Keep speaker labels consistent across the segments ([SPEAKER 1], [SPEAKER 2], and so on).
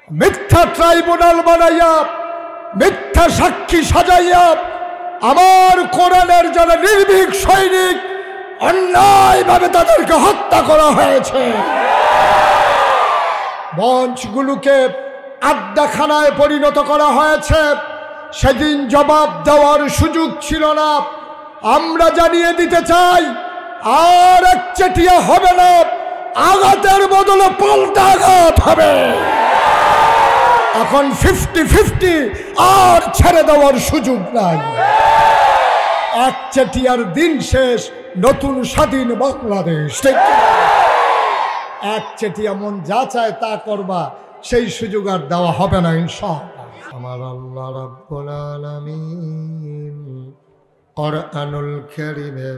[SPEAKER 1] মিথ্যা ট্রাইব্যুনাল বানাইয়া মিথ্যা সাক্ষী সাজাইয়া আমার কোরআনের যারা নির্ভীক সৈনিক অন্যায়ভাবে তাদেরকে হত্যা করা হয়েছে। মঞ্চগুলোকে আড্ডাখানায় পরিণত করা হয়েছে। সেদিন জবাব দেওয়ার সুযোগ ছিল না। আমরা জানিয়ে দিতে চাই, আর একচেটিয়া হবে না, আঘাতের বদলে পাল্টা আঘাত হবে। এখন 50-50, আর ছেড়ে দেওয়ার সুযোগ নাই। একচেটিয়ার দিন শেষ, নতুন স্বাধীন বাংলাদেশ। একচেটিয়া মন যা চায় তা করবা, সেই সুযোগ আর দেওয়া হবে না ইনশাআল্লাহ। আমার আল্লাহ রাব্বুল আলামিন কোরআনুল কারীমে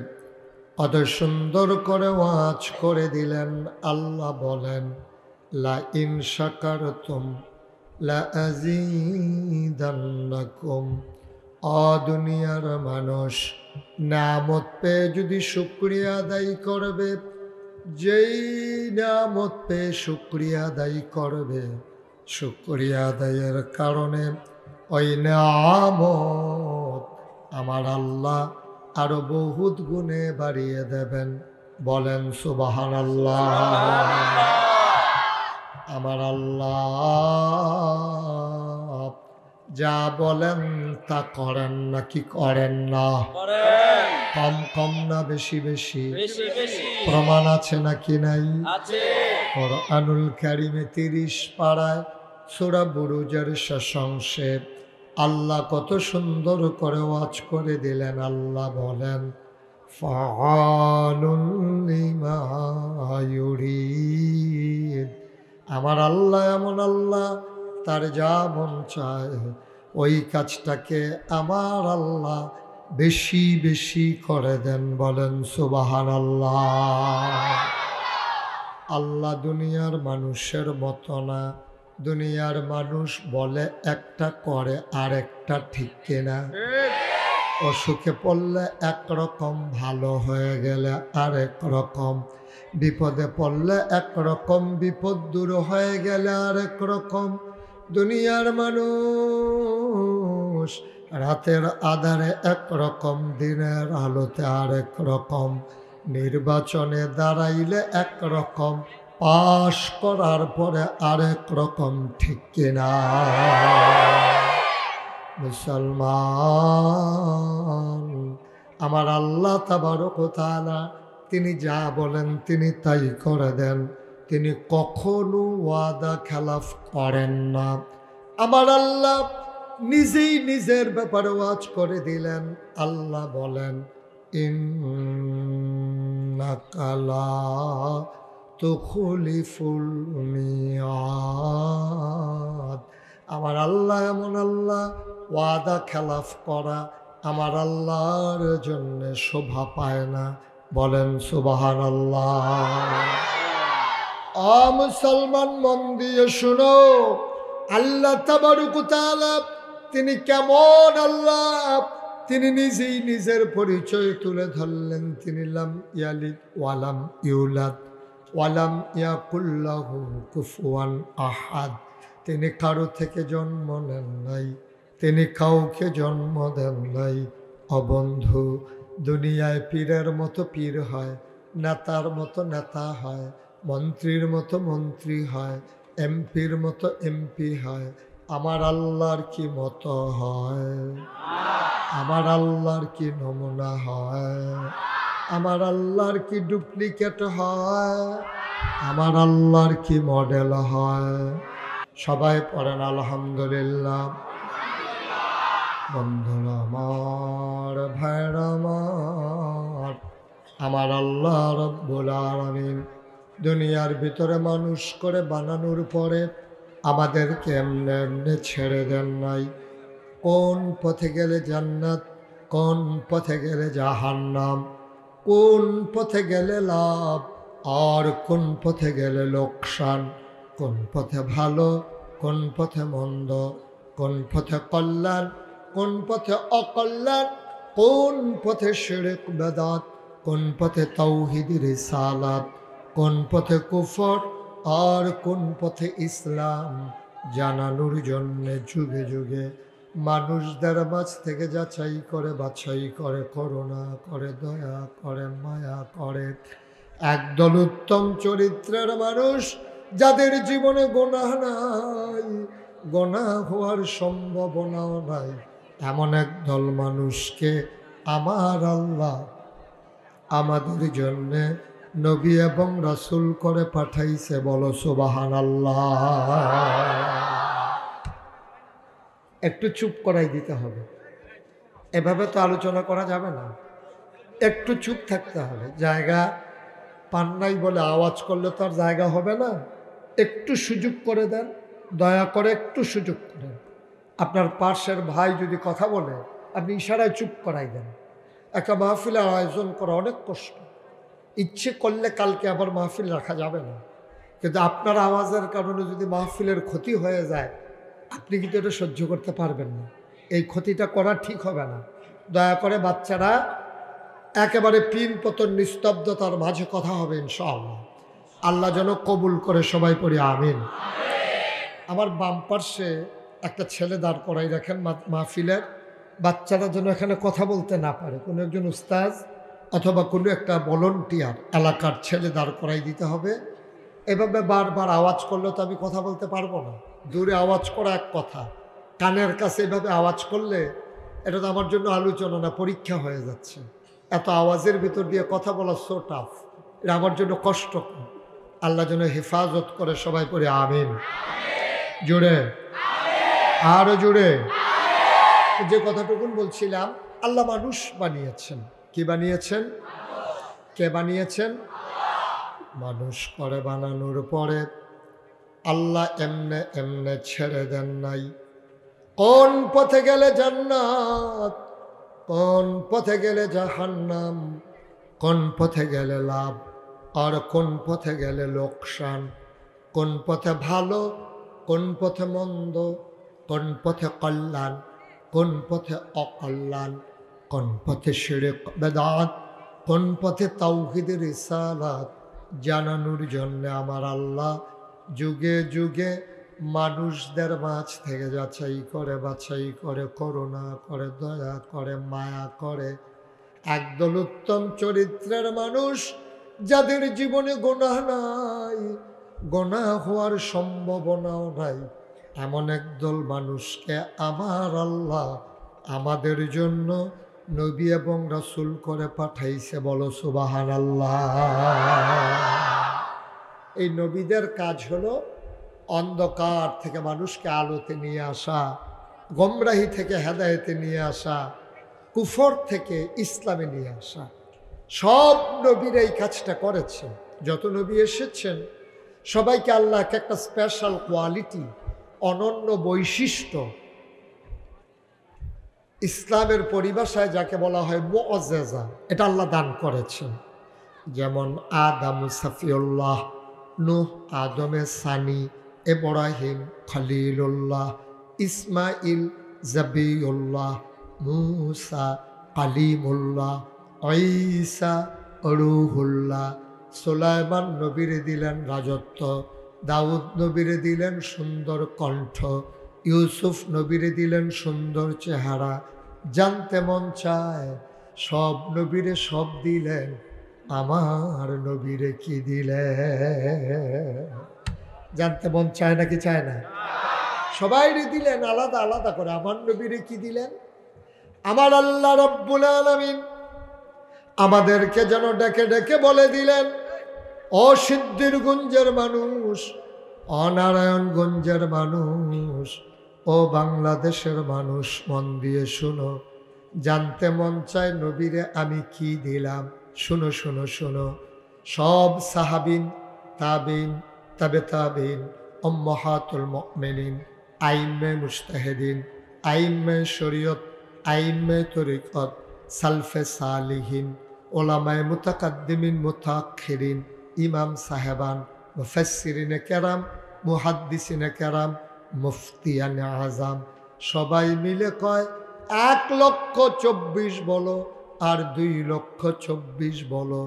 [SPEAKER 1] কত সুন্দর করে ওয়াজ করে দিলেন। আল্লাহ বলেন, লা ইন শাকারতুম লা আযীদান্নাকুম। দুনিয়ার মানুষ নিয়ামত পেয়ে যদি শুকরিয়া আদায় করবে, যেই নিয়ামত পেয়ে শুকরিয়া আদায় করবে, শুকরিয়া আদায়ের কারণে ওই নিয়ামত আমার আল্লাহ আরো বহুত গুণে বাড়িয়ে দেবেন। বলেন সুবহানাল্লাহ। আমার আল্লাহ যা বলেন তা করেন নাকি করেন না? কম কম না বেশি বেশি? প্রমাণ আছে নাকি নাই? কোরআনুল কারীমে 30 পারায় সূরা বুরুজের শেষ অংশে আল্লাহ কত সুন্দর করে ওয়াজ করে দিলেন। আল্লাহ বলেন, ফাআলুন লিমা ইউরিদ। আমার আল্লাহ এমন আল্লাহ, তার যা মন চায় ওই কাজটাকে আমার আল্লাহ বেশি বেশি করে দেন। বলেন সুবহানাল্লাহ। আল্লাহ দুনিয়ার মানুষের মতো না। দুনিয়ার মানুষ বলে একটা, করে আর একটা, ঠিক কিনা? অসুখে পড়লে একরকম, ভালো হয়ে গেলে আরেক রকম, বিপদে পড়লে একরকম, বিপদ দূর হয়ে গেলে আরেক রকম। দুনিয়ার মানুষ রাতের আধারে একরকম, দিনের আলোতে আরেক রকম, নির্বাচনে দাঁড়াইলে একরকম, পাশ করার পরে আরেক রকম, ঠিক কিনা? মুসলমান, আমার আল্লাহ তাবারক ওয়া তাআলা তিনি যা বলেন তিনি তাই করে দেন। তিনি কখনো ওয়াদা খেলাফ করেন না। আমার আল্লাহ নিজেই নিজের ব্যাপারে ওয়াজ করে দিলেন। আল্লাহ বলেন, ইন্নাকা লা তুখলিফুল মিয়াদ। আমার আল্লাহ এমন আল্লাহ, ওয়াদা খেলাফ করা আমার আল্লাহর জন্য শোভা পায় না। বলেন সুবহানাল্লাহ। মুসলমান মন দিয়ে শুনো, আল্লাহ তাবারক ওয়া তাআলা তিনি কেমন আল্লাহ, তিনি নিজেই নিজের পরিচয় তুলে ধরলেন। তিনি লাম ইয়ালিদ ওয়ালাম ইউলাদ ওয়ালাম ইয়াকুল লাহু কুফুয়ান আহাদ। তিনি কারো থেকে জন্ম নেন নাই, তিনি কাউকে জন্ম দেন নাই। অবন্ধু, দুনিয়ায় পীরের মতো পীর হয়, নেতার মতো নেতা হয়, মন্ত্রীর মতো মন্ত্রী হয়, এমপির মতো এমপি হয়। আমার আল্লাহর কি মতো হয়? আমার আল্লাহর কি নমুনা হয়? আমার আল্লাহর কি ডুপ্লিকেট হয়? আমার আল্লাহর কি মডেল হয়? সবাই পড়েন আলহামদুলিল্লাহ। বন্ধুরা আমার, ভাইরা আমার, আমার আল্লাহ রাব্বুল আলামিন দুনিয়ার ভিতরে মানুষ করে বানানোর পরে আমাদেরকে এমনি এমনি ছেড়ে দেন নাই। কোন পথে গেলে জান্নাত, কোন পথে গেলে জাহান্নাম, কোন পথে গেলে লাভ আর কোন পথে গেলে লোকসান, কোন পথে ভালো, কোন পথে মন্দ, কোন পথে কল্যাণ, কোন পথে অকল্যাণ, কোন পথে শিরক বেদাত, কোন পথে তাওহীদ রিসালাত, কোন পথে কুফর আর কোন পথে ইসলাম। জানানোর জন্যে যুগে যুগে মানুষদের মাঝ থেকে যাচাই করে বাছাই করে, করুণা করে, দয়া করে, মায়া করে একদল উত্তম চরিত্রের মানুষ, যাদের জীবনে গুনাহ নাই, গুনাহ হওয়ার সম্ভাবনাও নাই, এমন একদল মানুষকে আমার আল্লাহ আমাদের জন্যে নবী এবং রাসূল করে পাঠাইছে। বলো সুবহানাল্লাহ। একটু চুপ করাই দিতে হবে, এভাবে তো আলোচনা করা যাবে না, একটু চুপ থাকতে হবে। জায়গা পান নাই বলে আওয়াজ করলে তো আর জায়গা হবে না। একটু সুযোগ করে দেন, দয়া করে একটু সুযোগ করেন। আপনার পাশের ভাই যদি কথা বলে আপনি ইশারায় চুপ করাই দেন। একটা মাহফিলের আয়োজন করা অনেক কষ্ট, ইচ্ছে করলে কালকে আবার মাহফিল রাখা যাবে না, কিন্তু আপনার আওয়াজের কারণে যদি মাহফিলের ক্ষতি হয়ে যায় আপনি কিন্তু এটা সহ্য করতে পারবেন না। এই ক্ষতিটা করা ঠিক হবে না। দয়া করে বাচ্চারা একেবারে পিন পতন নিস্তব্ধতার মাঝে কথা হবে ইনশাআল্লাহ। আল্লাহ যেন কবুল করে, সবাই পড়ি আমিন। আমার বাম পার্শ্বে একটা ছেলে দাঁড় করাই রাখেন মাহফিলের, বাচ্চারা যেন এখানে কথা বলতে না পারে। কোনো একজন উস্তাজ অথবা কোনো একটা ভলান্টিয়ার এলাকার ছেলে দাঁড় করাই দিতে হবে। এভাবে বারবার আওয়াজ করলে তো আমি কথা বলতে পারবো না। দূরে আওয়াজ করা এক কথা, কানের কাছে এভাবে আওয়াজ করলে এটা তো আমার জন্য আলোচনা না, পরীক্ষা হয়ে যাচ্ছে। এত আওয়াজের ভিতর দিয়ে কথা বলা সো টাফ, এটা আমার জন্য কষ্ট। আল্লাহ যেন হেফাজত করে, সবাই পড়ে আমিন। জোরে, আরো জোরে। যে কথাটুকুন বলছিলাম, আল্লাহ মানুষ বানিয়েছেন। কি বানিয়েছেন? কে বানিয়েছেন? মানুষ করে বানানোর পরে আল্লাহ এমনে এমনে ছেড়ে দেন নাই। কোন পথে গেলে জান্নাত, কোন পথে গেলে জাহান্নাম, কোন পথে গেলে লাভ আর কোন পথে গেলে লোকসান, কোন পথে ভালো, কোন পথে মন্দ, কোন পথে কল্যাণ, কোন পথে অকল্যাণ, কোন পথে শিরক বেদাত, কোন পথে তাওহীদের রিসালাত জানানোর জন্য আমার আল্লাহ যুগে যুগে মানুষদের মাঝ থেকে যাচাই করে বাছাই করে, করুণা করে, দয়া করে, মায়া করে একদল উত্তম চরিত্রের মানুষ, যাদের জীবনে গুনাহ নাই, গুনাহ হওয়ার সম্ভাবনাও নাই, এমন একদল মানুষকে আমার আল্লাহ আমাদের জন্য নবী এবং রাসূল করে পাঠাইছে। বলো সুবহানাল্লাহ। এই নবীদের কাজ হলো অন্ধকার থেকে মানুষকে আলোতে নিয়ে আসা, গোমরাহি থেকে হেদায়েতে নিয়ে আসা, কুফর থেকে ইসলামে নিয়ে আসা। সব নবীরা এই কাজটা করেছেন। যত নবী এসেছেন সবাইকে আল্লাহ একটা স্পেশাল কোয়ালিটি, অনন্য বৈশিষ্ট্য, ইসলামের পরিভাষায় যাকে বলা হয় মুআজ্জাজা, এটা আল্লাহ দান করেছেন। যেমন আদম সাফিউল্লাহ, নূহ আদমে সানি, ইব্রাহিম খলিলুল্লাহ, ইসমাইল জাবিউল্লাহ, মুসা কালিমুল্লাহ, ঈসা রূহুল্লাহ। সুলাইমান নবীরে দিলেন রাজত্ব, দাউদ নবীরে দিলেন সুন্দর কণ্ঠ, ইউসুফ নবীরে দিলেন সুন্দর চেহারা। জানতে মন চায় সব নবীরে সব দিলেন, আমার নবীরে কি দিলেন? জানতে মন চায় নাকি চায় না? সবাইরে দিলেন আলাদা আলাদা করে, আমার নবীরে কি দিলেন? আমার আল্লাহ রব্বুল আলামিন আমাদেরকে যেন ডেকে ডেকে বলে দিলেন, ও সিদ্ধিরগঞ্জের মানুষ, ও নারায়ণগঞ্জের মানুষ, ও বাংলাদেশের মানুষ, মন দিয়ে শুনো। জানতে মন চায় নবীরে আমি কি দিলাম? শুনো শুনো শুনো। সব সাহাবিন, তাবিন, তাবে তাবিন, উম্মাহাতুল মুমিনিন, আইম্মে মুজতাহিদিন, আইম্মে শরীয়ত, আইম্মে তরিকত, সালফে সালিহিন, ওলামায়ে মুতাকাদ্দিমিন মুতাআখিরিন, ইমাম সাহেবান, মুফাসসিরিনে কেরাম, মুহাদ্দিসিনে কেরাম, মুফতিয়ানে আজম, সবাই মিলে কয় 1,24,000 বলো আর 2,24,000 বলো,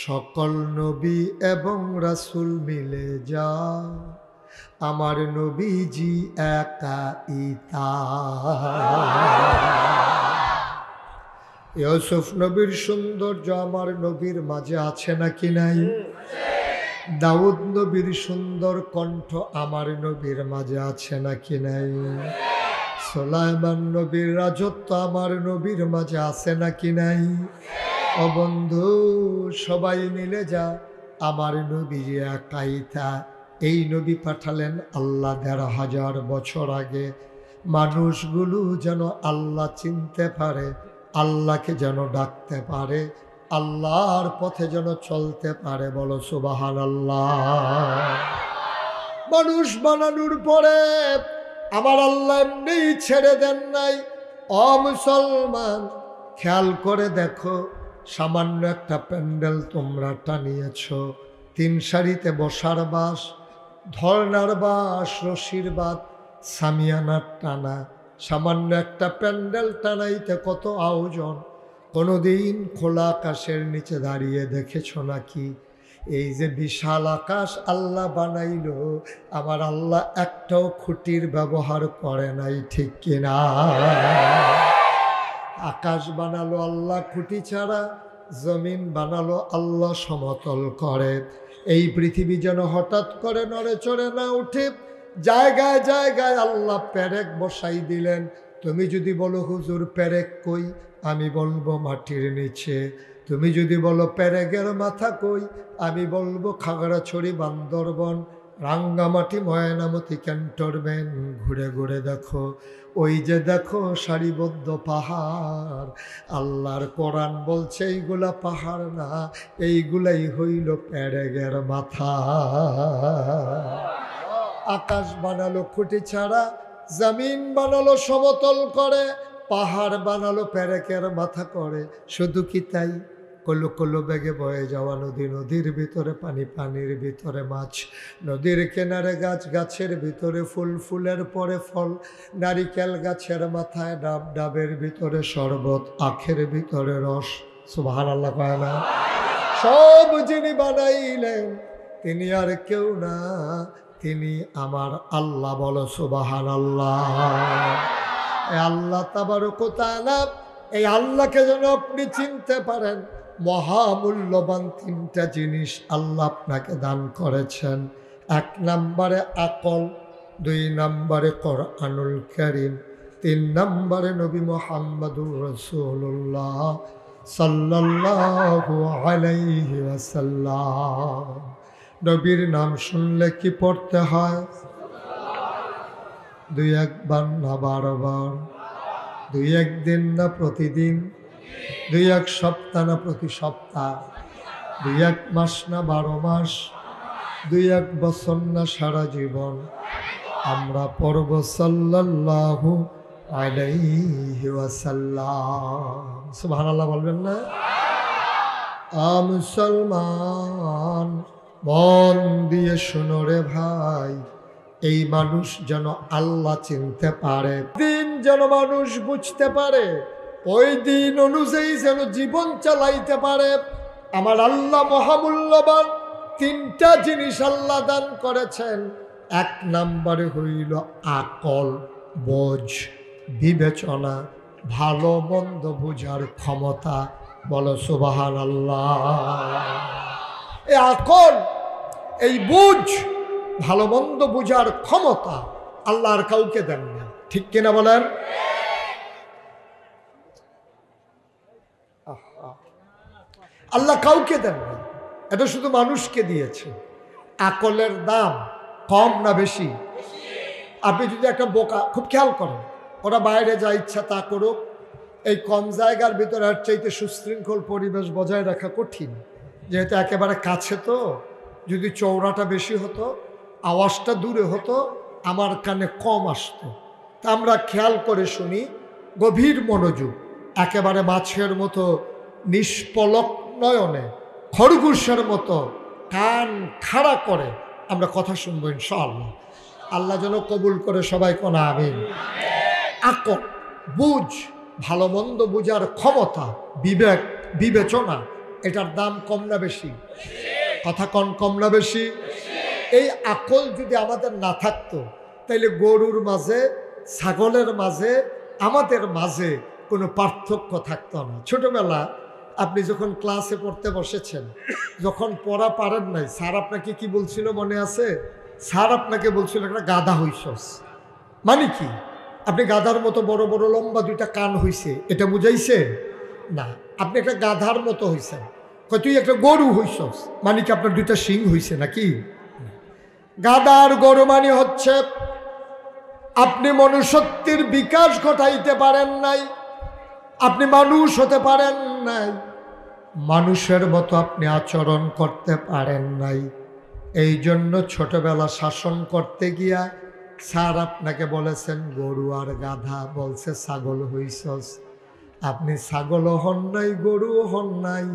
[SPEAKER 1] সকল নবী এবং রাসূল মিলে যা আমার নবীজি একাইতা। ইউসুফ নবীর সৌন্দর্য আমার নবীর মাঝে আছে নাকি নাই? দাউদ নবীর সুন্দর কণ্ঠ আমার নবীর মাঝে আছে নাকি নাই? সুলাইমান নবীর রাজত্ব আমার নবীর মাঝে আছে নাকি নাই? ও বন্ধু, সবাই মিলে যা, আমার নবী একাইতা। এই নবী পাঠালেন আল্লাহ ১৫০০ বছর আগে, মানুষগুলো যেন আল্লাহ চিনতে পারে, আল্লাহকে যেন ডাকতে পারে, আল্লাহর পথে যেন চলতে পারে। বলো সুবহানাল্লাহ। মানুষ বানানোর পরে আমার আল্লাহ এমনি ছেড়ে দেন নাই। ও মুসলমান, খেয়াল করে দেখো, সামান্য একটা প্যান্ডেল তোমরা টানিয়েছ, 3 সারিতে বসার বাস, ধর্নার বাস, রশির বাদ, সামিয়ানার টানা, সামান্য একটা প্যান্ডেল টানাইতে কত আয়োজন। কোনোদিন খোলা আকাশের নিচে দাঁড়িয়ে দেখেছ নাকি? এই যে বিশাল আকাশ আল্লাহ বানাইল, আমার আল্লাহ একটাও খুঁটির ব্যবহার করে নাই, ঠিক কিনা? আকাশ বানালো আল্লাহ খুঁটি ছাড়া, জমিন বানালো আল্লাহ সমতল করে। এই পৃথিবী যেন হঠাৎ করে নড়ে চড়ে না উঠে, জায়গায় জায়গায় আল্লাহ পেরেক বসাই দিলেন। তুমি যদি বলো হুজুর পেরেক কই, আমি বলবো মাটির নিচে। তুমি যদি বলো পেরেকের মাথা কই, আমি বলবো খাগড়াছড়ি, বান্দরবন, রাঙ্গামাটি, ময়নামতি, ক্যান্টনমেন্ট। ঘুরে ঘুরে দেখো, ওই যে দেখো সারিবদ্ধ পাহাড়। আল্লাহর কোরআন বলছে এইগুলা পাহাড় না, এইগুলাই হইল পেরেকের মাথা। আকাশ বানালো খুঁটি ছাড়া, জমিন বানালো সমতল করে, পাহাড় বানালো পেরেকের মাথা করে। শুধু কি তাই? কলো কলো বেগে বয়ে যাওয়া নদী, নদীর ভিতরে পানি, পানির ভিতরে মাছ, নদীর কিনারে গাছ, গাছের ভিতরে ফুল, ফুলের পরে ফল, নারিকেল গাছের মাথায় ডাব, ডাবের ভিতরে শরবত, আখের ভিতরে রস। সুবহানাল্লাহ কয় না? সব যিনি বানাইলেন তিনি আর কেউ না, তিনি আমার আল্লাহ। বলো সুবহানাল্লাহ। এই আল্লাহ তাবারক ওয়া তাআলা, এই আল্লাহকে যেন আপনি চিনতে পারেন, মহামূল্যবান 3টা জিনিস আল্লাহ আপনাকে দান করেছেন। 1 নম্বরে আকল, 2 নম্বরে কোরআনুল কারীম, 3 নম্বরে নবী মুহাম্মদুর রাসূলুল্লাহ সাল্লাল্লাহু আলাইহি ওয়াসাল্লাম। নবীর নাম শুনলে কি পড়তে হয়? 2-1 বার না 12 বার? 2-1 দিন না প্রতিদিন? 2-1 সপ্তাহ না প্রতি সপ্তাহ? 2-1 মাস না 12 মাস? 2-1 বছর না সারা জীবন? আমরা পড়ব সাল্লাল্লাহু আলাইহি ওয়াসাল্লাম। সুবহানাল্লাহ বলবেন না? মুসলমান, মন দিয়ে শোনো রে ভাই, এই মানুষ যেন আল্লাহ চিনতে পারে, দিন যেন মানুষ বুঝতে পারে, ওই দিন অনুযায়ী যেন জীবন চালাইতে পারে। আমার আল্লাহ মহামূল্যবান 3টা জিনিস আল্লাহ দান করেছেন। 1 নম্বরে হইল আকল, বোঝ, বিবেচনা, ভালো মন্দ বুঝার ক্ষমতা। বলো সুবহানাল্লাহ। এই আকল, এই বুঝ, ভালো মন্দ বুঝার ক্ষমতা আল্লাহর কাউকে দেন না, ঠিক কিনা বলেন? আল্লাহ কাউকে দেন না, এটা শুধু মানুষকে দিয়েছে। আকলের দাম কম না বেশি? আপনি যদি একটা বোকা, খুব খেয়াল করেন, ওরা বাইরে যা ইচ্ছা তা করুক, এই কম জায়গার ভিতরে আর চাইতে সুশৃঙ্খল পরিবেশ বজায় রাখা কঠিন, যেহেতু একেবারে কাছে। তো যদি চওড়াটা বেশি হতো, আওয়াজটা দূরে হতো, আমার কানে কম আসতো। তা আমরা খেয়াল করে শুনি, গভীর মনোযোগ, একেবারে মাছের মতো নিষ্পলক নয়নে, খরগোশের মতো কান খাড়া করে আমরা কথা শুনবো ইনশাআল্লাহ। আল্লাহ যেন কবুল করে, সবাই কোন আমিন। আকল, বুঝ, ভালো মন্দ বুঝার ক্ষমতা, বিবেক, বিবেচনা, এটার দাম কম না বেশি? কথা কম না বেশি? এই আকল যদি আমাদের না থাকতো তাইলে গরুর মাঝে ছাগলের মাঝে আমাদের মাঝে কোনো পার্থক্য থাকতো না। ছোটবেলা আপনি যখন ক্লাসে পড়তে বসেছেন, যখন পড়া পারেন নাই, স্যার আপনাকে কি বলছিল মনে আছে? স্যার আপনাকে বলছিল একটা গাধা হইছস। মানে কি? আপনি গাধার মতো বড় বড় লম্বা দুইটা কান হইছে, এটা বুঝাইছে না। আপনি একটা গাধার মতো হইছেন, তুই একটা গরু হইছস, মানে কি আপনার দুইটা শিং হইছে নাকি? গাধার গরু মানে হচ্ছে আপনি মনুষ্যত্বের বিকাশ ঘটাইতে পারেন নাই, আপনি মানুষ হতে পারেন নাই, মানুষের মতো আপনি আচরণ করতে পারেন নাই। এই জন্য ছোটবেলা শাসন করতে গিয়া স্যার আপনাকে বলেছেন গরু আর গাধা, বলছে ছাগল হইছস। আপনি ছাগলও হন নাই, গরুও হন নাই,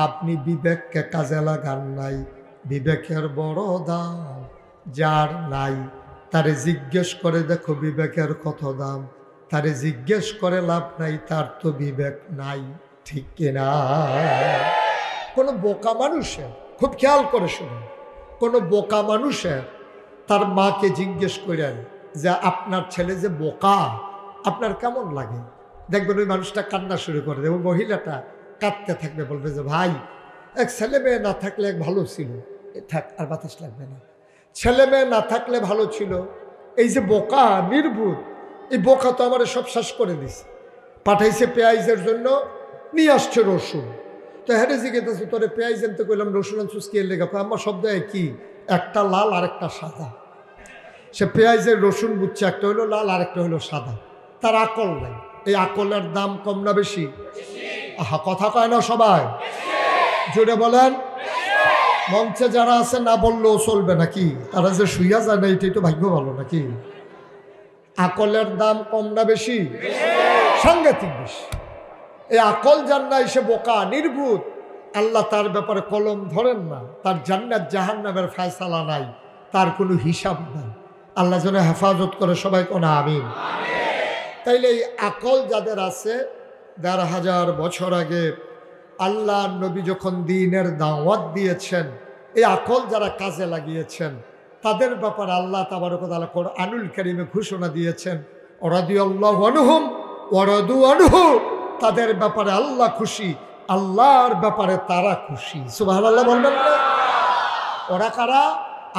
[SPEAKER 1] আপনি বিবেককে কাজে লাগান নাই। বিবেকের বড় দাম যার নাই, তারে জিজ্ঞেস করে দেখো বিবেকের কত দাম। তারে জিজ্ঞেস করে লাভ নাই, তার তো বিবেক নাই, ঠিক কিনা? কোনো বোকা মানুষের, খুব খেয়াল করে শুনুন, কোনো বোকা মানুষের তার মাকে জিজ্ঞেস করেন যে আপনার ছেলে যে বোকা, আপনার কেমন লাগে? দেখবেন ওই মানুষটা কান্না শুরু করে দেবে, মহিলাটা কাঁদতে থাকবে, বলবে যে ভাই এক ছেলে মেয়ে না থাকলে এক ভালো ছিল, থাক আর বাতাস লাগবে না, ছেলে মেয়ে না থাকলে ভালো ছিল, এই যে বোকা নির্বুধ, এই বোকা তো আমার সব শেষ করে দিছে। পাঠাইছে পেঁয়াজের জন্য, নিয়ে আসছে রসুন, তো হ্যাঁ জিজ্ঞেস তোরে পেঁয়াজ আনতে কইলাম রসুন আনছুস কি লেখা, আমার শব্দ কি, একটা লাল আর একটা সাদা। সে পেঁয়াজের রসুন বুঝছে, একটা হলো লাল আর একটা হলো সাদা, তার আকল নাই। এই আকলের দাম কম না বেশি? আহা, কথা কয় না সবাই, জুড়ে বলেন। মঞ্চে যারা আছে না বললেও চলবে নাকি? তারা যে শুইয়া যায় না, এটাই তো ভাগ্য ভালো নাকি? আকলের দাম কম না বেশি? সাংঘাতিক বেশি। এই আকল যার নাই সে বোকা নির্বুধ, আল্লাহ তার ব্যাপারে কলম ধরেন না, তার জান্নাত জাহান্নামের ফয়সালা নাই, তার কোনো হিসাব নাই। আল্লাহ যেন হেফাজত করে, সবাই কোনা আমিন। তাইলে এই আকল যাদের আছে, ১,৫০০ বছর আগে আল্লাহ নবী যখন দ্বীনের দাওয়াত দিয়েছেন, এই আকল যারা কাজে লাগিয়েছেন তাদের ব্যাপারে আল্লাহ তাবারক ওয়া তাআলা কোরআনুল কারীমে ঘোষণা দিয়েছেন, রাদিয়াল্লাহু আনহুম ওয়া রাদু আনহু, তাদের ব্যাপারে আল্লাহ খুশি, আল্লাহর ব্যাপারে তারা খুশি। সুবহানাল্লাহ বলবেন না? ওরা কারা?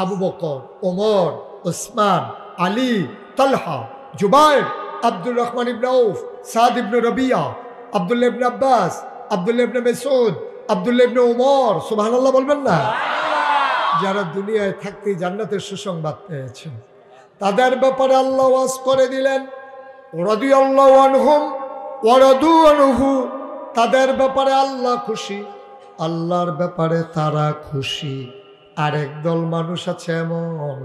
[SPEAKER 1] আবু বকর, ওমর, ওসমান, আলী, তালহা, জুবাইর, আব্দুর রহমান ইবনে আউফ, সাদ ইবনে রবিয়া, আব্দুল্লাহ ইবনে আব্বাস, আব্দুল্লাহ ইবনে মাসউদ, আব্দুল্লাহ ইবনে ওমর। সুবহানাল্লাহ বলবেন না? যারা দুনিয়ায় থাকতেই জান্নাতের সুসংবাদ পেয়েছেন, তাদের ব্যাপারে আল্লাহ ওয়াজ করে দিলেন, রাদিয়াল্লাহু আনহুম ওয়া রাদু আনহু, তাদের ব্যাপারে আল্লাহ খুশি, আল্লাহর ব্যাপারে তারা খুশি। আরেক দল মানুষ আছে এমন,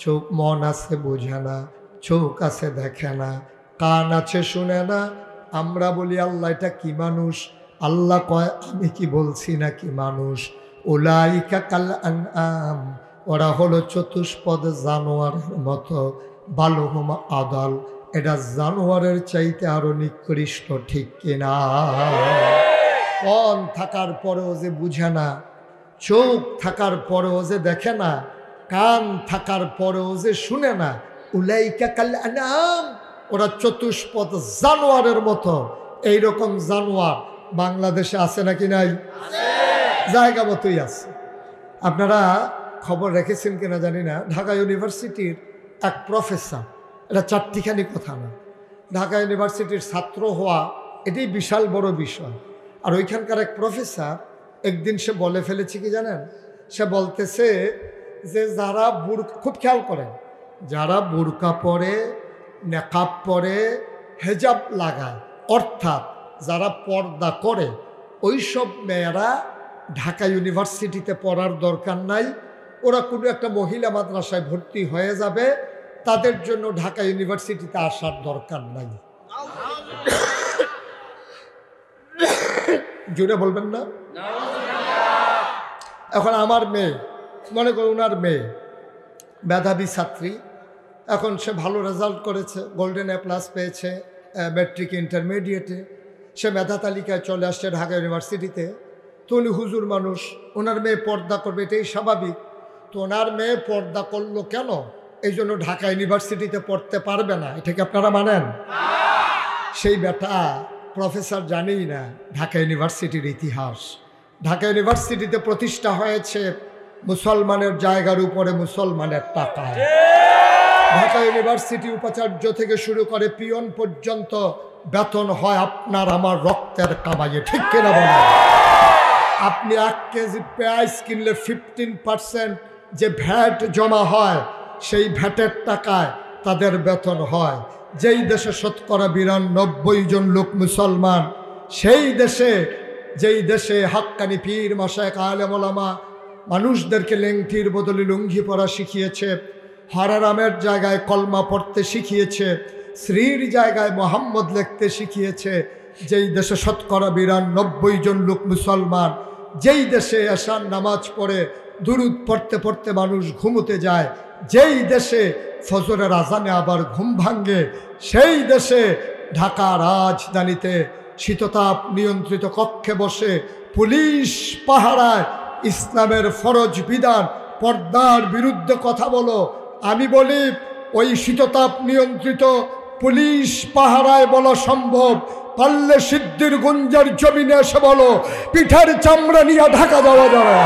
[SPEAKER 1] চোখ মন আছে বোঝে না, চোখ আছে দেখে না, কান আছে শুনে না। আমরা বলি আল্লাহ এটা কি মানুষ? আল্লাহ কয় আমি কি বলছি না কি মানুষ? উলাইকা কাল আনআম, ওরা হলো চতুষ্পদ জানোয়ারের মতো, বালুহুম আদাল, এটা জানোয়ারের চাইতে আরো নিকৃষ্ট, ঠিক কিনা? মন থাকার পরেও যে বুঝে না, চোখ থাকার পরেও যে দেখে না, কান থাকার পরেও যে শুনে না, উলাইকা কাল আনআম, ওরা চতুষ্পদ জানোয়ারের মতো। এইরকম জানোয়ার বাংলাদেশে আছে নাকি নাই? জায়গা মতোই আছে। আপনারা খবর রেখেছেন কিনা জানি না, ঢাকা ইউনিভার্সিটির এক প্রফেসর, এটা চারটিখানি কথা না, ঢাকা ইউনিভার্সিটির ছাত্র হওয়া এটাই বিশাল বড় বিষয়। আর ওইখানকার এক প্রফেসর একদিন সে বলে ফেলেছে কি জানেন? সে বলতেছে যে যারা বুরকা, খুব খেয়াল করেন, যারা বুরকা পরে, নেকাব পরে, হেজাব লাগায়, অর্থাৎ যারা পর্দা করে, ওই সব মেয়েরা ঢাকা ইউনিভার্সিটিতে পড়ার দরকার নাই, ওরা কোনো একটা মহিলা মাদ্রাসায় ভর্তি হয়ে যাবে, তাদের জন্য ঢাকা ইউনিভার্সিটিতে আসার দরকার নাই। জুড়ে বলবেন না? এখন আমার মেয়ে, মনে করুন ওনার মেয়ে মেধাবী ছাত্রী, এখন সে ভালো রেজাল্ট করেছে, গোল্ডেন এ প্লাস পেয়েছে ম্যাট্রিক ইন্টারমিডিয়েটে, সে মেধা তালিকায় চলে আসছে ঢাকা ইউনিভার্সিটিতে। তো উনি হুজুর মানুষ, ওনার মেয়ে পর্দা করবে, এটাই স্বাভাবিক। তো তো ওনার মেয়ে পর্দা করলো কেন? এই জন্য ঢাকা ইউনিভার্সিটিতে পড়তে পারবে না, এটা কি আপনারা মানেন? সেই বেটা প্রফেসর জানেই না ঢাকা ইউনিভার্সিটির ইতিহাস। ঢাকা ইউনিভার্সিটিতে প্রতিষ্ঠা হয়েছে মুসলমানের জায়গার উপরে মুসলমানের টাকায়। ঢাকা ইউনিভার্সিটি উপাচার্য থেকে শুরু করে পিয়ন পর্যন্ত বেতন হয় আপনার আমার রক্তের কামাইয়ে, ঠিক কিনা বলেন? আপনি 1 কেজি পেঁয়াজ কিনলে 15% যে ভ্যাট জমা হয়, সেই ভ্যাটের টাকায় তাদের বেতন হয়। যেই দেশে শতকরা 92 জন লোক মুসলমান, সেই দেশে যেই দেশে হাক্কানি পীর মাশায়েখ আলেম ওলামা মানুষদেরকে লেংটির বদলে লুঙ্গি পরা শিখিয়েছে, হারারামের জায়গায় কলমা পড়তে শিখিয়েছে, শ্রীর জায়গায় মোহাম্মদ লিখতে শিখিয়েছে, যেই দেশে শতকরা 92 জন লোক মুসলমান, যেই দেশে এশার নামাজ পড়ে দুরুদ পড়তে পড়তে মানুষ ঘুমোতে যায়, যেই দেশে ফজরের আজানে আবার ঘুম ভাঙ্গে, সেই দেশে ঢাকা রাজধানীতে শীততাপ নিয়ন্ত্রিত কক্ষে বসে পুলিশ পাহারায় ইসলামের ফরজ বিধান পর্দার বিরুদ্ধে কথা বলো। আমি বলি ওই শীততাপ নিয়ন্ত্রিত পুলিশ পাহারায় বলা সম্ভব, পারলে সিদ্ধির গুঞ্জার জমিনে এসে বলো, পিঠার চামড়া নিয়ে ঢাকা যাওয়া যাবে।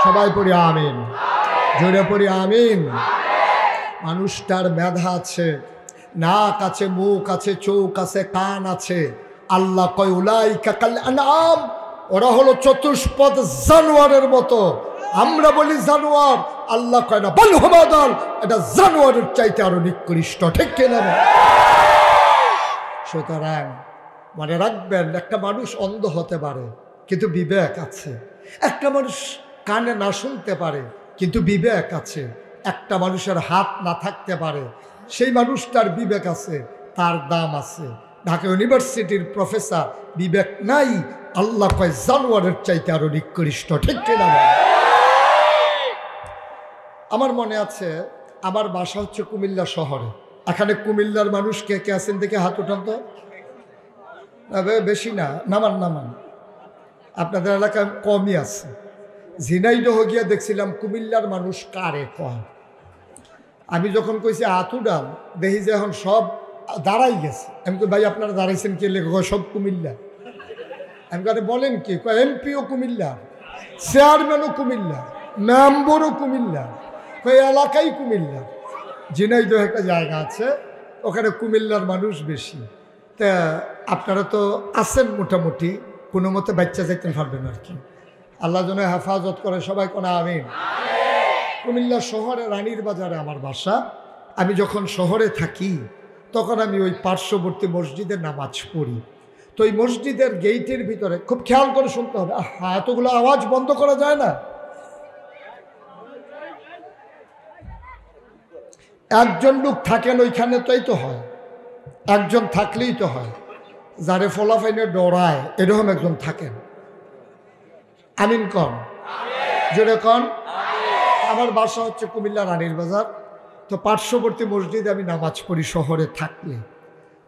[SPEAKER 1] সবাই পড়ি আমিন, জোরে পড়ি আমিন। মানুষটার মেধা আছে, নাক আছে, মুখ আছে, চোখ আছে, কান আছে। আল্লাহ কয় উলাইকা কাল আনআম, ওরা হলো চতুষ্পদ জানোয়ারের মতো। আমরা বলি জানোয়ার, আল্লাহ কয় না, বল হুমাদাল, এটা জানোয়ারের চাইতে আরো নিকৃষ্ট, ঠিক কিনা? সুতরাং মনে রাখবেন, একটা মানুষ অন্ধ হতে পারে কিন্তু বিবেক আছে। একটা মানুষ কানে না শুনতে পারে কিন্তু বিবেক আছে। একটা মানুষের হাত না থাকতে পারে, সেই মানুষটার বিবেক আছে, তার দাম আছে। ঢাকা ইউনিভার্সিটির প্রফেসর বিবেক নাই, আল্লাহ কয় জানোয়ারের চাইতে আরো নিকৃষ্ট, ঠিক কিনা? আমার মনে আছে, আমার বাসা হচ্ছে কুমিল্লা শহরে। এখানে কুমিল্লার মানুষ কে কে আছেন দেখে হাত উঠান তো। বেশি না, নামান। আপনাদের এলাকায় কমই আছে। ঝিনাইদহ গিয়া দেখছিলাম কুমিল্লার মানুষ কারে কয়। আমি যখন কইছি হাত উঠান, দেখি যে এখন সব দাঁড়াই গেছে। আমি কই ভাই আপনারা দাঁড়াইছেন কে? লেখক সব কুমিল্লা। আমি কারে বলেন কি? এমপিও কুমিল্লা, চেয়ারম্যানও কুমিল্লা, মেম্বরও কুমিল্লা, এলাকাই কুমিল্লা। ঝিনাইদহ একটা জায়গা আছে, ওখানে কুমিল্লার মানুষ বেশি। তা আপনারা তো আছেন মোটামুটি, কোনো মতে বাচ্চা যাইতে পারবেন আর কি। আল্লাহ যেন হেফাজত করে, সবাই কোনো আমিন। কুমিল্লা শহরে রানীর বাজারে আমার বাসা। আমি যখন শহরে থাকি তখন আমি ওই পার্শ্ববর্তী মসজিদে নামাজ পড়ি। তো ওই মসজিদের গেইটের ভিতরে খুব খেয়াল করে শুনতে হবে, এতগুলো আওয়াজ বন্ধ করা যায় না। একজন লোক থাকেন ওইখানে, তাই তো হয়, একজন থাকলেই তো হয়। যারে ফলাফাইনে ডরায় এরকম একজন থাকেন। আমিন কন, জোরে কন। আমার বাসা হচ্ছে কুমিল্লা রানীর বাজার। তো পার্শ্ববর্তী মসজিদে আমি নামাজ পড়ি শহরে থাকলে।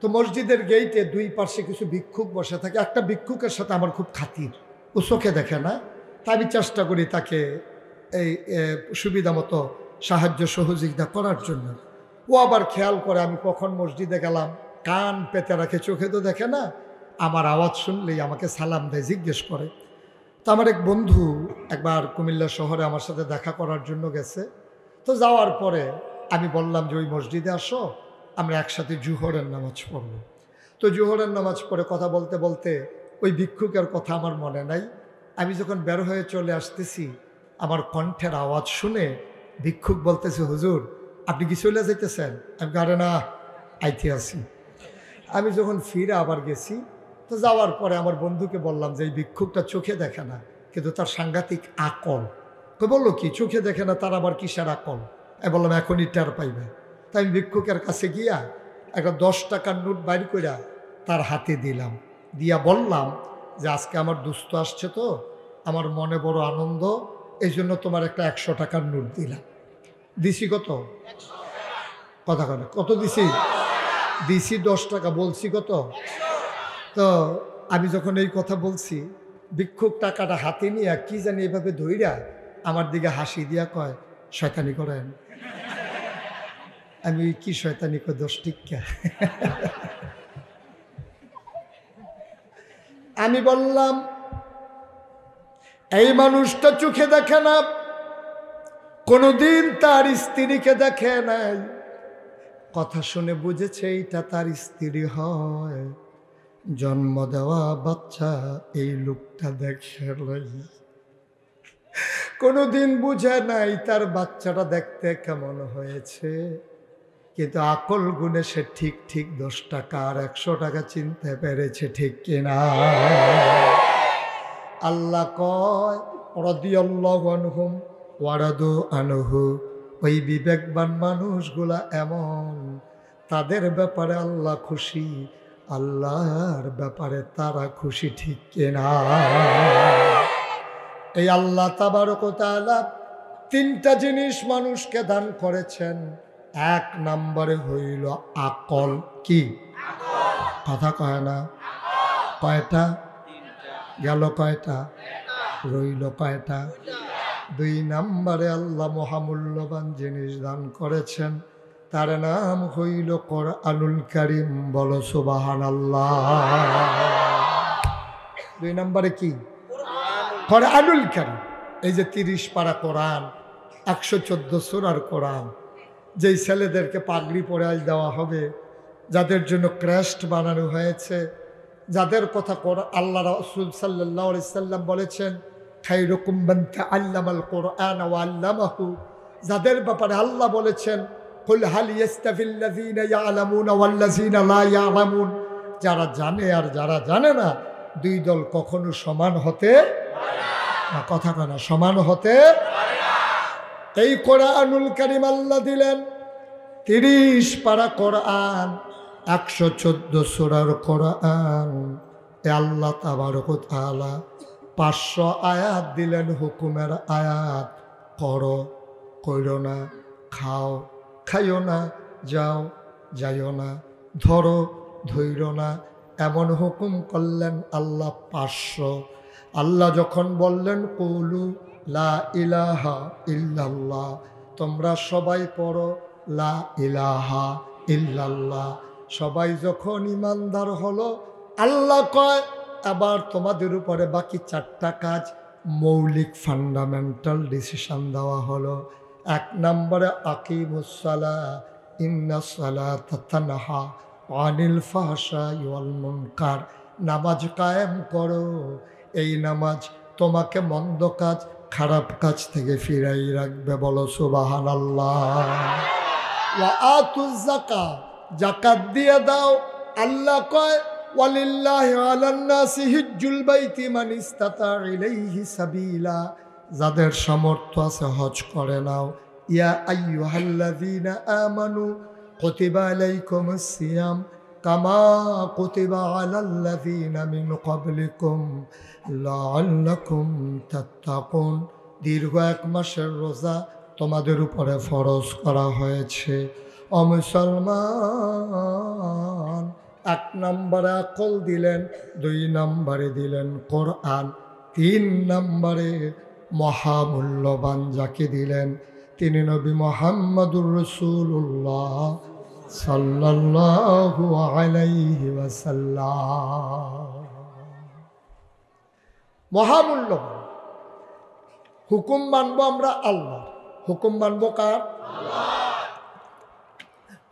[SPEAKER 1] তো মসজিদের গেইটে দুই পাশে কিছু ভিক্ষুক বসে থাকে। একটা ভিক্ষুকের সাথে আমার খুব খাতির, ও চোখে দেখে না, তাই আমি চেষ্টা করি তাকে এই সুবিধা মতো সাহায্য সহযোগিতা করার জন্য। ও আবার খেয়াল করে আমি কখন মসজিদে গেলাম, কান পেতে রাখে, চোখে তো দেখে না। আমার আওয়াজ শুনলেই আমাকে সালাম দেয়, জিজ্ঞেস করে। তো আমার এক বন্ধু একবার কুমিল্লা শহরে আমার সাথে দেখা করার জন্য গেছে। তো যাওয়ার পরে আমি বললাম যে ওই মসজিদে আসো, আমরা একসাথে জুহরের নামাজ পড়ব। তো জুহরের নামাজ পড়ে কথা বলতে বলতে ওই ভিক্ষুকের কথা আমার মনে নাই। আমি যখন বের হয়ে চলে আসতেছি, আমার কণ্ঠের আওয়াজ শুনে ভিক্ষুক বলতেছে, হুজুর আপনি কি চলে যেতেছেন? আমি আরে না, আইতে আছি। আমি যখন ফিরে আবার গেছি, তো যাওয়ার পরে আমার বন্ধুকে বললাম যে এই ভিক্ষুকটা চোখে দেখে না, কিন্তু তার সাংঘাতিক আকল। তো বললো কি চোখে দেখে না তার আবার কিসের আকল? আমি বললাম এখনই টের পাইবে। তাই আমি ভিক্ষুকের কাছে গিয়া একটা 10 টাকার নোট বাইর কইরা তার হাতে দিলাম, দিয়া বললাম যে আজকে আমার দুস্থ আসছে তো আমার মনে বড় আনন্দ, এই জন্য তোমার একটা 100 টাকার নোট দিলাম। দিছি কত? কথা কথা কত দিছি? দিছি 10 টাকা, বলছি কত? তো আমি যখন এই কথা বলছি ভিক্ষুক টাকাটা হাতে নিয়ে কি জানি এভাবে ধইরা আমার দিকে হাসি দিয়া কয় শয়তানি করেন। আমি কি শয়তানি কয় 10 টিক্কা। আমি বললাম এই মানুষটা চোখে দেখে না, কোনোদিন তার স্ত্রীকে দেখে নাই, কথা শুনে বুঝেছে এইটা তার স্ত্রী হয়, জন্ম দেওয়া বাচ্চা এই লোকটা দেখে নাই, কোনোদিন বুঝে নাই তার বাচ্চাটা দেখতে কেমন হয়েছে, কিন্তু আকল গুণে সে ঠিক ঠিক 10 টাকা আর 100 টাকা চিনতে পেরেছে, ঠিক কিনা? আল্লাহ কয় রাদিয়াল্লাহু আনহুম ওয়া রাদু আনহু, ওই বিবেকবান মানুষগুলা এমন, তাদের ব্যাপারে আল্লাহ খুশি, আল্লাহর ব্যাপারে তারা খুশি, ঠিক কিনা? এই আল্লাহ তাবারক ওয়া তাআলা 3টা জিনিস মানুষকে দান করেছেন। 1 নম্বরে হইল আকল। কি কথা কয় না? কয়টা গেল? কয়টা রইল? কয়টা? 2 নম্বরে আল্লাহ মহামূল্যবান জিনিস দান করেছেন, তার নাম হইল কোরআনুল কারীম। বলো সুবহানাল্লাহ। 2 নম্বরে কি? কোরআনুল কারীম। এই যে 30 পারা কোরআন, 114 সূরার কোরআন, যেই ছেলেদেরকে পাগড়ি পরাই দেওয়া হবে, যাদের জন্য ক্রেস্ট বানানো হয়েছে, যাদের কথা আল্লাহ রাসূল সাল্লাল্লাহু আলাইহি সাল্লাম বলেছেন খায়রুকুম মান তাআল্লামাল কোরআন ওয়া আল্লামাহু, যাদের ব্যাপারে আল্লাহ বলেছেন কুল হাল ইয়াস্তাভিল্লাযীনা ইয়ালামুনা ওয়াল্লাযীনা লা ইয়ালামুন, যারা জানে আর যারা জানে না 2 দল কখনো সমান হতে না। কথা কেন? সমান হতে। এই কোরআনুল কারীম আল্লাহ দিলেন 30 পারা কোরআন, 114 সূরার কোরআন। এ আল্লাহ তাবারক ওয়া তাআলা 500 আয়াত দিলেন, হুকুমের আয়াত। করো, কইরো না, খাও, খাইও না, যাও, যাইও না, ধরো, ধইরো না, এমন হুকুম করলেন আল্লাহ 500। আল্লাহ যখন বললেন কুলু লা ইলাহা ইল্লাল্লাহ, তোমরা সবাই পড়ো লা ইলাহা ইল্লাল্লাহ, সবাই যখন ইমানদার হলো, আল্লাহ কয় আবার তোমাদের উপরে বাকি 4টা কাজ, মৌলিক ফান্ডামেন্টাল ডিসিশন দেওয়া হলো। 1 নম্বরে আকিমুস সালাহ ইন্নাস সালাতা তানহা আনিল ফাহশাই ওয়াল মুনকার, নামাজ কায়েম করো। এই নামাজ তোমাকে মন্দ কাজ, খারাপ কাজ থেকে ফিরাই রাখবে। বলো সুবহানাল্লাহ। ওয়া আতুজ যাকাত, যাকাত দিয়ে দাও। আল্লাহ কয় ওয়ালিল্লাহি আলান নাসি হিজ্জুল বাইতি মান ইসতাতা ইলাইহি সাবিলা, যাদের সামর্থ্য আছে হজ করে নাও। ইয়া আইয়ুহাল্লাযীনা আমানু কুতিবা আলাইকুমুস সিয়াম কামা কুতিবা আলাল্লাযীনা মিন ক্বাবলিকুম লাআল্লাকুম তাত্তাকুন, দীর্ঘ 1 মাসের রোজা তোমাদের উপরে ফরজ করা হয়েছে। ও মুসলমান, 1 নম্বরে আকল দিলেন, 2 নম্বরে দিলেন কোরআন, 3 নম্বরে মহামূল্যবান যাকে দিলেন তিনি নবী মুহাম্মদুর রাসূলুল্লাহ সাল্লাল্লাহু আলাইহি ওয়াসাল্লাম। মহামূল্যবান হুকুম মানব আমরা আল্লাহ, হুকুম মানব কার? আল্লাহ।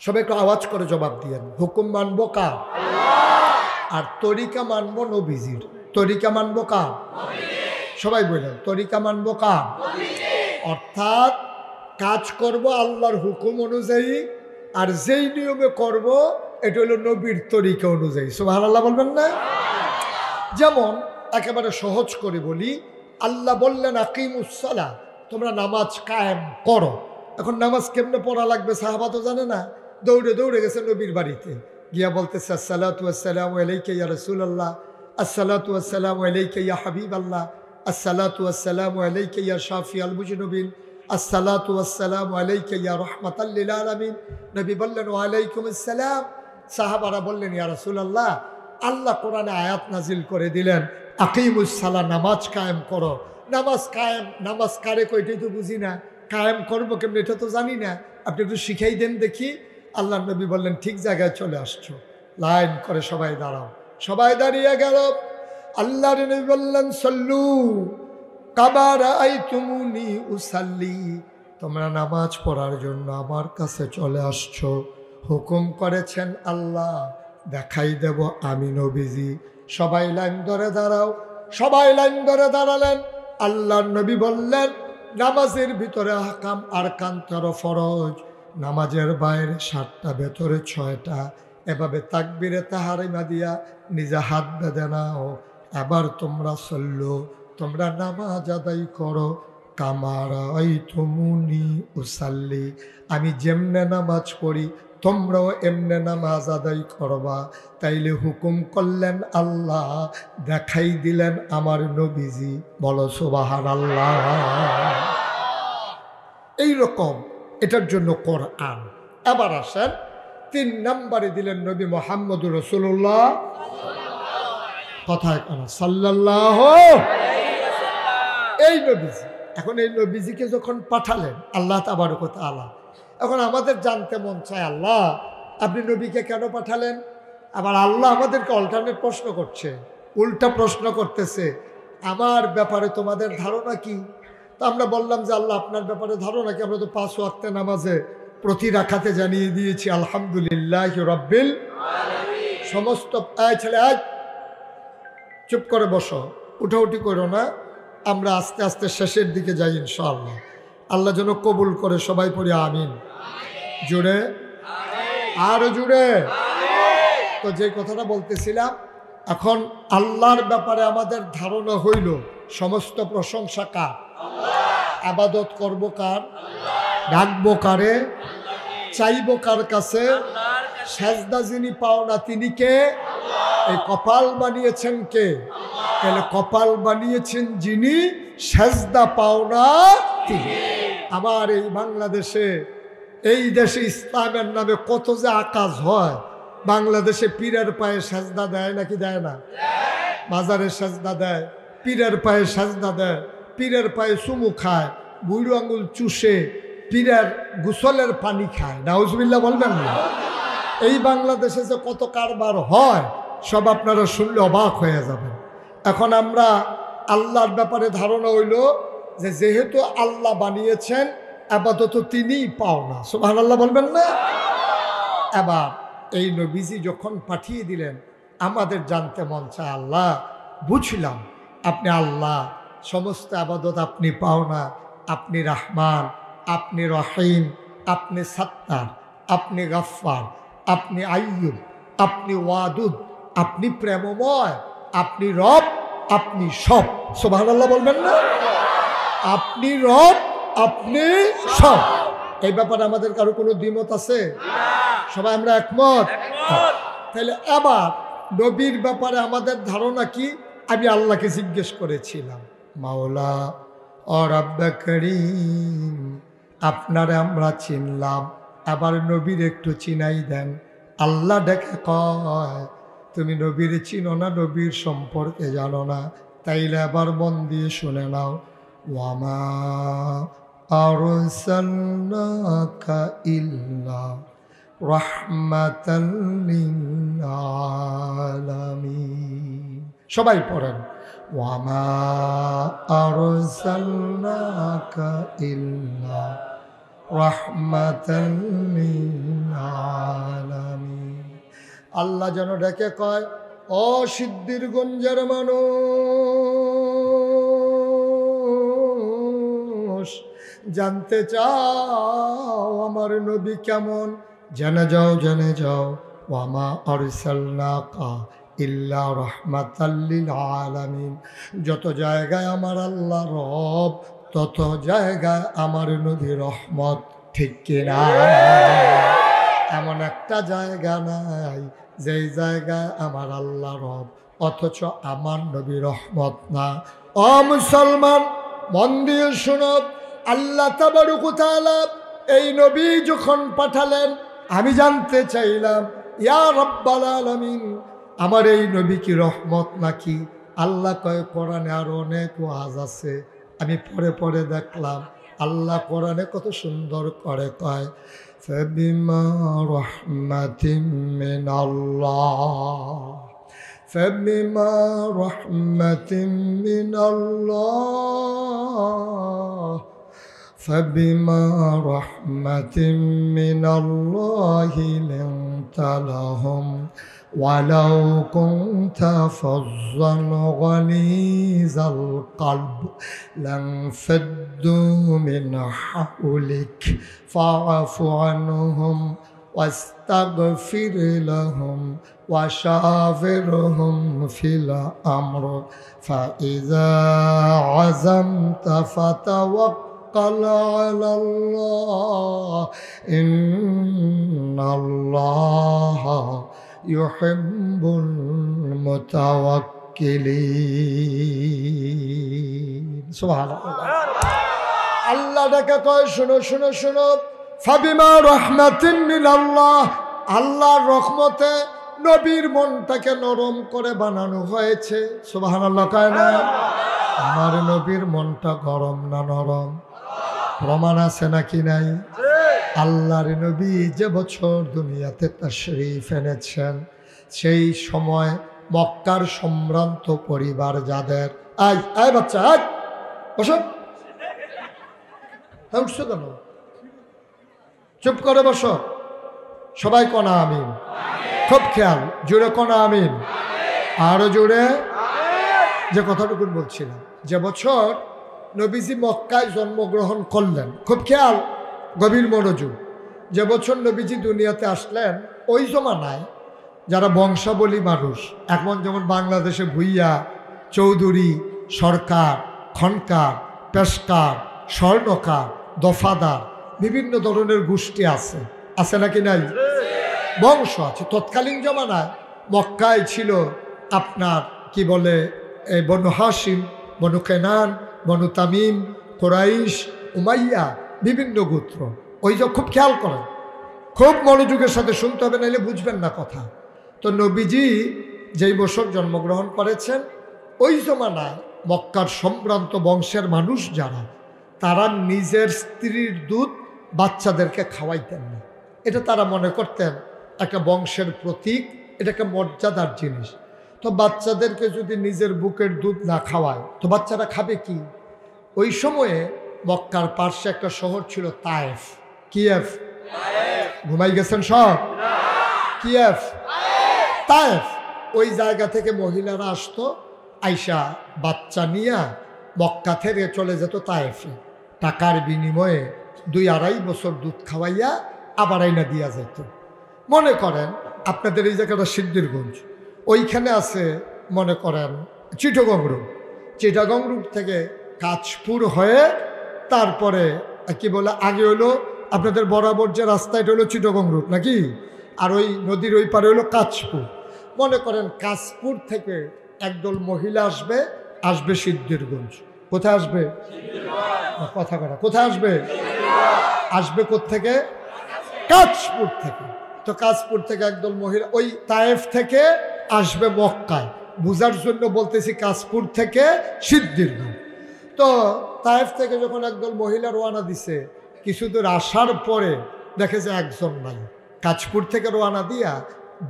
[SPEAKER 1] সবাই একটু আওয়াজ করে জবাব দিয়েন, হুকুম মানব কার? আল্লাহ। আর তরিকা মানব নবীজির। তরিকা মানব কার? সবাই বলেন, তরিকা মানব কার? অর্থাৎ কাজ করব আল্লাহর হুকুম অনুযায়ী, আর যেই নিয়মে করব এটা হলো নবীর তরিকা অনুযায়ী। সুবহানাল্লাহ বলবেন না? যেমন একেবারে সহজ করে বলি, আল্লাহ বললেন আকিমুস সালাহ, তোমরা নামাজ কায়েম করো। এখন নামাজ কেমনে পড়া লাগবে সাহাবা তো জানে না, দৌড়ে দৌড়ে গেছে নবীর বাড়িতে, গিয়া বলতেছে আসসালাতু ওয়াসসালামু আলাইকা ইয়া রাসূলুল্লাহ, আসসালাতু ওয়াসসালামু আলাইকা ইয়া হাবিবাল্লাহ, আসসালাতু ওয়াসসালামু আলাইকা ইয়া শাফিআল মুজনিবিন, আসসালাতু ওয়াসসালামু আলাইকা ইয়া রাহমাতাল লিল আলামিন। নবী বললেন ওয়া আলাইকুমুস সালাম। সাহাবারা বললেন ইয়া রাসূলুল্লাহ, আল্লাহ কোরআনে আয়াত নাজিল করে দিলেন আকিমুস সালাহ, নামাজ কায়েম করো। নামাজ কায়েম, নামাজ কারে কইটাই তো বুঝি না, কায়েম করবো কেমন এটা তো জানি না, আপনি একটু শিখাই দেন দেখি। আল্লাহ নবী বললেন ঠিক জায়গায় চলে আসছো, লাইন করে সবাই দাঁড়াও। সবাই দাঁড়িয়ে গেল। আল্লাহ নবী বললেন সল্লু কামা রাআইতুমুনি উসাল্লি, তোমরা নামাজ পড়ার জন্য আমার কাছে চলে আসছো, হুকুম করেছেন আল্লাহ, দেখাই দেব আমি নবীজি। সবাই লাইন ধরে দাঁড়াও। সবাই লাইন ধরে দাঁড়ালেন। আল্লাহর নবী বললেন নামাজের ভিতরে আহকাম আরকান 13 ফরজ, নামাজের বাইরে 7টা, ভেতরে 6টা। এভাবে তাকবীরে তাহরিমা দিয়া নিজে হাত বেঁধে নাও। এবার তোমরা সল্লো, তোমরা নামাজ আদায় করো কামা রাআইতুমুনি উসাল্লি, আমি যেমনে নামাজ পড়ি তোমরাও এমনে নামাজ আদায় করবা। তাইলে হুকুম করলেন আল্লাহ, দেখাই দিলেন আমার নবীজি। বলো সুবহানাল্লাহ। এইরকম এটার জন্য কোরআন। এবার আসেন 3 নম্বরে দিলেন নবী মুহাম্মদুর রাসূলুল্লাহ, কথায় কেন সাল্লাল্লাহু আলাইহি ওয়াসাল্লাম। এই নবীজি, এখন এই নবীজিকে যখন পাঠালেন আল্লাহ তাবারক ওয়া তাআলা, এখন আমাদের জানতে মন চায় আল্লাহ আপনি নবীকে কেন পাঠালেন? আবার আল্লাহ আমাদেরকে অল্টারনেট প্রশ্ন করছে, উল্টা প্রশ্ন করতেছে, আমার ব্যাপারে তোমাদের ধারণা কি? তো আমরা বললাম যে আল্লাহ আপনার ব্যাপারে ধারণা কি? আমরা তো 5 ওয়াক্তে নামাজে প্রতি রাকাতে জানিয়ে দিয়েছি আলহামদুলিল্লাহি রাব্বিল আলামিন। সমস্ত ছেলে আজ চুপ করে বসো, উঠাউঠি করো না। আমরা আস্তে আস্তে শেষের দিকে যাই ইনশাআল্লাহ। আল্লাহ যেন কবুল করে। সবাই পড়ি আমিন। জুড়ে আরো জুড়ে। তো যে কথাটা বলতেছিলাম, এখন আল্লাহর ব্যাপারে আমাদের ধারণা হইল সমস্ত প্রশংসা কার? আবাদত করব কার? ডাকবো কারে? চাইবো কার কাছে? সেজদা যিনি পাও না তিনি কে? এই কপাল বানিয়েছেন কে? তাহলে কপাল বানিয়েছেন যিনি, সেজদা পাও না তিনি। আবার এই বাংলাদেশে, এই দেশে ইসলামের নামে কত যে আকাজ হয়। বাংলাদেশে পীরের পায়ে সেজদা দেয় নাকি দেয় না? মাজারে সেজদা দেয়, পীরের পায়ে সেজদা দেয়, পীরের পায়ে চুমু খায়, বুড়ো আঙুল চুষে, পীরের গোসলের পানি খায়। নাউজুবিল্লাহ বলবেন না? এই বাংলাদেশে যে কত কারবার হয় সব আপনারা শুনলে অবাক হয়ে যাবেন। এখন আমরা আল্লাহর ব্যাপারে ধারণা হইল যে যেহেতু আল্লাহ বানিয়েছেন আপাতত তিনিই পাও না। সুবহানাল্লাহ বলবেন না? এবার এই নবীজি যখন পাঠিয়ে দিলেন, আমাদের জানতে মন চায় আল্লাহ বুঝলাম আপনি আল্লাহ, সমস্ত আবাদত আপনি পাও না, আপনি রহমান, আপনি রহিম, আপনি সত্তার, আপনি গফফার, আপনি আইয়ুব, আপনি ওয়াদুদ, আপনি প্রেমময়, আপনি রব, আপনি সব। সুবহানাল্লাহ বলবেন না? আপনি রব, আপনি সব। এই ব্যাপারে আমাদের কারো কোনো দ্বিমত আছে? সবাই আমরা একমত। তাহলে এবার নবীর ব্যাপারে আমাদের ধারণা কি? আমি আল্লাহকে জিজ্ঞেস করেছিলাম, মাওলা ও রাব্বে করিম, আপনারে আমরা চিনলাম, এবার নবীর একটু চিনাই দেন। আল্লাহ ডেকে কয়, তুমি নবীর চিনো না, নবীর সম্পর্কে জানো না, তাইলে এবার মন দিয়ে শুনে নাও। ওয়ামা আরসালনাকা ইল্লা রাহমাতাল লিল আলামিন। সবাই পড়েন, ওয়ামা আরসালনাকা ইল্লা রাহমাতাল লিল আলামিন। আল্লাহ যেন ডেকে কয়, ও সিদ্ধির গঞ্জের মানুষ, জানতে চাও আমার নবী কেমন? জেনে যাও, জেনে যাও। ওয়ামা আরসালনাকা ইল্লা রাহমাতাল লিল আলামিন। যত জায়গায় আমার আল্লাহ রব, তত জায়গায় আমার নবী রহমত, ঠিক কিনা? এমন একটা জায়গা নাই যেই জায়গায় আমার আল্লাহ রব অথচ আমার নবী রহমত না। ও মুসলমান, মন দিয়ে শুনো, আল্লাহ তাবারক ওয়া তাআলা এই নবী যখন পাঠালেন, আমি জানতে চাইলাম ইয়া রাব্বাল আলামিন, আমার এই নবী কি রহমত নাকি? আল্লাহ কয় কোরআনে আরো অনেক ওয়াজ আছে। আমি পরে পরে দেখলাম আল্লাহ কোরআনে কত সুন্দর করে কয়, ফাবিমা রাহমাতিম মিনাল্লাহ, ফাবিমা রাহমাতিম মিনাল্লাহ, ফাবিমা রাহমাতিম মিনাল্লাহি লিনতা লাহুম ওয়ালাউ কুনতা ফাজ্জান গালিযাল কলব লানফাদ্দু মিন হাওলিক ফাআফু আনহুম ওয়াস্তাগফির লাহুম ওয়াশাবিরহুম ফিল আমর ফাইযা আযামতা ফাতাওয়াক্কাল আলাল্লাহ ইন্নাল্লাহা ইউহিব্বুল মুতাওয়াক্কিলিন। সুবহানাল্লাহ। আল্লাহ ডাকে কয়, শোনো শোনো শোনো, ফাবিমা রাহমাতিন মিনাল্লাহ, আল্লাহর রহমতে নবীর মনটাকে নরম করে বানানো হয়েছে। সুবহানাল্লাহ কয় না? আমার নবীর মনটা গরম না নরম? প্রমাণ আছে নাকি নাই? আল্লাহর নবী যে বছর দুনিয়াতে তাশরীফ এনেছেন, সেই সময় মক্কার সম্ভ্রান্ত পরিবার যাদের, আয় আয় বাচ্চা আয় বসো, উঠছো কেন? চুপ করে বসো, সবাই কনা আমিন, খুব খেয়াল, জোরে কনা আমিন, আরো জোরে। যে কথাটুকু বলছিলাম, যে বছর নবীজি মক্কায় জন্মগ্রহণ করলেন, খুব খেয়াল, গভীর মনোযোগ, যে বছর নবীজি দুনিয়াতে আসলেন, ওই জমানায় যারা বংশাবলী মানুষ, এখন যেমন বাংলাদেশে ভুইয়া, চৌধুরী, সরকার, খনকার, পেশকার, স্বর্ণকার, দফাদার, বিভিন্ন ধরনের গোষ্ঠী আছে, আছে নাকি নাই? বংশ আছে। তৎকালীন জমানায় মক্কায় ছিল আপনার কি বলে, এই বনু হাশিম, বনু কেনান, বনু তামিম, কুরাইশ, উমাইয়া, বিভিন্ন গোত্র। ওই যে খুব খেয়াল করেন, খুব মনোযোগের সাথে শুনতে হবে, নাইলে বুঝবেন না কথা। তো নবীজি যেই বছর জন্মগ্রহণ করেছেন, ওই জমানায় মক্কার সম্ভ্রান্ত বংশের মানুষ যারা, তারা নিজের স্ত্রীর দুধ বাচ্চাদেরকে খাওয়াইতেন না। এটা তারা মনে করতেন একটা বংশের প্রতীক, এটা একটা মর্যাদার জিনিস। তো বাচ্চাদেরকে যদি নিজের বুকের দুধ না খাওয়ায়, তো বাচ্চারা খাবে কি? ওই সময়ে মক্কার পার্শ্বে একটা শহর ছিল তায়েফ। কিয়েফ? ঘুমাই গেছেন সব? কিয়েফ, তায়েফ। ওই জায়গা থেকে মহিলারা আসতো, আইসা বাচ্চা নিয়ে মক্কা থেকে চলে যেত তায়েফে, টাকার বিনিময়ে 2-2.5 বছর দুধ খাওয়াইয়া আবার আইনা দিয়া যেত। মনে করেন আপনাদের এই জায়গাটা সিদ্ধিরগঞ্জ, ওইখানে আছে মনে করেন চিটাগং রোড, চিটাগং রোড থেকে কাঁচপুর হয়ে তারপরে কি বলে, আগে হলো আপনাদের বরাবর যে রাস্তাটা হলো চিটাগং রোড নাকি, আর ওই নদীর ওই পারে হলো কাঁচপুর। মনে করেন কাঁচপুর থেকে একদল মহিলা আসবে, আসবে সিদ্ধিরগঞ্জ। কোথায় আসবে? কথা কথা, কোথায় আসবে? আসবে কোত্থেকে? কাঁচপুর থেকে। তো কাঁচপুর থেকে একদল মহিলা ওই তায়েফ থেকে আসবে মক্কায়, বুঝার জন্য বলতেছি কাঁচপুর থেকে সিদ্ধিরগঞ্জ। তো তায়েফ থেকে যখন একদল মহিলা রওনা দিছে, কিছু দূর আসার পরে দেখে যে একজন নাই। কাঁচপুর থেকে রওনা দিয়া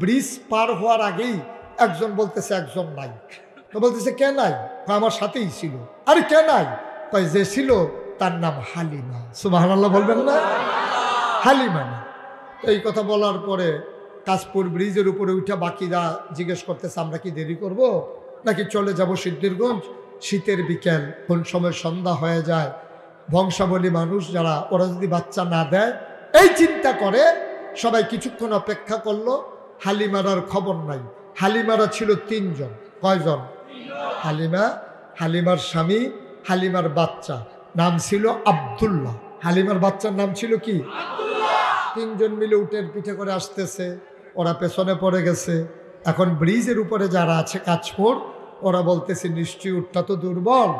[SPEAKER 1] ব্রিজ পার হওয়ার আগেই একজন বলতেছে একজন নাই। তো বলতেছে কে নাই? আমার সাথেই ছিল। আরে কে নাই? কয় যে ছিল তার নাম হালিমা। সুবহানাল্লাহ বলবেন না? হালিমা না। এই কথা বলার পরে কাঁচপুর ব্রিজের উপরে উঠে বাকিরা জিজ্ঞেস করতেছে, আমরা কি দেরি করব নাকি চলে যাব সিদ্ধিরগঞ্জ? শীতের বিকেল, কোন সময় সন্ধ্যা হয়ে যায়, বংশাবলী মানুষ যারা, ওরা যদি বাচ্চা না দেয়, এই চিন্তা করে সবাই কিছুক্ষণ অপেক্ষা করলো। হালিমারার খবর নাই। হালিমারা ছিল 3 জন। কয়জন? হালিমা, হালিমার স্বামী, হালিমার বাচ্চা, নাম ছিল আব্দুল্লাহ। হালিমার বাচ্চার নাম ছিল কি? তিনজন মিলে উটের পিঠে করে আসতেছে, ওরা পেছনে পড়ে গেছে। এখন ব্রিজের উপরে যারা আছে কাজপুর, ওরা বলতেছে নিশ্চয়ই উটটা তো দুর্বল,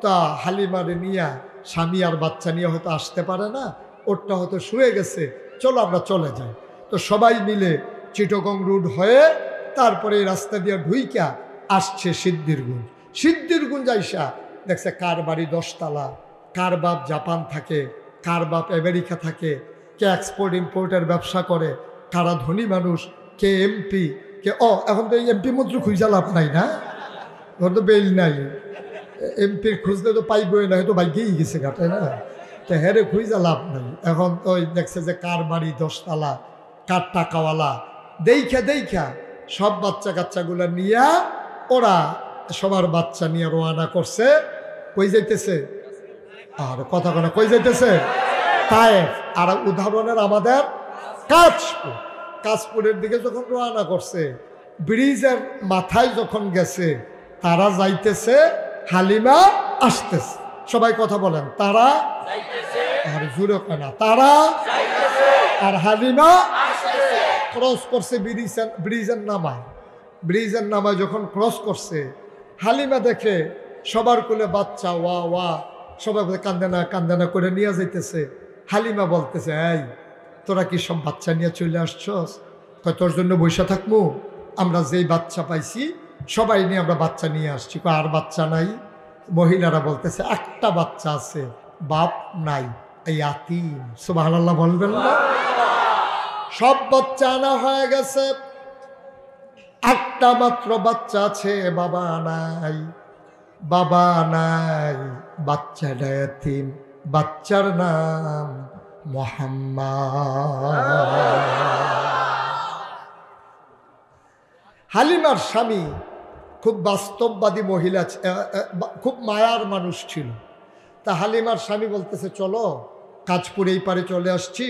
[SPEAKER 1] তা হালিমারে নিয়ে স্বামী আর বাচ্চা নিয়ে হয়তো আসতে পারে না, ওটটা হয়তো শুয়ে গেছে, চলো আমরা চলে যাই। তো সবাই মিলে চিটগং রোড হয়ে তারপরে এই রাস্তা দিয়ে ঢুইকা আসছে সিদ্ধিরগুঞ্জ। সিদ্ধিরগুঞ্জ আইসা দেখছে কার বাড়ি 10 তলা, কার বাপ জাপান থাকে, কার বাপ আমেরিকা থাকে, কে এক্সপোর্ট ইম্পোর্টের ব্যবসা করে, কারা ধনী মানুষ, কে এমপি, কে এখন তো এই এমপি মন্ত্রী খুঁজা লাভ নাই না, এখন তো বেল নাই, এমপির খুঁজলে তো পাইবই না, হয়তো বাইকেই গেছে ঘাটে না, তো হেরে খুঁজা লাভ নাই। এখন ওই দেখছে যে কার বাড়ি 10 তলা, কার টাকাওয়ালা, দেখা সব বাচ্চা কাচ্চাগুলো নিয়ে ওরা সবার বাচ্চা নিয়ে রওনা করছে। কই যাইতেছে? আর কথা কোনো কই যাইতেছে? তায়েফ। আর উদাহরণের আমাদের কাজপুর। কাজপুরের দিকে যখন রওনা করছে, ব্রিজের মাথায় যখন গেছে, তারা যাইতেছে, হালিমা আসতেছে। সবাই কথা বলেন, তারা আর জুড়ে না, তারা আর হালিমা ক্রস করছে ব্রিজের নামায় যখন ক্রস করছে, হালিমা দেখে সবার কোলে বাচ্চা, ওয়া সবাই কান্দে না করে নিয়ে যাইতেছে। হালিমা বলতেছে, এই তোরা কি সব বাচ্চা নিয়ে চলে আসছস? তোর জন্য বৈশা থাকবো, আমরা যেই বাচ্চা পাইছি সবাই নিয়ে আমরা বাচ্চা নিয়ে আসছি। আর বাচ্চা নাই? মহিলারা বলতেছে একটা বাচ্চা আছে, বাপ নাই, এই ইয়াতীম। সুবহানাল্লাহ বলবেন না? সব বাচ্চা আনা হয়ে গেছে, একটা মাত্র বাচ্চা আছে, বাবা নাই, বাচ্চাটা ইয়াতীম, বাচ্চার নাম মুহাম্মদ। হালিমার স্বামী খুব বাস্তববাদী মহিলা, খুব মায়ার মানুষ ছিল। তা হালিমার স্বামী বলতেছে, চলো কাজপুর এই পারে চলে আসছি,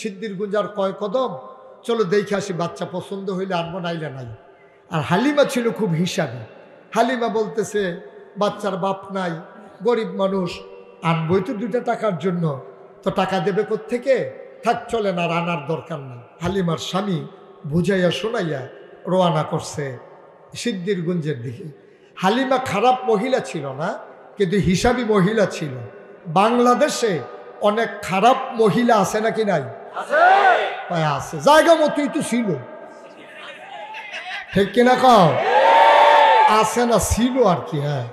[SPEAKER 1] সিদ্ধিরগুঞ্জ আর কয় কদম, চলো দেখে আসি, বাচ্চা পছন্দ হইলে আনবো, নাইলে নাই। আর হালিমা ছিল খুব হিসাবী। হালিমা বলতেছে, বাচ্চার বাপ নাই, গরিব মানুষ, আনবই তো 2টা টাকার জন্য, তো টাকা দেবে কোত্থেকে, থাক চলে না, আনার দরকার নাই। হালিমার স্বামী বুঝাইয়া শোনাইয়া রওনা করছে সিদ্ধিরগুঞ্জের দিকে। হালিমা খারাপ মহিলা ছিল না, কিন্তু হিসাবী মহিলা ছিল। বাংলাদেশে অনেক খারাপ মহিলা আছে নাকি নাই? আছে, জায়গা মতোই তো ছিল, ঠিক কিনা কও? আছে না, ছিল আর কি, হ্যাঁ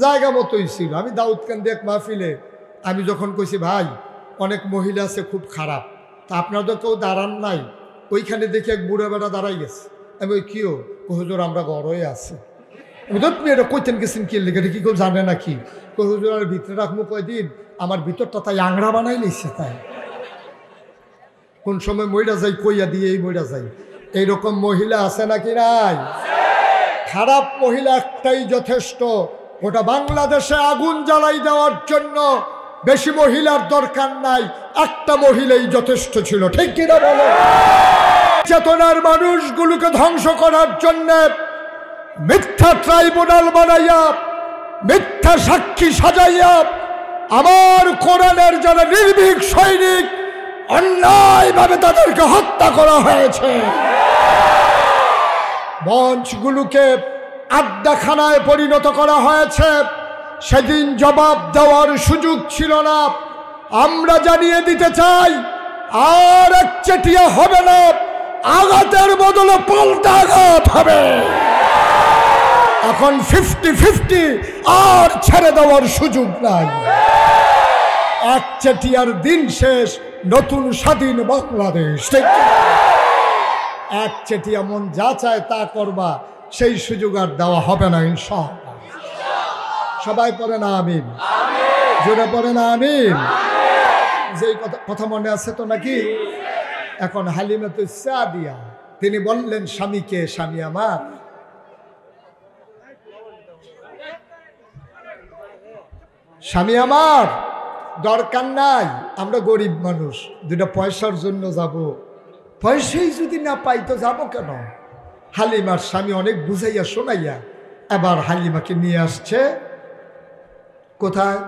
[SPEAKER 1] জায়গা মতোই ছিল। আমি দাউদকান্দি এক মাহফিলে আমি যখন কইছি, ভাই অনেক মহিলা আছে খুব খারাপ, তা আপনারা তো কেউ দাঁড়ান নাই, ওইখানে দেখি এক বুড়া বেটা দাঁড়াই গেছে। আমি ওই কিও, হুজুর আমরা গড়ই আছে। আমি তো তুমি এটা কইতেন গেছেন কি লেগে, কি কেউ জানে নাকি? হুজুর আর ভিতরে রাখবো কয়দিন, আমার ভিতরটা তাই আংরা বানাই নিচ্ছে, তাই কোন সময় মইরা যাই, কইয়া দিয়ে এই মইরা যাই। এইরকম মহিলা আছে নাকি নাই? খারাপ মহিলা একটাই যথেষ্ট, গোটা বাংলাদেশে আগুন জ্বালাই দেওয়ার জন্য বেশি মহিলার দরকার নাই, একটা মহিলাই যথেষ্ট ছিল, ঠিক কিনা বলো? চেতনার মানুষগুলোকে ধ্বংস করার জন্য মিথ্যা ট্রাইব্যুনাল বানাইয়া, মিথ্যা সাক্ষী সাজাইয়া, আমার কোরআনের যারা নির্ভীক সৈনিক, অন্যায়ভাবে তাদেরকে হত্যা করা হয়েছে। মঞ্চগুলোকে আড্ডাখানায় পরিণত করা হয়েছে। সেদিন জবাব দেওয়ার সুযোগ ছিল না। আমরা জানিয়ে দিতে চাই, আর একচেটিয়া হবে না, আঘাতের বদলে পাল্টা আঘাত হবে। এখন 50-50, আর ছেড়ে দেওয়ার সুযোগ নাই। একচেটিয়ার দিন শেষ, নতুন স্বাধীন বাংলাদেশ। একচেটিয়া মন যা চায় তা করবা, সেই সুযোগ আর দেওয়া হবে না ইনশাআল্লাহ। সবাই পড়ে না আমিন, জোরে পড়ে না আমিন। যেই কথা মনে আছে তো নাকি? এখন হালিমা তো সাদিয়া, তিনি বললেন স্বামীকে, স্বামী আমার, স্বামী আমার দরকার নাই, আমরা গরিব মানুষ, 2টা পয়সার জন্য যাব, পয়সাই যদি না পাই তো যাবো কেন? হালিমার স্বামী অনেক বুঝাইয়া শোনাইয়া এবার হালিমাকে নিয়ে আসছে কোথায়?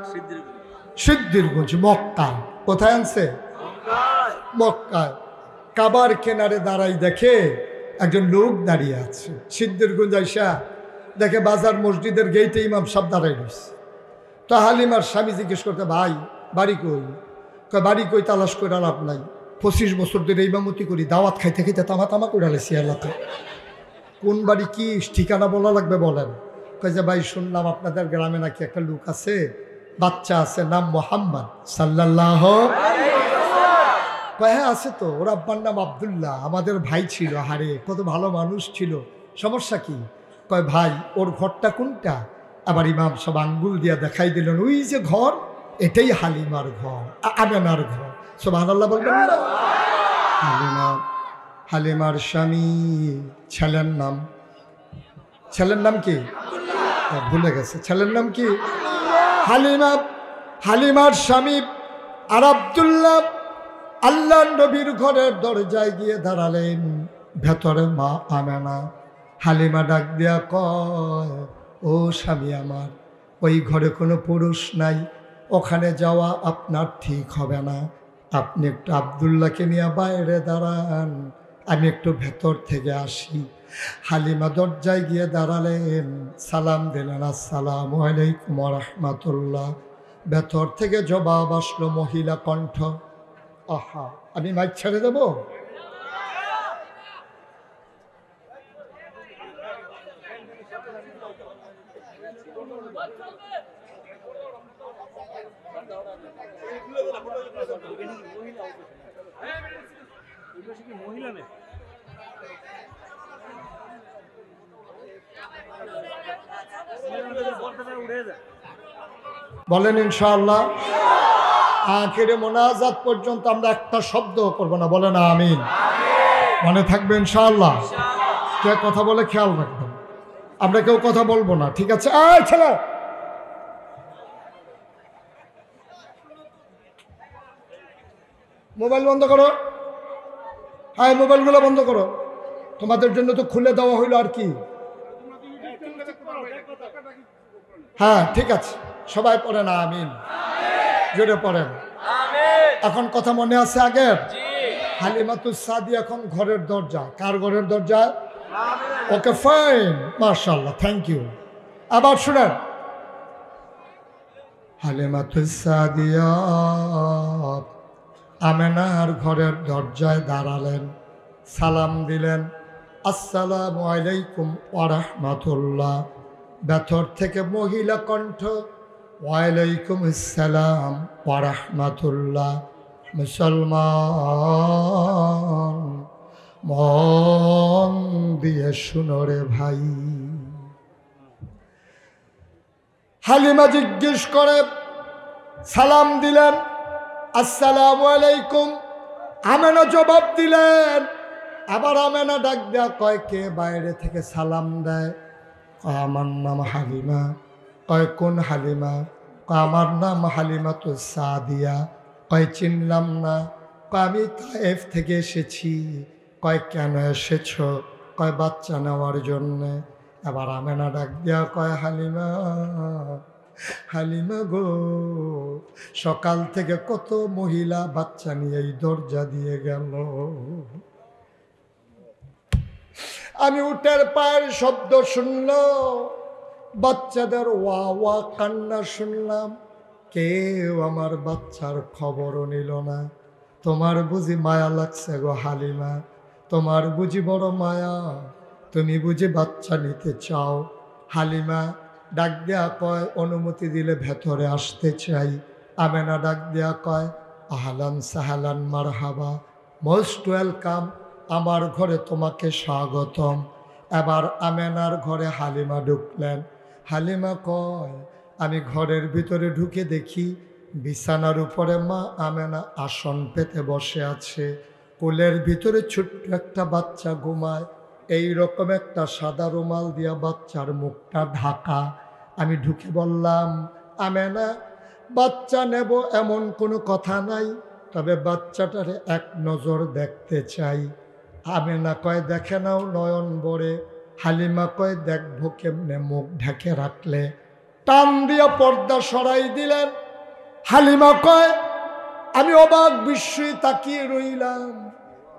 [SPEAKER 1] সিদ্ধিরগঞ্জ, মক্কায়। কোথায় আনছে? মক্কায়। কাবার কেনারে দাঁড়াই দেখে একজন লোক দাঁড়িয়ে আছে। সিদ্ধিরগঞ্জ আইসা দেখে বাজার মসজিদের গেইটে ইমাম সাহেব দাঁড়াই রয়েছে। তো হালিমার স্বামী জিজ্ঞেস করতে, ভাই বাড়ি কই? বাড়ি কই তালাশ করে লাভ নাই, 25 বছর ধরে ইমামতি করি, দাওয়াত খাইতে খাইতে তামা তামা করে আলেছি এলাকা। কোন বাড়ি, কি ঠিকানা বলা লাগবে বলেন? কয় যে ভাই শুনলাম আপনাদের গ্রামে নাকি একটা লোক আছে, বাচ্চা আছে, নাম মোহাম্মদ সাল্লাল্লাহু। কয় হ্যাঁ আছে তো, ওর আব্বার নাম আব্দুল্লাহ, আমাদের ভাই ছিল, হারে কত ভালো মানুষ ছিল, সমস্যা কি? কয় ভাই ওর ঘরটা কোনটা? আবার ইমাম সব আঙ্গুল দিয়া দেখাই দিলেন, ওই যে ঘর, এটাই হালিমার ঘর, আমেনার ঘর। সুবহানাল্লাহ বলবেন না? হালিমার স্বামী ছেলের নাম কি? ভুলে গেছে। ছেলের নাম কি? হালিমা। হালিমার স্বামী আর আব্দুল্লাহ আল্লাহ নবীর ঘরের দরজায় গিয়ে দাঁড়ালেন। ভেতরে মা আমেনা। হালিমা ডাক দিয়া কয়, ও স্বামী আমার, ওই ঘরে কোনো পুরুষ নাই, ওখানে যাওয়া আপনার ঠিক হবে না, আপনি একটু আব্দুল্লাহকে নিয়ে বাইরে দাঁড়ান, আমি একটু ভেতর থেকে আসি। হালিমা দরজায় গিয়ে দাঁড়ালেন, সালাম দিলেন, আসসালামু আলাইকুম ওয়া রাহমাতুল্লাহ। ভেতর থেকে জবাব আসলো মহিলা কণ্ঠ। আহা, আমি মাইক ছেড়ে দেব? বলেন ইনশাআল্লাহ। আখিরে মোনাজাত পর্যন্ত আমরা একটা শব্দ করব না, বলেন আমিন। মনে থাকবে ইনশাআল্লাহ। কে কথা বলে খেয়াল রাখবেন, আমরা কেউ কথা বলবো না, ঠিক আছে? আয় ছেলে, মোবাইল বন্ধ করো। হ্যাঁ, মোবাইলগুলো বন্ধ করো, তোমাদের জন্য তো খুলে দেওয়া হইলো, আর কি? হ্যাঁ ঠিক আছে, সবাই পড়েন আমিন, জোরে পড়েন। এখন কথা মনে আছে আগের? হালিমাতুস সাদিয়া এখন ঘরের দরজা। কার ঘরের দরজা? ওকে ফাইন, মাশাআল্লাহ, থ্যাংক ইউ। আবার শুনেন, হালিমাতুস সাদিয়া আমেনার ঘরের দরজায় দাঁড়ালেন, সালাম দিলেন, আসসালামু আলাইকুম ওয়া রাহমাতুল্লাহ। ভেতর থেকে মহিলা কণ্ঠ, ওয়ালাইকুম আসসালাম ওয়া রাহমাতুল্লাহ। মুসলমান মন দিয়ে শুনো রে ভাই। হালিমা জিজ্ঞেস করে, সালাম দিলেন, আসসালামু আলাইকুম। আমেনা জবাব দিলেন। আবার আমেনা ডাক দেয়া কয়, কে বাইরে থেকে সালাম দেয়? আমার নাম হালিমা। কয় কোন হালিমা? আমার নাম হালিমাতুস সাদিয়া। কয় চিনলাম না। কয় আমি তায়েফ থেকে এসেছি। কয় কেন এসেছ? কয় বাচ্চা নেওয়ার জন্যে। এবার আমেনা ডাক দেয়া কয়, হালিমা, হালিমা গো, সকাল থেকে কত মহিলা বাচ্চা নিয়ে এই দরজা দিয়ে গেল, আমি উটের পায়ের শব্দ শুনলাম, বাচ্চাদের ওয়া ওয়া কান্না শুনলাম, কেউ আমার বাচ্চার খবরও নিল না। তোমার বুঝি মায়া লাগছে গো হালিমা, তোমার বুঝি বড় মায়া, তুমি বুঝি বাচ্চা নিতে চাও? হালিমা ডাক দেয়া কয়, অনুমতি দিলে ভেতরে আসতে চাই। আমেনা ডাক দেয়া কয়, আহলান সাহালান মারহাবা, মোস্ট ওয়েলকাম, আমার ঘরে তোমাকে স্বাগতম। এবার আমেনার ঘরে হালিমা ঢুকলেন। হালিমা কয়, আমি ঘরের ভিতরে ঢুকে দেখি বিছানার উপরে মা আমেনা আসন পেতে বসে আছে, কোলের ভিতরে ছোট্ট একটা বাচ্চা ঘুমায়, এই রকম একটা সাদা রুমাল দিয়া বাচ্চার মুখটা ঢাকা। আমি ঢুকে বললাম, আমেনা, বাচ্চা নেব এমন কোনো কথা নাই, তবে বাচ্চাটারে এক নজর দেখতে চাই। আমেনা কয়, দেখে নাও নয়ন ভরে। হালিমা কয়, দেখবো কেমনে, মুখ ঢেকে রাখলে? টান দিয়া পর্দা সরাই দিলেন। হালিমা কয়, আমি অবাক বিস্ময়ে তাকিয়ে রইলাম।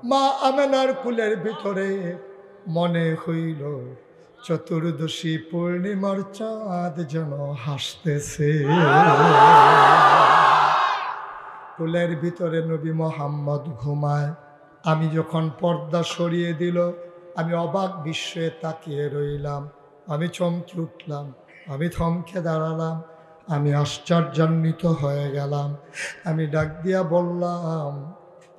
[SPEAKER 1] মা আমেনার কুলের ভিতরে মনে হইল চতুর্দশী পূর্ণিমার চাঁদ যেন হাসতেছে। কুলের ভিতরে নবী মোহাম্মদ ঘুমায়। আমি যখন পর্দা সরিয়ে দিল, আমি অবাক বিস্ময়ে তাকিয়ে রইলাম। আমি চমকে উঠলাম, আমি থমকে দাঁড়ালাম, আমি আশ্চর্যান্বিত হয়ে গেলাম। আমি ডাক দিয়া বললাম,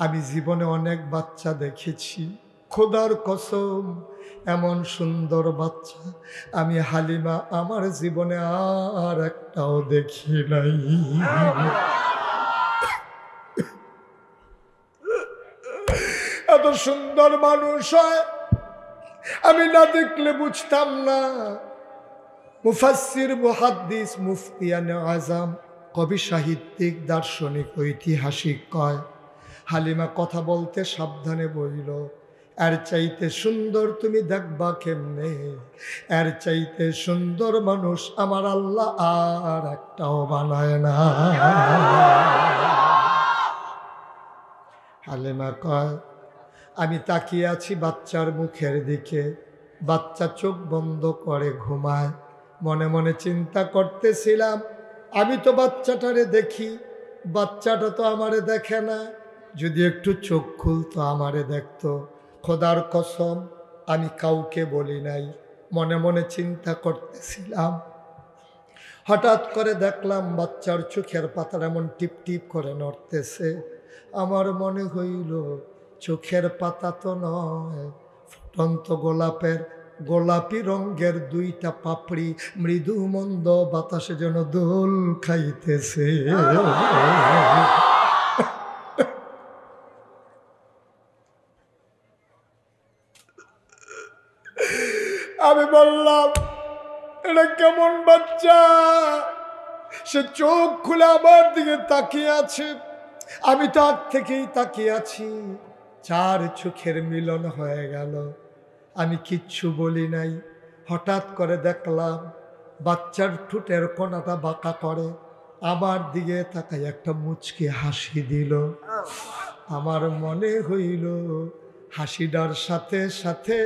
[SPEAKER 1] আমি জীবনে অনেক বাচ্চা দেখেছি, খোদার কসম এমন সুন্দর বাচ্চা আমি হালিমা আমার জীবনে আর একটাও দেখি নাই। এত সুন্দর মানুষ হয় আমি না দেখলে বুঝতাম না। মুফাসসির, মুহাদ্দিস, মুফতিয়ানে আজম, কবি, সাহিত্যিক, দার্শনিক, ঐতিহাসিক কয়, হালিমা কথা বলতে সাবধানে বলিল, এর চাইতে সুন্দর তুমি দেখবা কেমনে? এর চাইতে সুন্দর মানুষ আমার আল্লাহ আর একটাও বানায় না। হালিমা কয়, আমি তাকিয়ে আছি বাচ্চার মুখের দিকে। বাচ্চা চোখ বন্ধ করে ঘুমায়। মনে মনে চিন্তা করতেছিলাম, আমি তো বাচ্চাটারে দেখি, বাচ্চাটা তো আমারে দেখে না। যদি একটু চোখ খুলতো আমারে দেখতো। খোদার কসম আমি কাউকে বলি নাই, মনে মনে চিন্তা করতেছিলাম। হঠাৎ করে দেখলাম বাচ্চার চোখের পাতার এমন টিপ টিপ করে নড়তেছে। আমার মনে হইল চোখের পাতা তো নয়, ফুটন্ত গোলাপের গোলাপি রঙের দুইটা পাপড়ি মৃদু মন্দ বাতাসে যেন দোল খাইতেছে। আমি বললাম, এটা কেমন বাচ্চা? সে চোখ খুলে আমার দিকে তাকিয়ে আছে। আমি তার থেকেই তাকিয়ে আছি। চার চোখের মিলন হয়ে গেল। আমি কিচ্ছু বলি নাই। হঠাৎ করে দেখলাম বাচ্চার ঠোঁটের কোণাটা বাঁকা করে আমার দিকে তাকায় একটা মুচকি হাসি দিল। আমার মনে হইল হাসিটার সাথে সাথে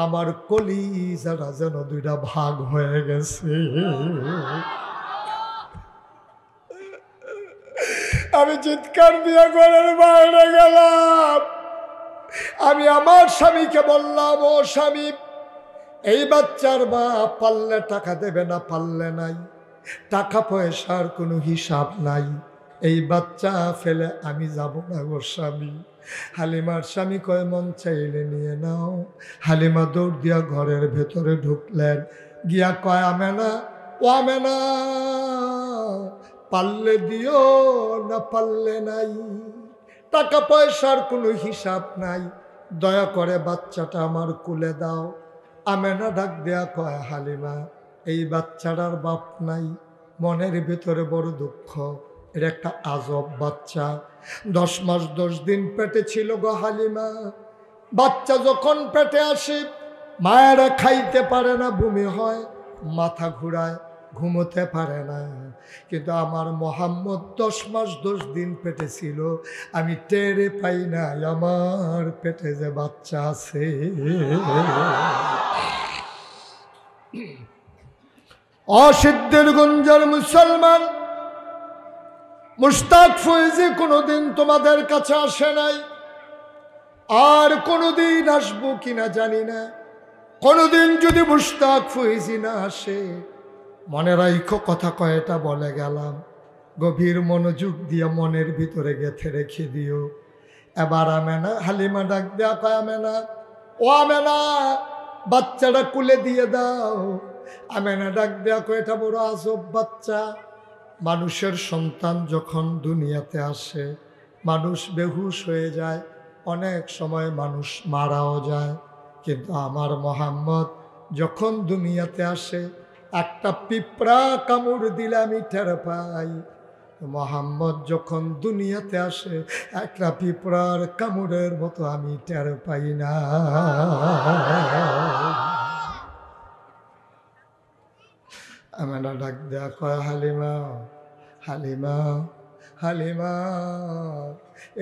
[SPEAKER 1] আমার কলিজাটা যেন দুইটা ভাগ হয়ে গেছে। আমি চিৎকার দিয়ে ঘরের বাইরে গেলাম। আমি আমার স্বামীকে বললাম, ও স্বামী, এই বাচ্চার মা পারলে টাকা দেবে না, পারলে নাই। টাকা পয়সার কোনো হিসাব নাই। এই বাচ্চা ফেলে আমি যাব না গো স্বামী। হালিমার স্বামী কয়, মন চাইলে নিয়ে নাও। হালিমা দৌড় দিয়া ঘরের ভেতরে ঢুকলেন। গিয়া কয়, আমেনা, ও আমেনা, পারলে দিও না পারলে নাই। টাকা পয়সার কোনো হিসাব নাই, দয়া করে বাচ্চাটা আমার কোলে দাও। আমেনা ডাক দেয়া কয়, হালিমা, এই বাচ্চাটার বাপ নাই। মনের ভিতরে বড় দুঃখ। এর একটা আজব বাচ্চা। 10 মাস 10 দিন পেটে ছিল গো হালিমা। বাচ্চা যখন পেটে আসে, মায়েরা খাইতে পারে না, বমি হয়, মাথা ঘুরায়, ঘুমোতে পারে না। কিন্তু আমার মোহাম্মদ 10 মাস 10 দিন পেটে ছিল। আমি টেরে পাই না আমার পেটে যে বাচ্চা আছে। অসিদ্ধের গঞ্জার মুসলমান মুশতাক ফয়েজি কোনোদিন তোমাদের কাছে আসে নাই, আর কোনোদিন আসবো কিনা জানি না। কোনোদিন যদি মুশতাক ফয়েজি না আসে, মনে রাখো কথা কয়টা বলে গেলাম, গভীর মনোযোগ দিয়ে মনের ভিতরে গেঁথে রেখে দিও। এবার আমেনা, হালিমা ডাক দেয়া কয়, আমেনা, ও আমেনা, বাচ্চাটা কুলে দিয়ে দাও। আমেনা ডাক দেয়া কয়, এটা বড় আজব বাচ্চা। মানুষের সন্তান যখন দুনিয়াতে আসে, মানুষ বেহুশ হয়ে যায়, অনেক সময় মানুষ মারাও যায়। কিন্তু আমার মোহাম্মদ যখন দুনিয়াতে আসে, একটা পিঁপড়া কামড় দিলে আমি টের পাই। মোহাম্মদ যখন দুনিয়াতে আসে, একটা পিঁপড়ার কামড়ের মতো আমি টের পাই না। আমেনা ডাক দেয়া কয় হালিমা, হালিমা, হালিমা,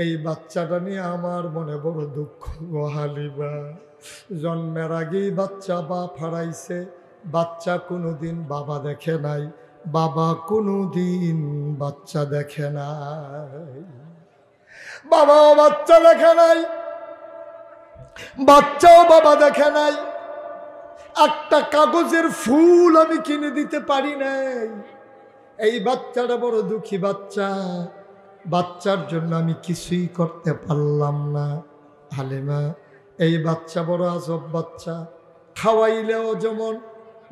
[SPEAKER 1] এই বাচ্চাটা নিয়ে আমার মনে বড় দুঃখ গো হালিমা। জন্মের আগেই বাচ্চা বাপ হারাইছে, বাচ্চা কোনোদিন বাবা দেখে নাই, বাবা কোনোদিন বাচ্চা দেখে নাই, বাবাও বাচ্চা দেখে নাই, বাচ্চাও বাবা দেখে নাই। একটা কাগজের ফুল আমি কিনে দিতে পারি নাই। এই বাচ্চাটা বড় দুঃখী বাচ্চা, বাচ্চার জন্য আমি কিছুই করতে পারলাম না। হালিমা, এই বাচ্চা বড় আজব বাচ্চা, খাওয়াইলেও যেমন,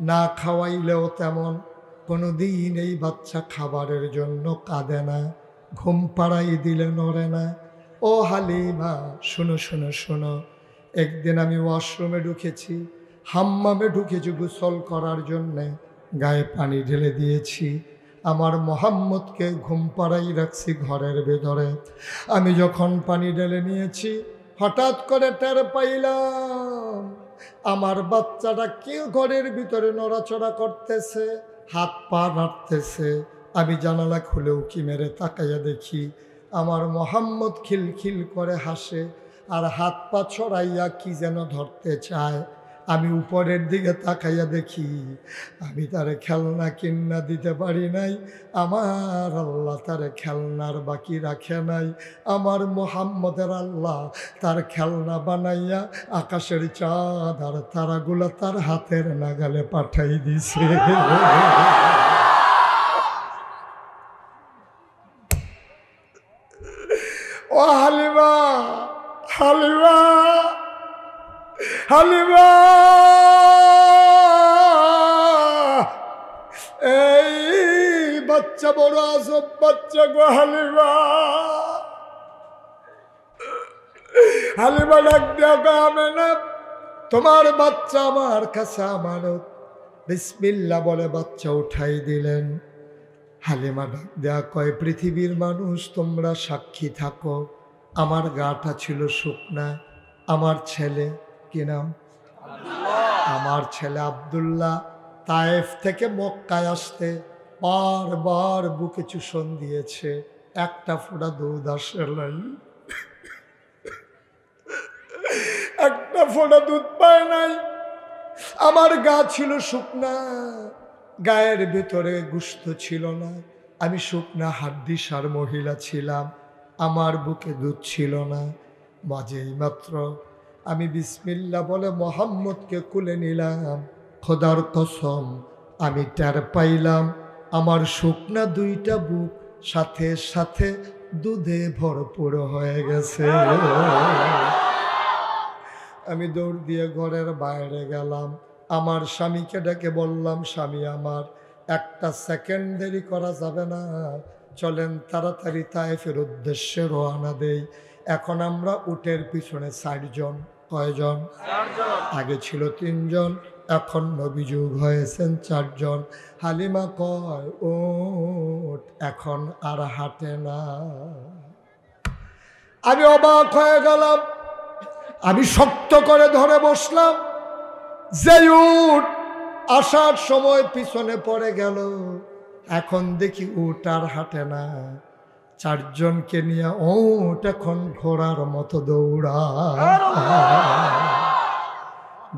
[SPEAKER 1] না খাওয়াইলেও তেমন। কোনোদিন এই বাচ্চা খাবারের জন্য কাঁদে না, ঘুম পাড়াই দিলে নড়ে না। ও হালিমা, শোনো শোনো শোনো, একদিন আমি ওয়াশরুমে ঢুকেছি, হাম্মামে ঢুকেছি গোসল করার জন্যে, গায়ে পানি ঢেলে দিয়েছি, আমার মোহাম্মদকে ঘুম পাড়াই রাখছি ঘরের ভেতরে। আমি যখন পানি ঢেলে নিয়েছি, হঠাৎ করে টের পাইলাম আমার বাচ্চাটা কেউ ঘরের ভিতরে নড়াচড়া করতেছে, হাত পা নাড়তেছে। আমি জানালা খুলে উকি মেরে তাকাইয়া দেখি আমার মোহাম্মদ খিলখিল করে হাসে আর হাত পা ছড়াইয়া কি যেন ধরতে চায়। আমি উপরের দিকে তাকাইয়া দেখি আমি তারে খেলনা কিনা দিতে পারি নাই, আমার আল্লাহ তারে খেলনার বাকি রাখে নাই। আমার মোহাম্মদের আল্লাহ তার খেলনা বানাইয়া আকাশের চাঁদ আর তারাগুলা তার হাতের নাগালে পাঠাই দিছে। ও হালিমা, হালিমা, হালিমা, এই বাচ্চা বড় আজব বাচ্চা গো হালিমা। হালিমা ডাক দেয়া গামে না, তোমার বাচ্চা আমার কাছে আমানত। বিসমিল্লাহ বলে বাচ্চা উঠাই দিলেন। হালিমা ডাক দেয়া কয়, পৃথিবীর মানুষ তোমরা সাক্ষী থাকো, আমার গাটা ছিল শুকনা। আমার ছেলে, কি নাম? আমার ছেলে আব্দুল্লাহ তায়েফ থেকে মক্কায় আসতে বারবার বুকে চুষণ দিয়েছে, একটা ফোঁটা দুধ আসে নাই, একটা ফোঁটা দুধ পায় নাই। আমার গা ছিল শুকনা, গায়ের ভিতরে গোশত ছিল না, আমি শুকনা হাড্ডিসার মহিলা ছিলাম, আমার বুকে দুধ ছিল না। মাঝেই মাত্র আমি বিসমিল্লাহ বলে মোহাম্মদকে কুলে নিলাম। খোদার কসম, আমি টের পাইলাম আমার শুকনা দুইটা বুক সাথে সাথে দুধে ভরপুর হয়ে গেছে। আমি দৌড় দিয়ে ঘরের বাইরে গেলাম, আমার স্বামীকে ডেকে বললাম, স্বামী আমার, একটা সেকেন্ড দেরি করা যাবে না, চলেন তাড়াতাড়ি তায়েফের উদ্দেশ্যে রওনা দেই। এখন আমরা উটের পিছনে 60 জন। কয়জন? 4 জন। আগে ছিল 3 জন, এখন নবীযুগ হয়েছেন 4 জন। হালিমা কয়, উট এখন আর হাঁটে না। আমি অবাক হয়ে গেলাম, আমি শক্ত করে ধরে বসলাম। যে উট আসার সময় পিছনে পড়ে গেল, এখন দেখি উট আর হাঁটে না। 4 জনকে নিয়ে উট এখন ঘোড়ার মতো দৌড়া।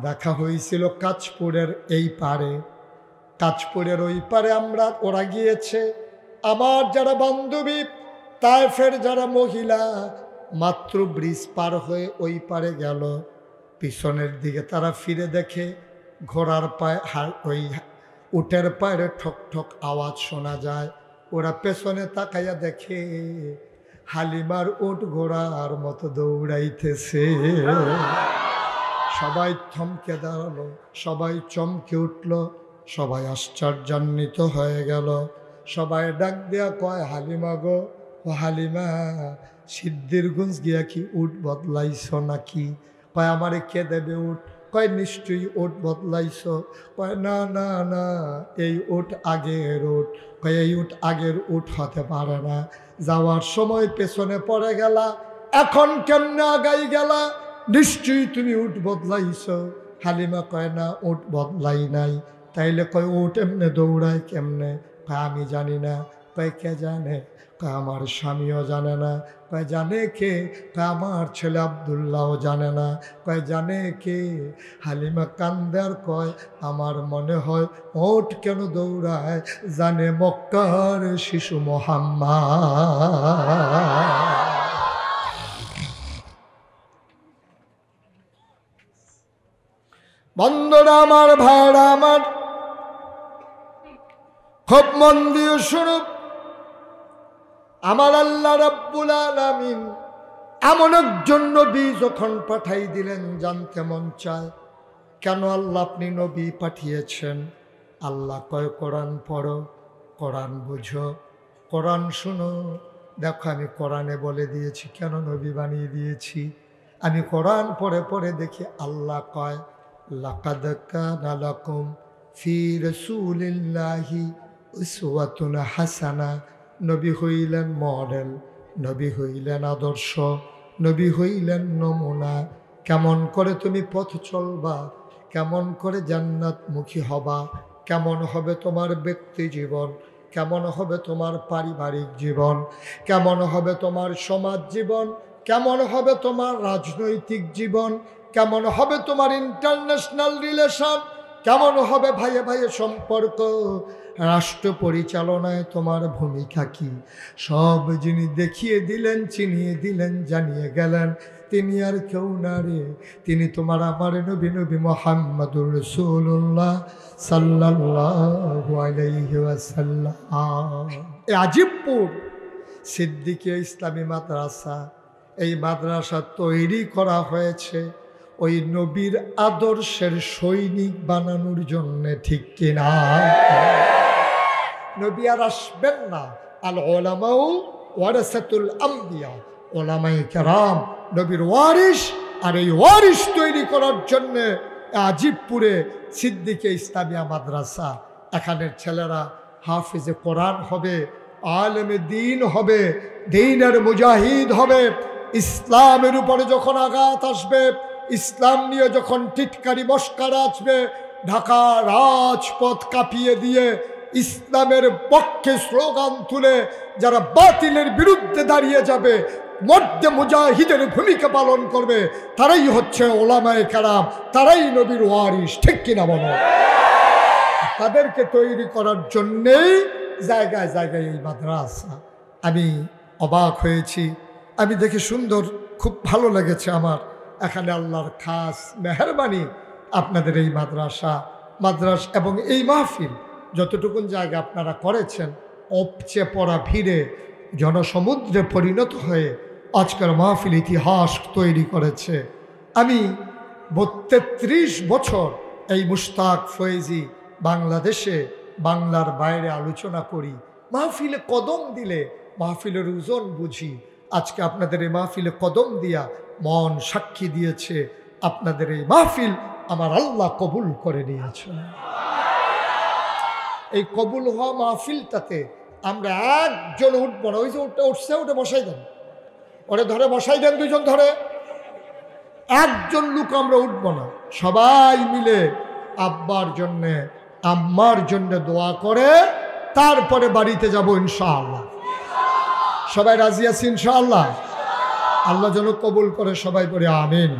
[SPEAKER 1] দেখা হয়েছিল কাঁচপুরের এই পারে, কাঁচপুরের ওই পারে ওরা গিয়েছে। আমার যারা বান্ধবী তায়েফের যারা মহিলা মাত্র ব্রিজ পার হয়ে ওই পারে গেল, পিছনের দিকে তারা ফিরে দেখে ঘোড়ার পায়ে ওই উটের পায়ে ঠক ঠক আওয়াজ শোনা যায়। ওরা পেছনে তাকাইয়া দেখে হালিমার উট ঘোড়ার মতো দৌড়াইতেছে। সবাই থমকে দাঁড়ালো, সবাই চমকে উঠল, সবাই আশ্চর্যান্বিত হয়ে গেল। সবাই ডাক দেয়া কয়, হালিমা গো, ও হালিমা, সিদ্ধিরগঞ্জ গিয়া কি উট বদলাইছ নাকি? কয়, আমারে কে দেবে উট? কয়, নিশ্চয়ই উট বদলাইছ। কয়, না না না, এই উট আগের উট। কয়, এই উট আগের উট হতে পারে না, যাওয়ার সময় পেছনে পড়ে গেলা, এখন কেমনে আগাই গেলা? নিশ্চয়ই তুমি উট বদলাইছ। হালিমা কয়, না, উট বদলাই নাই, তাইলে কয় ওট এমনে দৌড়ায় কেমনে? কয় আমি জানি না। কয় কে জানে? কয় আমার স্বামীও জানে না। কয় জানে কে? কয় আমার ছেলে আব্দুল্লাহও জানে না। কয় জানে কে? হালিমা কান্দার কয় আমার মনে হয় ওট কেন দৌড়ায়, জানে মক্কার শিশু মুহাম্মদ। বন্ধুরা আমার, ভাইরা আমার, খুব মন দিয়ে শুনো। আমার আল্লাহ রাব্বুল আলামিন এমন একজন নবী যখন পাঠাই দিলেন, জানতে মন চায় কেন আল্লাহ আপনি নবী পাঠিয়েছেন? আল্লাহ কয় কোরআন পড়ো, কোরআন বুঝো, কোরআন শুনো। দেখো আমি কোরআনে বলে দিয়েছি কেন নবী বানিয়ে দিয়েছি। আমি কোরআন পড়ে পড়ে দেখি আল্লাহ কয় লাকাদ কানা লাকুম ফি রাসূলিল্লাহি উসওয়াতুন হাসানা। নবী হইলেন মডেল, নবী হইলেন আদর্শ, নবী হইলেন নমুনা। কেমন করে তুমি পথ চলবা, কেমন করে জান্নাতমুখী হবা, কেমন হবে তোমার ব্যক্তি জীবন, কেমন হবে তোমার পারিবারিক জীবন, কেমন হবে তোমার সমাজ জীবন, কেমন হবে তোমার রাজনৈতিক জীবন, কেমন হবে তোমার ইন্টারন্যাশনাল রিলেশন, কেমন হবে ভাইয়ে ভাইয়ে সম্পর্ক, রাষ্ট্র পরিচালনায় তোমার ভূমিকা কি, সব যিনি দেখিয়ে দিলেন, চিনিয়ে দিলেন, জানিয়ে গেলেন, তিনি আর কেউ না রে, তিনি তোমার আমার নবী, নবী মুহাম্মদুর রাসূলুল্লাহ সাল্লাল্লাহু আলাইহি ওয়াসাল্লাম। এই আজিবপুর সিদ্দিকিয়া ইসলামী মাদ্রাসা, এই মাদ্রাসা তৈরি করা হয়েছে ওই নবীর আদর্শের সৈনিক বানানোর জন্য, ঠিক কিনা? নবী আর আসবেন না। আল উলামাউ ওয়ারাসাতুল আমবিয়া, ওলামায়ে কেরাম নবীর ওয়ারিস, আর এই ওয়ারিস তৈরি করার জন্য আজিবপুরে সিদ্দিকিয়া ইসলামিয়া মাদ্রাসা। এখানের ছেলেরা হাফিজে কোরআন হবে, আলেমে দ্বীন হবে, দ্বীনের মুজাহিদ হবে। ইসলামের উপরে যখন আঘাত আসবে, ইসলাম নিয়ে যখন টিটকারি মস্কারা আসবে, ঢাকা রাজপথ কাঁপিয়ে দিয়ে ইসলামের পক্ষে স্লোগান তুলে যারা বাতিলের বিরুদ্ধে দাঁড়িয়ে যাবে, মধ্যে মুজাহিদের ভূমিকা পালন করবে, তারাই হচ্ছে ওলামায়ে কেরাম, তারাই নবীর ওয়ারিস, ঠিক কিনা বলো? তাদেরকে তৈরি করার জন্যেই জায়গায় জায়গায় এই মাদ্রাসা। আমি অবাক হয়েছি, আমি দেখে সুন্দর, খুব ভালো লেগেছে আমার। এখানে আল্লাহর খাস মেহেরবানি, আপনাদের এই মাদ্রাসা এবং এই মাহফিল যতটুকুন জায়গা আপনারা করেছেন, উপচে পড়া ভিড়ে জনসমুদ্রে পরিণত হয়ে আজকের মাহফিল ইতিহাস তৈরি করেছে। আমি ৩২ বছর এই মুশতাক ফয়েজি বাংলাদেশে, বাংলার বাইরে আলোচনা করি, মাহফিলে কদম দিলে মাহফিলের ওজন বুঝি। আজকে আপনাদের এই মাহফিলে কদম দিয়া মন সাক্ষী দিয়েছে, আপনাদের এই মাহফিল আমার আল্লাহ কবুল করে নিয়েছে। এই কবুল হওয়া মাহফিলটাতে আমরা একজন উঠবো না। ওই যে উঠতে উঠছে, ওটা বসাই দেন, ওরে ধরে বসাই দেন, দুইজন ধরে, একজন লোক আমরা উঠবো না। সবাই মিলে আব্বার জন্যে, আম্মার জন্য দোয়া করে তারপরে বাড়িতে যাব ইনশাআল্লাহ। সবাই রাজি আছি ইনশাআল্লাহ? আল্লাহ যেন কবুল করে, সবাই পড়ি আমিন,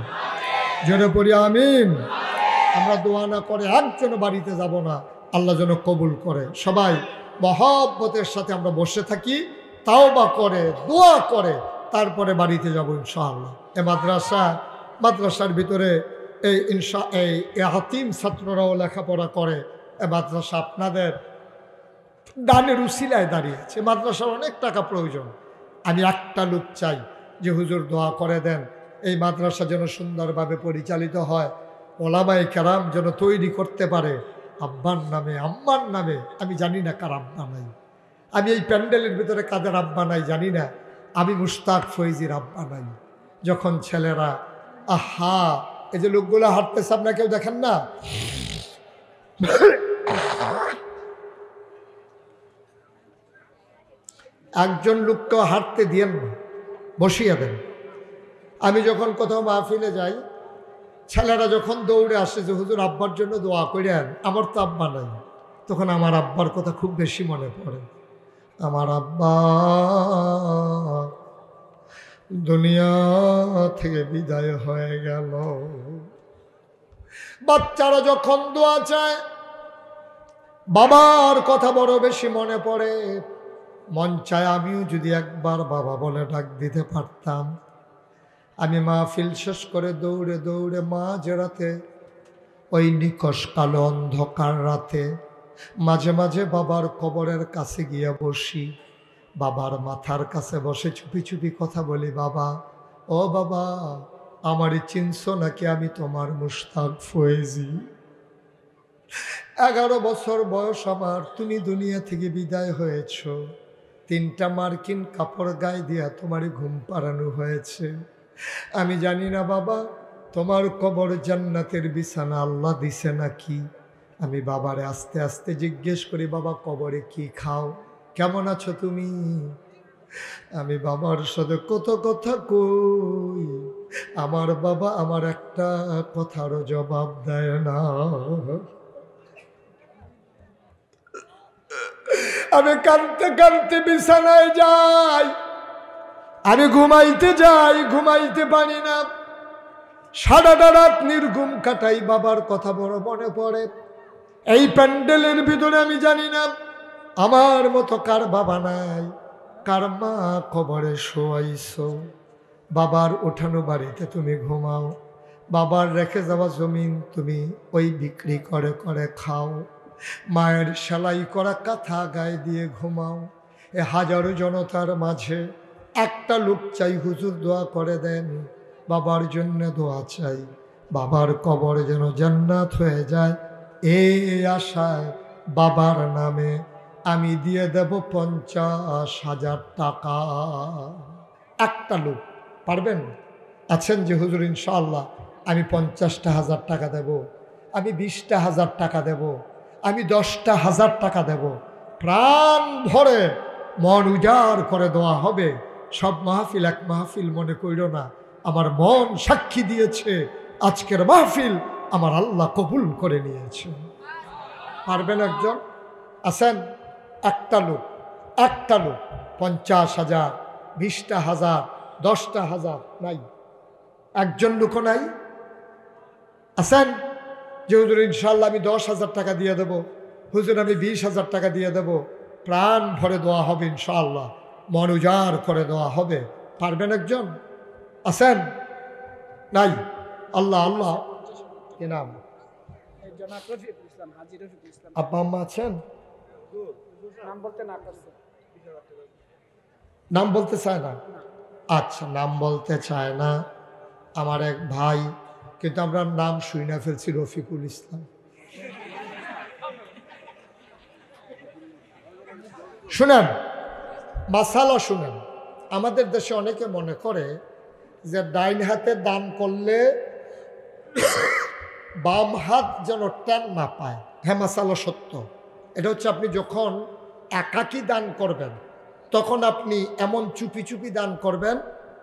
[SPEAKER 1] যেন পড়ি আমিন। আমরা দোয়া না করে একজন বাড়িতে যাব না, আল্লাহ যেন কবুল করে। সবাই মহব্বতের সাথে আমরা বসে থাকি, তাওবা করে, দোয়া করে তারপরে বাড়িতে যাব ইনশাআল্লাহ। এই মাদ্রাসার ভিতরে এই হাতিম ছাত্ররাও লেখাপড়া করে। এই মাদ্রাসা আপনাদের দানের উসিলায় দাঁড়িয়েছে। মাদ্রাসার অনেক টাকা প্রয়োজন। আমি একটা লোক চাই যে হুজুর দোয়া করে দেন, এই মাদ্রাসা যেন সুন্দরভাবে পরিচালিত হয়, ওলামায়ে কেরাম যেন তৈরি করতে পারে আব্বার নামে, আম্মার নামে। আমি জানি না কার আব্বা নাই, আমি এই প্যান্ডেলের ভিতরে কাদের আব্বা নাই জানি না, আমি মুশতাক ফয়েজির আব্বা নাই। যখন ছেলেরা, আহা, এই যে লোকগুলো হাঁটতেছে, আপনারা কেউ দেখেন না? একজন লোককে হাঁটতে দিয়েন না, বসিয়ে দেন। আমি যখন কোথাও মাহফিলে যাই, ছেলেরা যখন দৌড়ে আসে যে হুজুর আব্বার জন্য দোয়া করেন, আমার তো আব্বা নাই, তখন আমার আব্বার কথা খুব বেশি মনে পড়ে। আমার আব্বা দুনিয়া থেকে বিদায় হয়ে গেল। বাচ্চারা যখন দোয়া চায়, বাবার কথা বড় বেশি মনে পড়ে। মন চায় আমিও যদি একবার বাবা বলে ডাক দিতে পারতাম। আমি মাহফিল শেষ করে দৌড়ে দৌড়ে মাঝরাতে, ওই নিকষ কালো অন্ধকার রাতে মাঝে মাঝে বাবার কবরের কাছে গিয়া বসি, বাবার মাথার কাছে বসে চুপি চুপি কথা বলি, বাবা ও বাবা, আমারই চিনছো নাকি? আমি তোমার মুশতাক ফয়েজি। 11 বছর বয়স আমার, তুমি দুনিয়া থেকে বিদায় হয়েছ। 3টা মার্কিন কাপড় গায়ে দিয়া তোমারই ঘুম পাড়ানো হয়েছে। আমি জানি না বাবা, তোমার কবর জান্নাতের বিছানা আল্লাহ দিছে নাকি। আমি বাবারে আস্তে আস্তে জিজ্ঞেস করি, বাবা কবরে কি খাও, কেমন আছো তুমি? আমি বাবার সাথে কত কথা কই, আমার বাবা আমার একটা কথারও জবাব দেয় না। আমি কাঁদতে কাঁদতে বিছানায় যাই, আমি ঘুমাইতে যাই, ঘুমাইতে পারি না। সারাটা রাত নির্ঘুম কাটাই, বাবার কথা বড় মনে পড়ে। এই প্যান্ডেলের ভিতরে আমি জানি না আমার মতো কার বাবা নাই, কার মা কবরে শোয়াইছো। বাবার ওঠানো বাড়িতে তুমি ঘুমাও, বাবার রেখে যাওয়া জমিন তুমি ওই বিক্রি করে করে খাও, মায়ের সেলাই করা কাঁথা গায়ে দিয়ে ঘুমাও। এ হাজারো জনতার মাঝে একটা লোক চাই, হুজুর দোয়া করে দেন। বাবার জন্য দোয়া চাই, বাবার কবর যেন জান্নাত হয়ে যায়। এই আশায় বাবার নামে আমি দিয়ে দেব 50,000 টাকা। একটা লোক পারবেন? আছেন যে হুজুর ইনশাআল্লাহ আমি 50,000 টাকা দেব, আমি 20,000 টাকা দেব, আমি 10,000 টাকা দেব। প্রাণ ভরে মন উজাড় করে দেওয়া হবে। সব মাহফিল এক মাহফিল মনে কইর না, আমার মন সাক্ষী দিয়েছে আজকের মাহফিল আমার আল্লাহ কবুল করে নিয়েছে। পারবেন একজন? আছেন? একটা লোক 50,000, 20,000, 10,000 নাই? একজন লোকও নাই? আছেন যে হুজুর ইনশাল্লাহ আমি 10,000 টাকা দিয়ে দেব, হুজুর আমি 20,000 টাকা দিয়ে দেব, প্রাণ ভরে দেওয়া হবে ইনশাআল্লাহ, মন উজাড় করে দেওয়া হবে। পারবেন একজন? আছেন? নাই? আল্লাহ আল্লাহ। কি নাম? আব্বা আম্মা আছেন? নাম বলতে চায় না? আচ্ছা, নাম বলতে চায় না। আমার এক ভাই, কিন্তু আমরা নাম শুই না ফেলছি, রফিকুল ইসলাম। শুনেন মাসালা, শুনেন। আমাদের দেশে অনেকে মনে করে যে ডাইন হাতে দান করলে বাম হাত যেন টান না পায়। হ্যাঁ, মাসালা সত্য। এটা হচ্ছে আপনি যখন একাকী দান করবেন তখন আপনি এমন চুপি চুপি দান করবেন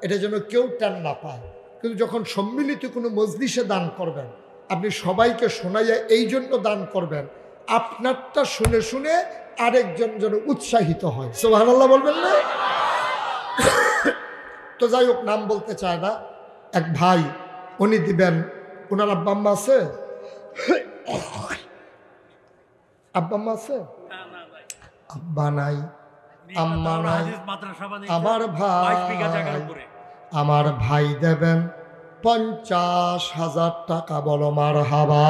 [SPEAKER 1] এটা যেন কেউ টান না পায়। কিন্তু যখন সম্মিলিত কোনো মজলিসে দান করবেন, আপনি সবাইকে শোনাইয়া এই জন্য দান করবেন আপনারটা শুনে শুনে আরেকজন যেন উৎসাহিত হয়। সুবহানাল্লাহ বলবেন না? তো যাই হোক, নাম বলতে চায় না। এক ভাই, উনি দিবেন। ওনার আব্বা আম্মা আছে? আব্বা আম্মা আছে? আব্বা নাই, আম্মা নাই। আমার ভাই দেবেন 50,000 টাকা। বলো মারহাবা।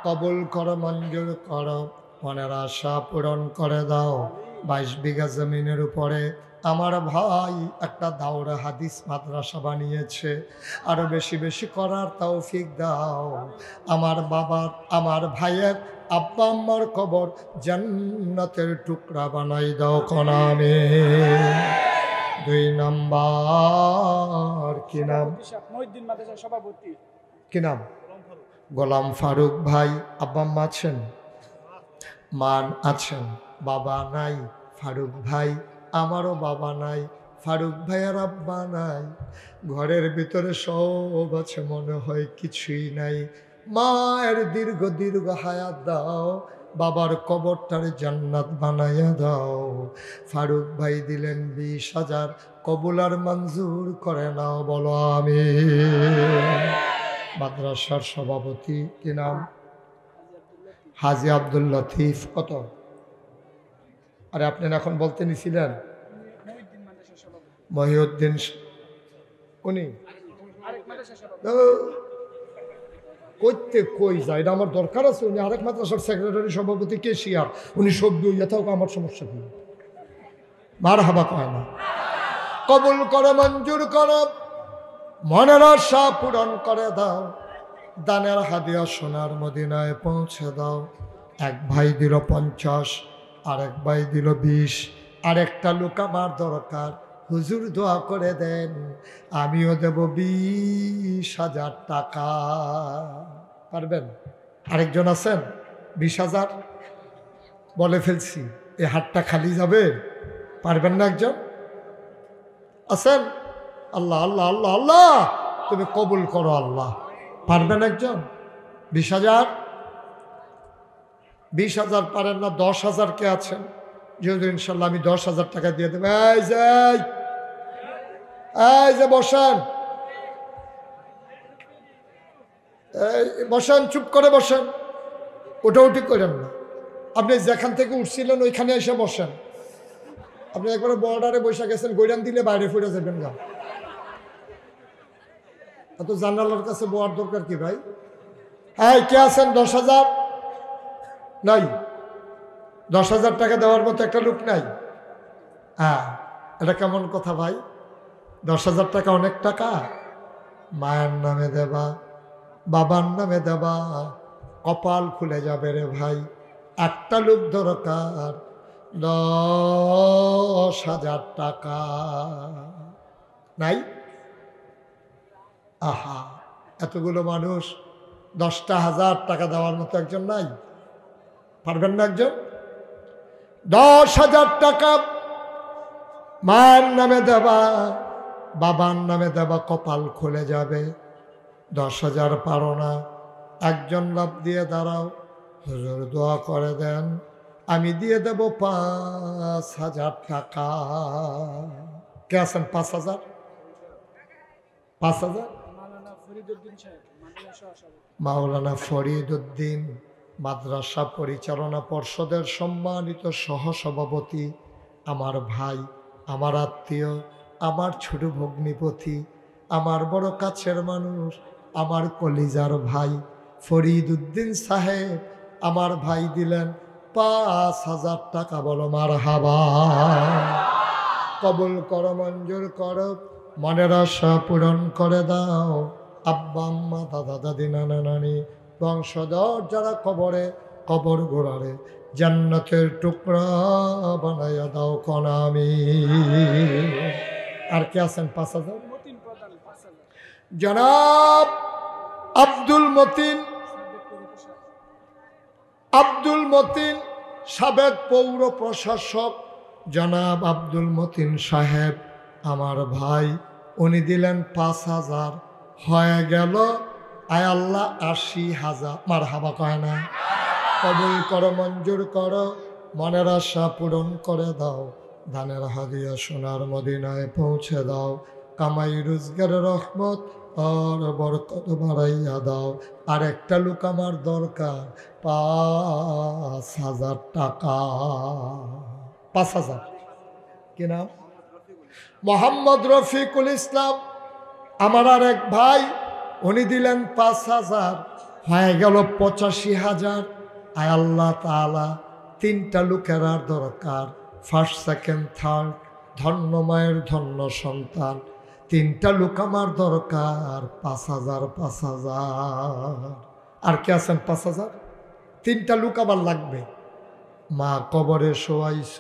[SPEAKER 1] কবুল করো, মঞ্জুর করো, মনের আশা পূরণ করে দাও। 22 বিঘা জমিনের উপরে আমার ভাই একটা দাওরা হাদিস মাদ্রাসা বানিয়েছে। আরো বেশি বেশি করার তৌফিক দাও। আমার বাবার, আমার ভাইয়ের আব্বা আম্মার কবর জান্নাতের টুকরা বানাই দাও কোনামে। 2 নাম্বার কি নাম? কি নাম? গোলাম ফারুক ভাই। আব্বা আম্মা আছেন? মান আছেন? বাবা নাই? ফারুক ভাই আমারও বাবা নাই, ফারুক ভাইয়ের আব্বা নাই, ঘরের ভিতরে সব আছে, মনে হয় কিছুই নাই। মায়ের দীর্ঘ দীর্ঘ হায়াত দাও, বাবার কবরটার জান্নাত বানাইয়া দাও। ফারুক ভাই দিলেন 20,000, কবুল আর মঞ্জুর করে নাও, বলো আমিন। মাদ্রাসার সভাপতি কি নাম? হাজী আব্দুল লতিফ। কত? আরে আপনি এখন বলতে নিছিলেন মহিউদ্দিন, উনি কইতে কই যায়, এটা আমার দরকার আছে। উনি আরেক মাদ্রাসার সেক্রেটারি সভাপতি কেশিয়ার, উনি সভ্য ইয়ে থাক, আমার সমস্যা কি? মার হাবা কয় না। কবুল করো, মঞ্জুর করো, মনের আশা পূরণ করে দাও, দানের হাদিয়া সোনার মদিনায় পৌঁছে দাও। এক ভাই দিল 50, আরেক ভাই দিল 20, আরেকটা লোক আমার দরকার, হুজুর দোয়া করে দেন, আমিও দেব 20,000 টাকা। পারবেন? আরেকজন আছেন? 20,000 বলে ফেলছি, এই হাতটা খালি যাবে, পারবেন না? একজন আছেন? আল্লাহ আল্লাহ আল্লাহ আল্লাহ, তুমি কবুল করো আল্লাহ। পারবেন একজন? 20,000? 20,000 পারেন না? 10,000 কে আছেন? যেহেতু ইনশাল্লাহ আমি 10,000 টাকা দিয়ে দেবো। এই যে বসেন, বসেন, চুপ করে বসেন, ওটাউটি করেন না। আপনি যেখান থেকে উঠছিলেন ওইখানে এসে বসেন। আপনি একবারে বর্ডারে বসে গেছেন, গৈরান দিলে বাইরে ফিরে যাবেন গা। এত জানালার কাছে বয়ার দরকার কি ভাই? হ্যাঁ, কে আছেন? 10,000 নাই? 10,000 টাকা দেওয়ার মতো একটা লোক নাই? হ্যাঁ, এটা কেমন কথা ভাই? 10,000 টাকা অনেক টাকা। মায়ের নামে দেবা, বাবার নামে দেবা, কপাল খুলে যাবে রে ভাই। একটা লোক দরকার, 10,000 টাকা নাই? আহা, এতগুলো মানুষ, 10,000 টাকা দেওয়ার মতো একজন নাই? পারবেন না একজন? 10,000 টাকা মায়ের নামে দেবা, বাবার নামে দেবা, কপাল খুলে যাবে। 10,000 পারো না? একজন লাভ দিয়ে দাঁড়াও, হুজুর দোয়া করে দেন, আমি দিয়ে দেব 5,000 টাকা। কে আছেন? 5,000? 5,000? মাওলানা ফরিদ উদ্দিন, মাদ্রাসা পরিচালনা পর্ষদের সম্মানিত সহসভাপতি, আমার ভাই, আমার আত্মীয়, আমার ছোট ভগ্নিপতি, আমার বড় কাছের মানুষ, আমার কলিজার ভাই ফরিদ উদ্দিন সাহেব, আমার ভাই দিলেন 5,000 টাকা। বলো মারহাবা। কবুল করো, মঞ্জুর করো, মনের আশা পূরণ করে দাও। আব্বা আম্মা, দাদা দাদি, নানা নানি, বংশধর যারা কবরে, কবর গোড়ারে জান্নাতের টুকরা বানাইয়া দাও কনা আমি। আর কে আছেন? 5,000? জনাব আব্দুল মতিন, আব্দুল মতিন সাবেক পৌর প্রশাসক, জনাব আব্দুল মতিন সাহেব আমার ভাই, উনি দিলেন 5,000। হয়ে গেল আয় আল্লাহ 80,000। মারহাবা কয় না? কবুল করো, মঞ্জুর করো, মনের আশা পূরণ করে দাও, ধানের হাদিয়া সোনার মদিনায় পৌঁছে দাও, কামাই রোজগারের রহমত আর বরকত বাড়াইয়া দাও। আর একটা লোক আমার দরকার, 5,000 টাকা। 5,000। কি নাম? মোহাম্মদ রফিকুল ইসলাম, আমার আর এক ভাই, উনি দিলেন 5,000। হয়ে গেল 85,000। আয় আল্লাহ তাআলা, 3টা লোকের আর দরকার, ফার্স্ট সেকেন্ড থার্ড, ধন্য মায়ের ধন্য সন্তান, 3টা লোক আমার দরকার। 5,000 5,000। আর কে আছেন? 5,000। 3টা লোক আবার লাগবে। মা কবরে শোয়াইছ,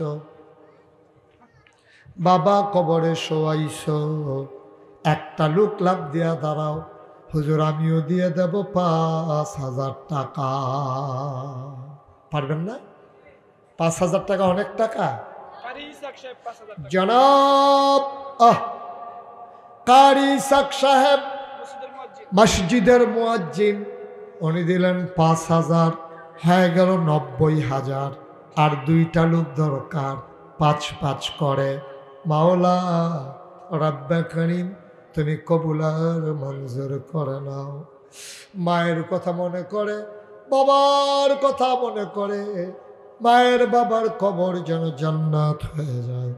[SPEAKER 1] বাবা কবরে শোয়াইছ, একটা লোক লাভ দিয়া দাঁড়াও, হুজুর আমিও দিয়ে দেব 5,000 টাকা। পারবেন না? 5,000 টাকা অনেক টাকা। জনাব কারি ইসাক সাহেব মসজিদের মুয়াজ্জিন উনি দিলেন ৫,০০০, হয়ে গেল ৯০,০০০। আর ২টা লোক দরকার ৫-৫ করে। মাওলা রাব্বে কারীম তুমি কবুল আর মঞ্জুর করে নাও। মায়ের কথা মনে করে, বাবার কথা মনে করে, মায়ের বাবার কবর যেন জান্নাত হয়ে যায়,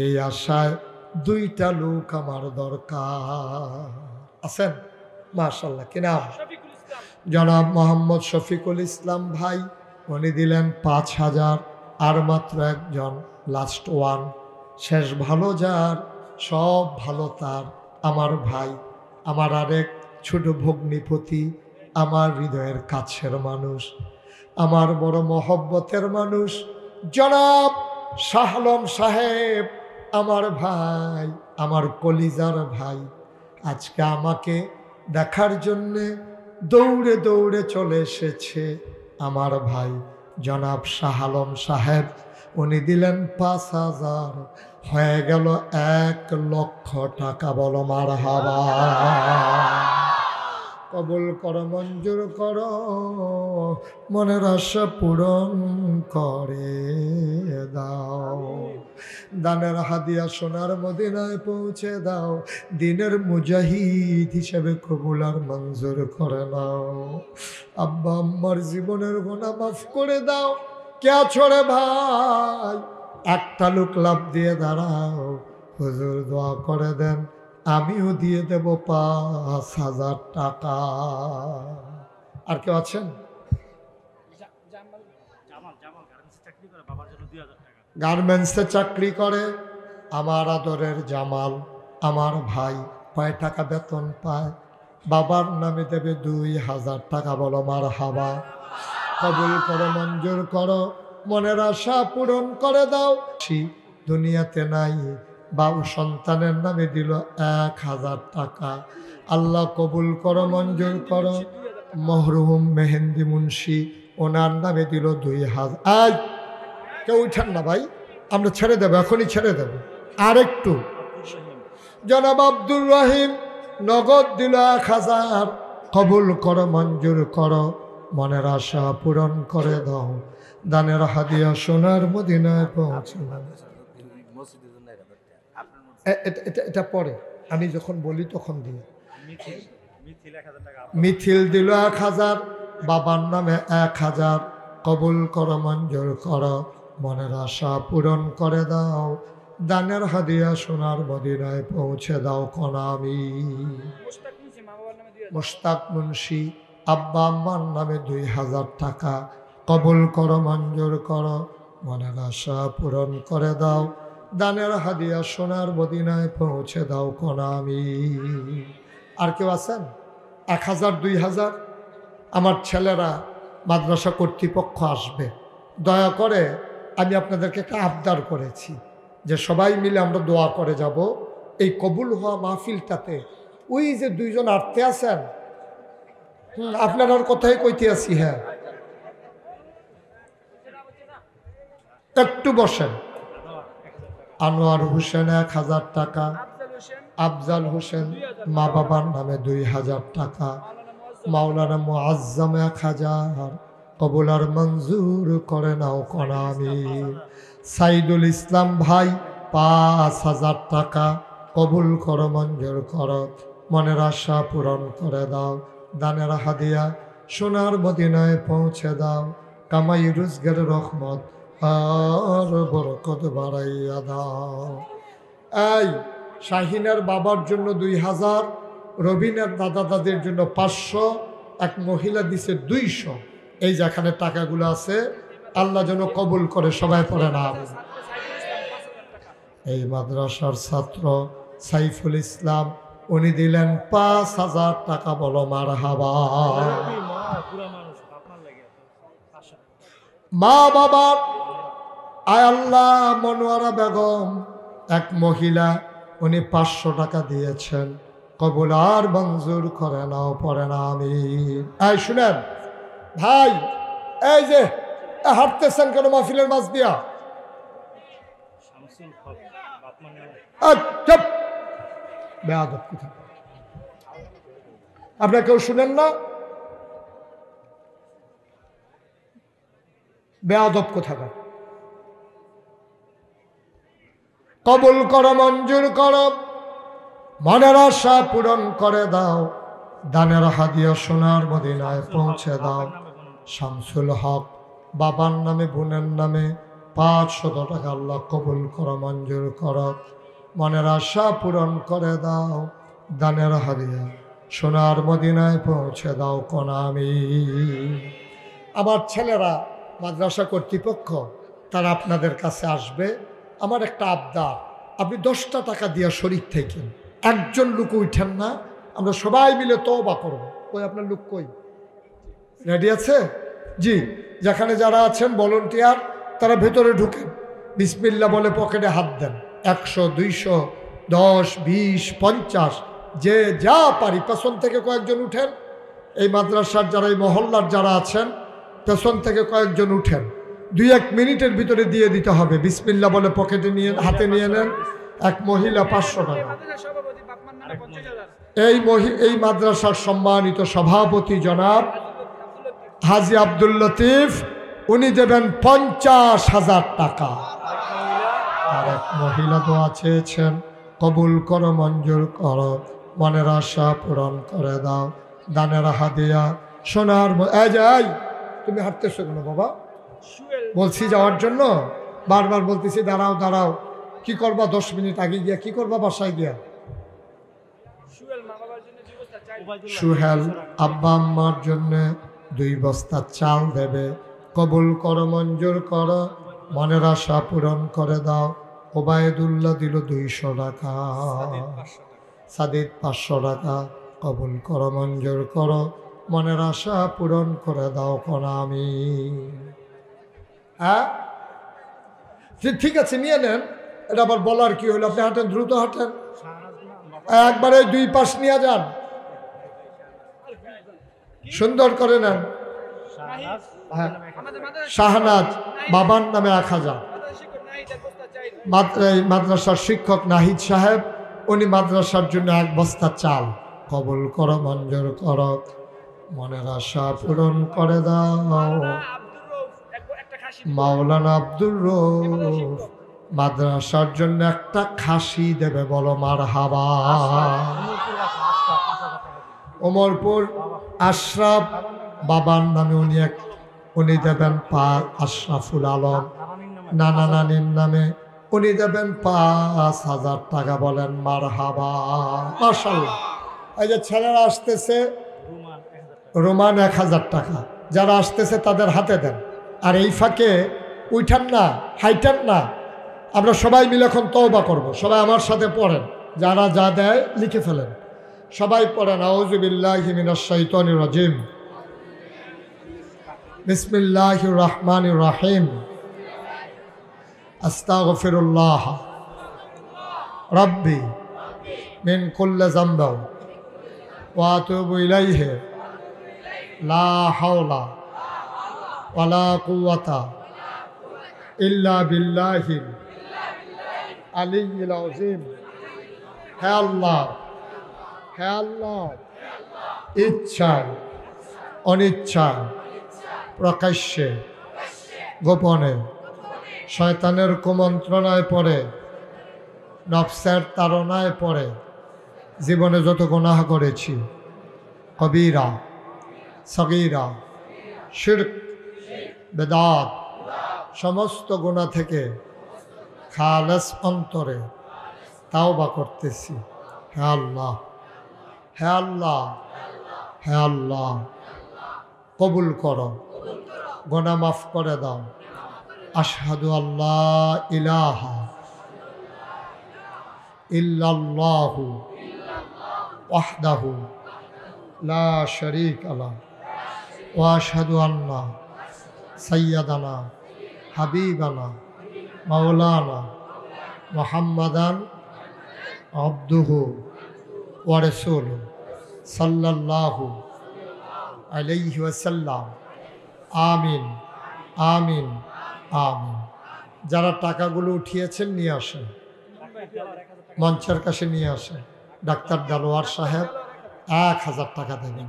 [SPEAKER 1] এই আশায় ২টা লোক আমার দরকার। আছেন? মাশাআল্লাহ। কি নাম? জনাব মোহাম্মদ শফিকুল ইসলাম ভাই, উনি দিলেন ৫,০০০। আর মাত্র একজন, লাস্ট ওয়ান, শেষ ভালো যার সব ভালো তার, আমার ভাই, আমার আরেক ছোট ভগ্নিপতি, আমার হৃদয়ের কাছের মানুষ, আমার বড় মহব্বতের মানুষ, জনাব শাহ আলম সাহেব, আমার ভাই, আমার কলিজার ভাই, আজকে আমাকে দেখার জন্যে দৌড়ে দৌড়ে চলে এসেছে আমার ভাই জনাব শাহ আলম সাহেব। উনি দিলেন ৫,০০০, হয়ে গেল ১,০০,০০০ টাকা। বলো মারহাবা। কবুল করো, মঞ্জুর করো, মনের আশা পূরণ করে দাও। দানের হাদিয়া সোনার মদিনায় পৌঁছে দাও। দিনের মুজাহিদ হিসেবে কবুল আর মঞ্জুর করে নাও। আব্বা আম্মার জীবনের গুনাহ মাফ করে দাও। কে ছড়ে ভাই, একটা লোক লাভ দিয়ে দাঁড়াও, হুজুর দোয়া করে দেন, আমিও দিয়ে দেব ৫,০০০ টাকা। আর কেউ আছেন? গার্মেন্টসে চাকরি করে আমার আদরের জামাল, আমার ভাই, কয় টাকা বেতন পায়? বাবার নামে দেবে ২,০০০ টাকা। বলো মারহাবা। কবুল করো, মঞ্জুর করো, মনের আশা পূরণ করে দাও। দুনিয়াতে নাই, বাবু সন্তানের নামে দিল ১,০০০ টাকা। আল্লাহ কবুল করো, মঞ্জুর করো। মহরুম মেহেন্দি মুন্সি, ওনার নামে দিল ২,০০০। আজ কেউ উঠেন না ভাই, আমরা ছেড়ে দেবো, এখনই ছেড়ে দেবো। আর একটু, জনাব আব্দুর রহিম নগদ দিল ১,০০০। কবুল করো, মঞ্জুর করো, মনের আশা পূরণ করে দাও। দানের হাদিয়া সোনার মদিনায় পৌঁছে। এটা পরে আমি যখন বলি তখন দিই। মিথিল দিল ১,০০০, বাবার নামে ১,০০০। কবুল করো, মঞ্জুর করো, মনের আশা পূরণ করে দাও। দানের হাদিয়া সোনার মদিনায় পৌঁছে দাও। কোন আমি মুশতাক মুন্সি, আব্বা আম্মার নামে ২,০০০ টাকা। কবুল করো, মঞ্জুর করো, মনের আশা পূরণ করে দাও। দানের হাদিয়া সোনার মদিনায় পৌঁছে দাও। কোন আমি। আর কেউ আছেন? ১,০০০, ২,০০০। আমার ছেলেরা মাদ্রাসা কর্তৃপক্ষ আসবে, দয়া করে আমি আপনাদেরকে একটা আবদার করেছি যে সবাই মিলে আমরা দোয়া করে যাব এই কবুল হওয়া মাহফিলটাতে। ওই যে ২ জন আটতে আছেন, আপনার আর কথাই কইতে আছি। হ্যাঁ, একটু বসেন। আনোয়ার হোসেন ১,০০০ টাকা, আফজাল হোসেন মা বাবার নামে ২,০০০ টাকা, মাওলানা মুআজ্জম ১,০০০। কবুল আর মঞ্জুর করে নাও। কোন আমি। সাইদুল ইসলাম ভাই ৫,০০০ টাকা। কবুল করো, মঞ্জুর করো, মনের আশা পূরণ করে দাও। দানের হাদিয়া সোনার মদিনায় পৌঁছে দাও। কামাই রোজগার রহমত আর বরকত বাড়াইয়া দাও। এই শাহিনের বাবার জন্য ২,০০০, রবিনের দাদা দাদির জন্য ৫০০, এক মহিলা দিছে ২০০। এই যেখানে টাকাগুলো আছে, আল্লাহ যেন কবুল করে। সবাই পড়ে না। এই মাদ্রাসার ছাত্র সাইফুল ইসলাম, উনি দিলেন ৫,০০০ টাকা। বলো মারহাবা। মা বাবার, আয় আল্লাহ, মনোয়ারা বেগম এক মহিলা, উনি ৫০০ টাকা দিয়েছেন। কবুল আর মঞ্জুর করে নাও। পড়ে না আমি। এই শুনেন ভাই, এই যে হাঁটতেছেন কেন মাহফিলের মাঝ দিয়া? চুপ, বেয়াদব কথা। আপনারা কেউ শুনেন না? বেয়াদব কোথাকার। কবুল করো, মঞ্জুর করো, মনের আশা পূরণ করে দাও, দানের হাদিয়া সোনার মদিনায় পৌঁছে দাও। শামসুল হক বাবার নামে বোনের নামে 500 টাকা আল্লাহ কবুল করো, মঞ্জুর করো, মনের আশা পূরণ করে দাও, দানের হাদিয়া সোনার মদিনায় পৌঁছে দাও কোন আমি। আমার ছেলেরা মাদ্রাসা কর্তৃপক্ষ তারা আপনাদের কাছে আসবে। আমার একটা আবদার, আপনি 10টা টাকা দিয়ে শরীর থেকে একজন লোক উঠেন না, আমরা সবাই মিলে তওবা করব। কই আপনার লোক কই? রেডি আছে? জি, যেখানে যারা আছেন ভলান্টিয়ার তারা ভেতরে ঢুকেন, বিসমিল্লাহ বলে পকেটে হাত দেন। 100, 200, 10, 20, 50 যে যা পারি। পেছন থেকে কয়েকজন উঠেন, এই মাদ্রাসার যারা, এই মহল্লার যারা আছেন পেছন থেকে কয়েকজন উঠেন। 2-1 মিনিটের ভিতরে দিয়ে দিতে হবে। বিসমিল্লাহ বলে পকেটে নিয়ে হাতে নিয়ে নেন। এক মহিলা 500 টাকা। এই মাদ্রাসার সম্মানিত সভাপতি জনাব হাজী আব্দুল লতিফ, উনি দেবেন 50,000 টাকা। আর এক মহিলা দোয়া চেয়েছেন, কবুল করো, মঞ্জুর করো, মনের আশা পূরণ করে দাও, দানের হাদিয়া সোনার। এই তুমি হাঁটতেছো কেন বাবা? বলছি যাওয়ার জন্য, বারবার বলতেছি দাঁড়াও দাঁড়াও। কি করবা 10 মিনিট আগে গিয়া? কি করবা বাসায় গিয়া? সুহেল আব্বা আম্মার জন্য 2 বস্তা চাল দেবে। কবুল করো, মঞ্জুর করো, মনের আশা পূরণ করে দাও। ওবায়দুল্লাহ দিল 200 টাকা, সাদিদ 500 টাকা। কবুল করো, মঞ্জুর করো, মনের আশা পূরণ করে দাও কোন আমি। হ্যাঁ ঠিক আছে, নিয়ে নেন। এটা আবার বলার কি হলো? আপনি হাঁটেন, দ্রুত হাঁটেন, একবারে 2 পাশ নিয়ে যান, সুন্দর করে নেন। হ্যাঁ, শাহনাজ বাবার নামে 1000। মাদ্রাসার শিক্ষক নাহিদ সাহেব, উনি মাদ্রাসার জন্য 1 বস্তা চাল। কবুল করো, মঞ্জুর করো, মনের আশা পূরণ করে দাও। মাওলানা আব্দুর রউফ মাদ্রাসার জন্য একটা খাসি দেবে, বলো মারহাবা। ওমরপুর আশরাফ বাবার নামে উনি দেবেন আশরাফুল আলম, নানা নানির নামে উনি দেবেন 5,000 টাকা, বলেন মারহাবা। মাশাআল্লাহ। এই যে ছেলেরা আসতেছে, রোমান 1000 টাকা। যারা আসতেছে তাদের হাতে দেন। আর এই ফাঁকে উঠান না, হাইটান না, আমরা সবাই মিলে এখন তওবা করব। সবাই আমার সাথে পড়েন, যারা যা দেয় লিখে ফেলেন। সবাই পড়েন, আউযু বিল্লাহি মিনাশ শাইতানির রাজিম, বিসমিল্লাহির রহমানির রহিম, আস্তাগফিরুল্লাহ রাব্বি মিন কুল্লি যামবিন ওয়া আতুবু ইলাইহি, লা হাওলা ওয়ালা কুওয়াতা ইল্লা বিল্লাহিল আলিয়্যিল আযীম। হে আল্লাহ, হে আল্লাহ, ইচ্ছায় অনিচ্ছায় প্রকাশ্যে গোপনে শয়তানের কুমন্ত্রণায় পড়ে, নফসের তাড়নায় পড়ে জীবনে যত গুনাহ করেছি, কবিরা সগীরা শিরক বেদাত, সমস্ত গুনাহ থেকে খালেস অন্তরে তাওবা করতেছি। হে আল্লাহ, হে আল্লাহ, হে আল্লাহ, কবুল করো, গুনাহ মাফ করে দাও। আশহাদু আল্লাহ ইলাহা ইল্লাল্লাহু ওয়াহদাহু লা শারীকা লাহু ওয়া আশহাদু আন্না সাইয়্যিদানা হাবিবানা মাওলানা মুহাম্মাদান আবদুহু ওয়া রাসূলুহু সাল্লাল্লাহু আলাইহি ওয়াসাল্লাম। আমিন, আমিন, আমিন। যারা টাকাগুলো উঠিয়েছেন নিয়ে আসেন, মঞ্চের কাছে নিয়ে আসেন। ডাক্তার দেলোয়ার সাহেব 1000 টাকা দেবেন,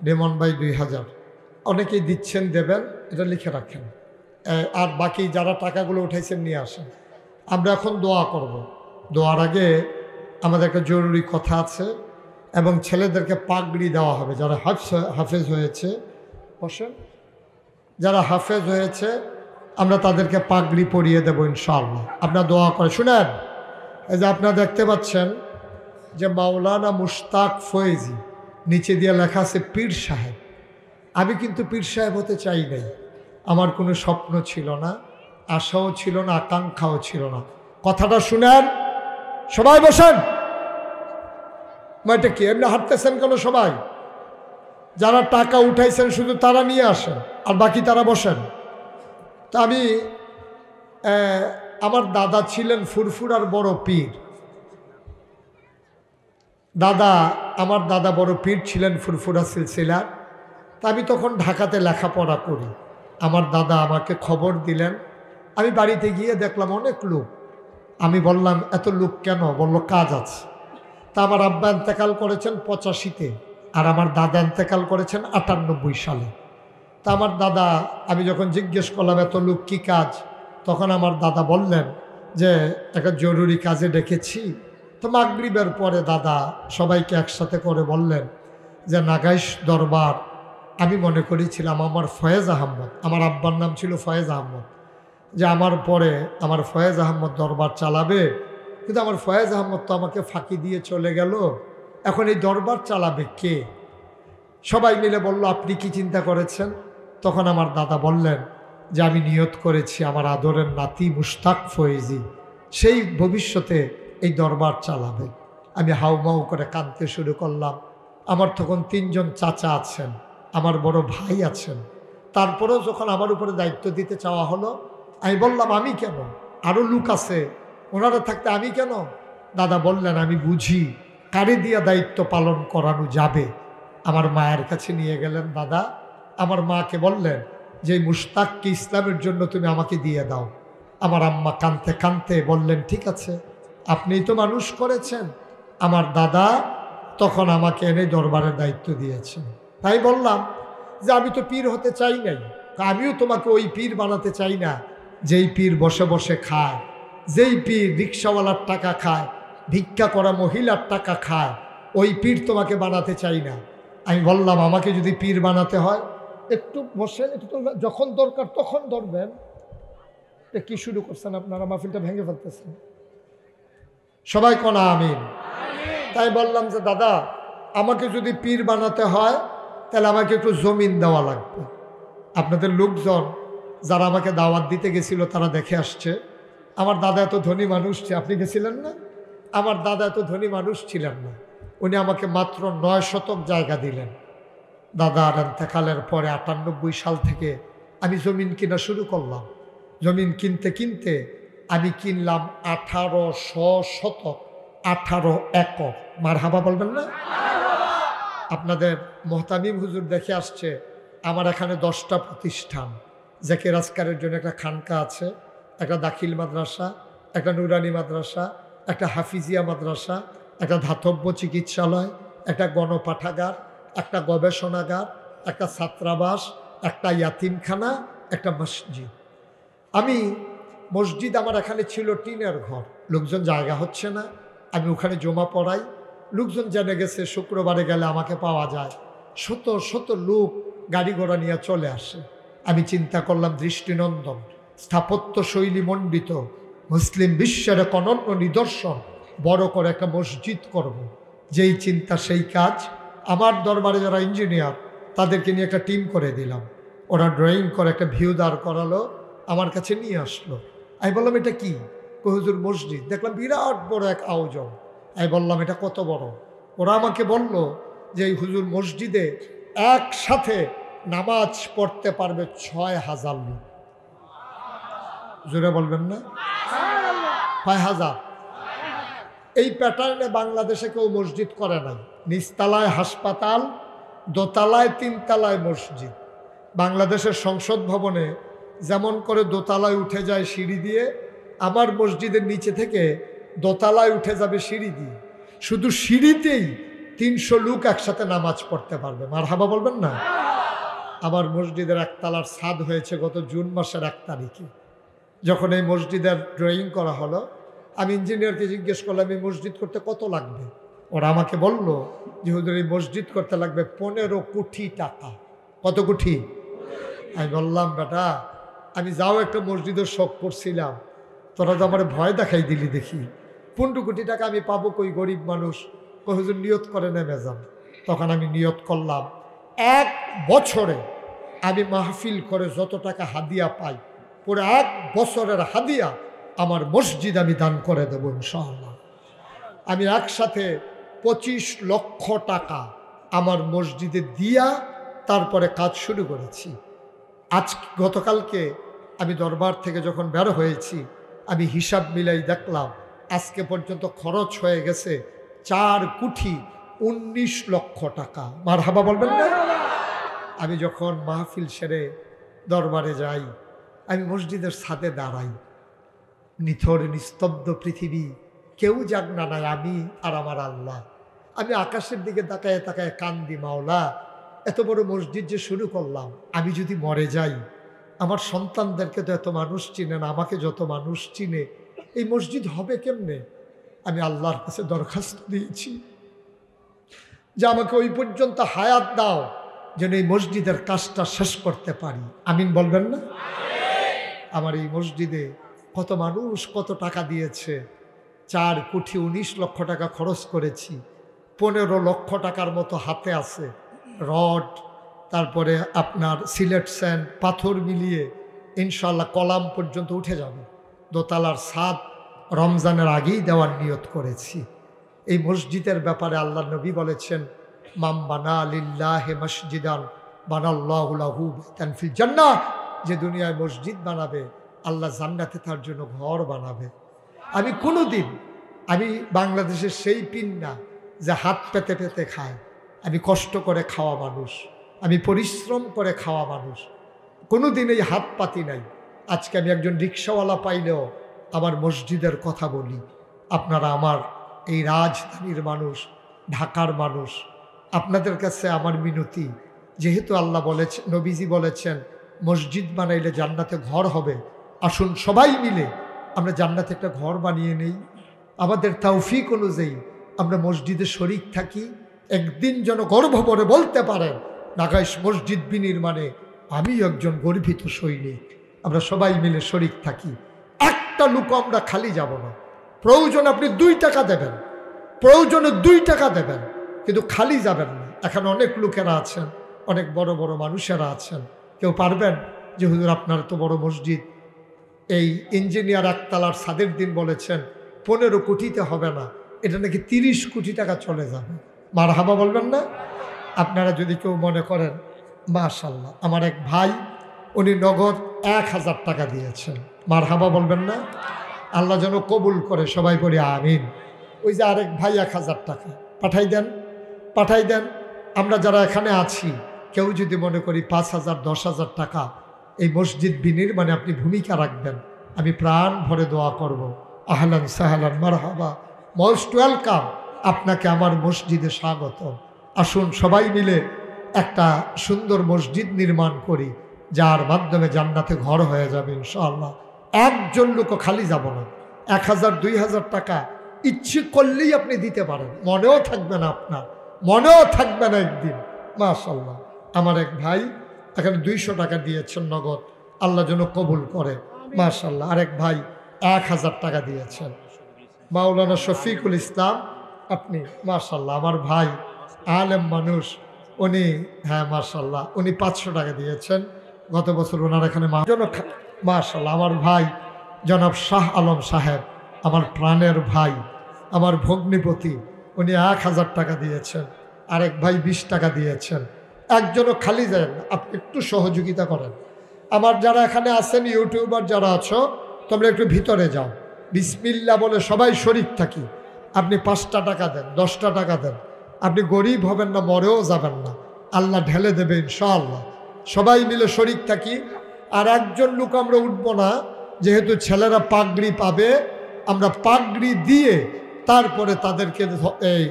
[SPEAKER 1] রেমন ভাই 2000, অনেকেই দিচ্ছেন, দেবেন, এটা লিখে রাখেন। আর বাকি যারা টাকাগুলো উঠাইছেন নিয়ে আসেন। আমরা এখন দোয়া করব। দোয়ার আগে আমাদের একটা জরুরি কথা আছে, এবং ছেলেদেরকে পাগড়ি দেওয়া হবে যারা হাফেজ হয়েছে। বসেন, যারা হাফেজ হয়েছে আমরা তাদেরকে পাগড়ি পরিয়ে দেবো ইনশাআল্লাহ। আপনারা দোয়া করে শুনেন। এই যে আপনারা দেখতে পাচ্ছেন যে মাওলানা মুশতাক ফয়েজি, নিচে দিয়ে লেখা আছে পীর সাহেব। আমি কিন্তু পীর সাহেব হতে চাই নাই, আমার কোনো স্বপ্ন ছিল না, আশাও ছিল না, আকাঙ্ক্ষাও ছিল না। কথাটা শুনেন, সবাই বসেন। এটা কি এমনি হাঁটতেছেন কেন? সবাই যারা টাকা উঠাইছেন শুধু তারা নিয়ে আসেন, আর বাকি তারা বসেন। তা আমি আমার দাদা ছিলেন ফুরফুরার বড় পীর। আমার দাদা বড় পীর ছিলেন ফুরফুরা সিলসিলার। তা আমি তখন ঢাকাতে লেখাপড়া করি। আমার দাদা আমাকে খবর দিলেন। আমি বাড়িতে গিয়ে দেখলাম অনেক লোক। আমি বললাম এত লোক কেন? বলল কাজ আছে। তা আমার আব্বা ইন্তেকাল করেছেন 85-তে, আর আমার দাদা ইন্তেকাল করেছেন 98 সালে। তা আমার দাদা, আমি যখন জিজ্ঞেস করলাম এত লোক কী কাজ, তখন আমার দাদা বললেন যে একটা জরুরি কাজে ডেকেছি। তো মাগরিবের পরে দাদা সবাইকে একসাথে করে বললেন যে নাগাইশ দরবার, আমি মনে করেছিলাম আমার ফয়েজ আহমদ, আমার আব্বার নাম ছিল ফয়েজ আহমদ, যে আমার পরে আমার ফয়েজ আহমদ দরবার চালাবে। কিন্তু আমার ফয়েজ আহমদ তো আমাকে ফাঁকি দিয়ে চলে গেল, এখন এই দরবার চালাবে কে? সবাই মিলে বলল আপনি কি চিন্তা করেছেন? তখন আমার দাদা বললেন যে আমি নিয়ত করেছি আমার আদরের নাতি মুশতাক ফয়েজি, সেই ভবিষ্যতে এই দরবার চালাবে। আমি হাউমাউ করে কাঁদতে শুরু করলাম। আমার তখন 3 জন চাচা আছেন, আমার বড় ভাই আছেন। তারপরেও যখন আমার উপরে দায়িত্ব দিতে চাওয়া হলো, আমি বললাম আমি কেন, আরও লোক আছে, ওনারা থাকতে আমি কেন? দাদা বললেন আমি বুঝি কারে দিয়া দায়িত্ব পালন করানো যাবে। আমার মায়ের কাছে নিয়ে গেলেন দাদা। আমার মাকে বললেন যে মুশতাককে ইসলামের জন্য তুমি আমাকে দিয়ে দাও। আমার আম্মা কাঁদতে কাঁদতে বললেন ঠিক আছে, আপনিই তো মানুষ করেছেন। আমার দাদা তখন আমাকে এনে দরবারের দায়িত্ব দিয়েছেন। তাই বললাম যে আমি তো পীর হতে চাই নাই, আমিও তোমাকে ওই পীর বানাতে চাই না যেই পীর বসে বসে খায়, যেই পীর রিক্সাওয়ালার টাকা খায়, ভিক্ষা করা মহিলার টাকা খায়, ওই পীর তোমাকে বানাতে চাই না। আমি বললাম আমাকে যদি পীর বানাতে হয়, একটু বসেন, একটু তো যখন দরকার তখন ধরবেন। কি শুরু করছেন আপনারা? মাহফিলটা ভেঙে ফেলতেছেন। সবাই কোনা আমিন। তাই বললাম যে দাদা আমাকে যদি পীর বানাতে হয় তাহলে আমাকে একটু জমিন দেওয়া লাগবে। আপনাদের লোকজন যারা আমাকে দাওয়াত দিতে গেছিল তারা দেখে আসছে। আমার দাদা এত ধনী মানুষ, আপনি গেছিলেন না? আমার দাদা এত ধনী মানুষ ছিলেন না, উনি আমাকে মাত্র 9 শতক জায়গা দিলেন। দাদার ইন্তেকালের পরে 98 সাল থেকে আমি জমিন কিনা শুরু করলাম। জমিন কিনতে কিনতে আমি কিনলাম 1800 শতক, 18 একর। মারহাবা বলবেন না? আপনাদের মোহতামিম হুজুর দেখে আসছে আমার এখানে 10টা প্রতিষ্ঠান। জাকির আসকারের জন্য একটা খানকা আছে, একটা দাখিল মাদ্রাসা, একটা নুরানি মাদ্রাসা, একটা হাফিজিয়া মাদ্রাসা, একটা ধাতব্য চিকিৎসালয়, একটা গণপাঠাগার, একটা গবেষণাগার, একটা ছাত্রাবাস, একটা ইয়াতিমখানা, একটা মসজিদ। মসজিদ আমার এখানে ছিল টিনের ঘর, লোকজন জায়গা হচ্ছে না, আমি ওখানে জমা পড়াই। লোকজন জেনে গেছে শুক্রবারে গেলে আমাকে পাওয়া যায়। শত শত লোক গাড়ি ঘোড়া নিয়ে চলে আসে। আমি চিন্তা করলাম দৃষ্টিনন্দন, স্থাপত্য শৈলী মণ্ডিত, মুসলিম বিশ্বের এক অনন্য নিদর্শন, বড় করে একটা মসজিদ করব। যেই চিন্তা সেই কাজ। আমার দরবারে যারা ইঞ্জিনিয়ার তাদেরকে নিয়ে একটা টিম করে দিলাম। ওরা ড্রয়িং করে একটা ভিউ দাঁড় করালো, আমার কাছে নিয়ে আসলো। আমি বললাম এটা কি? হুজুর মসজিদ। দেখলাম বিরাট বড় এক আয়োজন। আমি বললাম এটা কত বড়? ওরা আমাকে বলল যে এই হুজুর মসজিদে একসাথে নামাজ পড়তে পারবে 6000 লোক। জোরে বলবেন না? 6000। এই প্যাটার্নে বাংলাদেশে কেউ মসজিদ করে নাই। নিচতলায় হাসপাতাল, দোতলায় 3 তলায় মসজিদ। বাংলাদেশের সংসদ ভবনে যেমন করে দোতলায় উঠে যায় সিঁড়ি দিয়ে, আমার মসজিদের নিচে থেকে দোতলায় উঠে যাবে সিঁড়ি দিয়ে। শুধু সিঁড়িতেই 300 লোক একসাথে নামাজ পড়তে পারবে। মারহাবা বলবেন না? আমার মসজিদের একতলার ছাদ হয়েছে গত জুন মাসের 1 তারিখে। যখন এই মসজিদের ড্রয়িং করা হলো, আমি ইঞ্জিনিয়ারকে জিজ্ঞেস করলাম এই মসজিদ করতে কত লাগবে। ওরা আমাকে বলল যে হুজুর এই মসজিদ করতে লাগবে 15 কোটি টাকা। কত কোটি? আমি বললাম বেটা, আমি যাও একটা মসজিদের শখ করছিলাম, তোরা তো আমার ভয় দেখাই দিলি দেখি। 15 কোটি টাকা আমি পাবো কই? গরিব মানুষ। হুজুর নিয়ত করে নেমে যান। তখন আমি নিয়ত করলাম 1 বছরে আমি মাহফিল করে যত টাকা হাদিয়া পাই, পুরো 1 বছরের হাদিয়া আমার মসজিদ আমি দান করে দেবো ইনশাআল্লাহ। আমি একসাথে 25 লক্ষ টাকা আমার মসজিদে দিয়া তারপরে কাজ শুরু করেছি। গতকালকে আমি দরবার থেকে যখন বের হয়েছি, আমি হিসাব মিলাই দেখলাম আজকে পর্যন্ত খরচ হয়ে গেছে 4 কোটি 19 লক্ষ টাকা। মারহাবা বলবেন না? আমি যখন মাহফিল সেরে দরবারে যাই, আমি মসজিদের ছাদে দাঁড়াই, নিথর নিস্তব্ধ পৃথিবী, কেউ জাগনা নাই, আমি আর আমার আল্লাহ। আমি আকাশের দিকে তাকায় তাকায় কান্দি, মাওলা এত বড় মসজিদ যে শুরু করলাম, আমি যদি মরে যাই, আমার সন্তানদেরকে তো এত মানুষ চিনে না, আমাকে যত মানুষ চিনে, এই মসজিদ হবে কেমনে? আমি আল্লাহর কাছে দরখাস্ত দিয়েছি যে আমাকে ওই পর্যন্ত হায়াত দাও যেন এই মসজিদের কাজটা শেষ করতে পারি। আমিন বলবেন না? আমার এই মসজিদে কত মানুষ কত টাকা দিয়েছে। 4 কোটি 19 লক্ষ টাকা খরচ করেছি। 15 লক্ষ টাকার মতো হাতে আছে রড, তারপরে আপনার সিলেট স্যান্ড, পাথর মিলিয়ে ইনশাল্লাহ কলাম পর্যন্ত উঠে যাবে। দোতলার ছাদ রমজানের আগেই দেওয়ার নিয়ত করেছি। এই মসজিদের ব্যাপারে আল্লাহ নবী বলেছেন, মাম বানা লিল্লাহি মসজিদান বানাল্লাহু লাহু বাইতান ফিল জান্নাহ। যে দুনিয়ায় মসজিদ বানাবে, আল্লাহ জান্নাতে তার জন্য ঘর বানাবে। আমি কোনোদিন, আমি বাংলাদেশের সেই পিন না যে হাত পেতে পেতে খায়। আমি কষ্ট করে খাওয়া মানুষ, আমি পরিশ্রম করে খাওয়া মানুষ, কোনোদিন এই হাত পাতি নাই। আজকে আমি একজন রিক্সাওয়ালা পাইলেও আমার মসজিদের কথা বলি। আপনারা আমার এই রাজধানীর মানুষ, ঢাকার মানুষ, আপনাদের কাছে আমার মিনতি, যেহেতু আল্লাহ বলেছেন, নবীজি বলেছেন মসজিদ বানাইলে জান্নাতে ঘর হবে, আসুন সবাই মিলে আমরা জান্নাতে একটা ঘর বানিয়ে নেই। আমাদের তৌফিক অনুযায়ী আমরা মসজিদে শরিক থাকি। একদিন যেন গর্ব করে বলতে পারেন নাগাইশ মসজিদ বিনির্মাণে আমি একজন গর্বিত সৈনিক। আমরা সবাই মিলে শরিক থাকি। একটা লোক আমরা খালি যাব না। প্রয়োজন আপনি 2 টাকা দেবেন, প্রয়োজনে 2 টাকা দেবেন, কিন্তু খালি যাবেন না। এখানে অনেক লোকেরা আছেন, অনেক বড় বড় মানুষেরা আছেন, কেউ পারবেন যে হুজুর আপনার তো বড় মসজিদ, এই ইঞ্জিনিয়ার একতলার ছাদের দিন বলেছেন 15 কোটিতে হবে না, এটা নাকি 30 কোটি টাকা চলে যাবে। মারহাবা বলবেন না? আপনারা যদি কেউ মনে করেন, মাশাআল্লাহ, আমার এক ভাই উনি নগদ 1000 টাকা দিয়েছেন। মারহাবা বলবেন না? আল্লাহ যেন কবুল করে, সবাই বলি আমিন। ওই যে আরেক ভাই 1000 টাকা পাঠাই দেন, পাঠাই দেন। আমরা যারা এখানে আছি কেউ যদি মনে করি 5000 10,000 টাকা এই মসজিদ বিনির্মাণে আপনি ভূমিকা রাখবেন, আমি প্রাণ ভরে দোয়া করব। আহলান সাহলান মারহাবা, মোস্ট ওয়েলকাম, আপনাকে আমার মসজিদে স্বাগত। আসুন সবাই মিলে একটা সুন্দর মসজিদ নির্মাণ করি, যার মাধ্যমে জান্নাতে ঘর হয়ে যাবে ইনশাআল্লাহ। একজন লোকও খালি যাব না। 1000 2000 টাকা ইচ্ছে করলেই আপনি দিতে পারেন, মনেও থাকবে না, আপনার মনেও থাকবে না একদিন। মাশাআল্লাহ, আমার এক ভাই এখানে 200 টাকা দিয়েছেন নগদ, আল্লাহ যেন কবুল করে। মাশাআল্লাহ, আরেক ভাই 1000 টাকা দিয়েছেন। মাওলানা শফিকুল ইসলাম আপনি, মাশাআল্লাহ, আমার ভাই আলেম মানুষ, উনি, হ্যাঁ মাশাআল্লাহ, উনি 500 টাকা দিয়েছেন গত বছর ওনার এখানে। মাশাআল্লাহ, আমার ভাই জনাব শাহ আলম সাহেব, আমার প্রাণের ভাই, আমার ভগ্নিপতি, উনি 1000 টাকা দিয়েছেন। আরেক ভাই 20 টাকা দিয়েছেন। একজনও খালি যায় না, আপনি একটু সহযোগিতা করেন। আমার যারা এখানে আছেন, ইউটিউবার যারা আছো, তোমরা একটু ভিতরে যাও, বিসমিল্লাহ বলে সবাই শরিক থাকি। আপনি 5টা টাকা দেন, 10টা টাকা দেন, আপনি গরিব হবেন না, মরেও যাবেন না, আল্লাহ ঢেলে দেবে ইনশাআল্লাহ। সবাই মিলে শরিক থাকি। আর একজন লোক আমরা উঠবো না, যেহেতু ছেলেরা পাগড়ি পাবে, আমরা পাগড়ি দিয়ে তারপরে তাদেরকে এই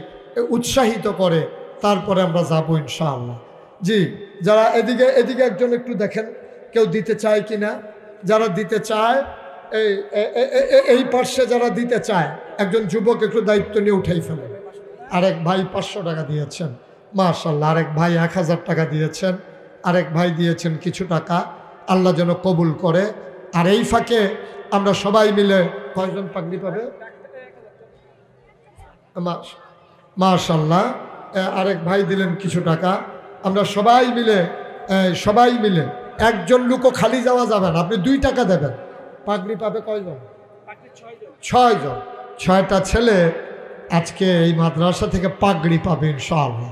[SPEAKER 1] উৎসাহিত করে তারপরে আমরা যাবো ইনশাআল্লাহ। জি, যারা এদিকে এদিকে একজন একটু দেখেন কেউ দিতে চায় কি না। যারা দিতে চায় এই পার্শ্বে যারা দিতে চায় একজন যুবক একটু দায়িত্ব নিয়ে উঠাই ফেলে। আরেক ভাই 500 টাকা দিয়েছেন, মাশাআল্লাহ। আরেক ভাই 1000 টাকা দিয়েছেন, আরেক ভাই দিয়েছেন কিছু টাকা। আল্লাহ যেন কবুল করে। আর এই ফাঁকে আমরা সবাই মিলে কয়জন পাগড়ি পাবে? মাশাআল্লাহ, আরেক ভাই দিলেন কিছু টাকা। আমরা সবাই মিলে একজন লোকও খালি যাওয়া যাবে না, আপনি 2 টাকা দেবেন। পাগড়ি পাবে কয়জন? 6 জন। 6টা ছেলে আজকে এই মাদ্রাসা থেকে পাগড়ি পাবে ইনশাআল্লাহ।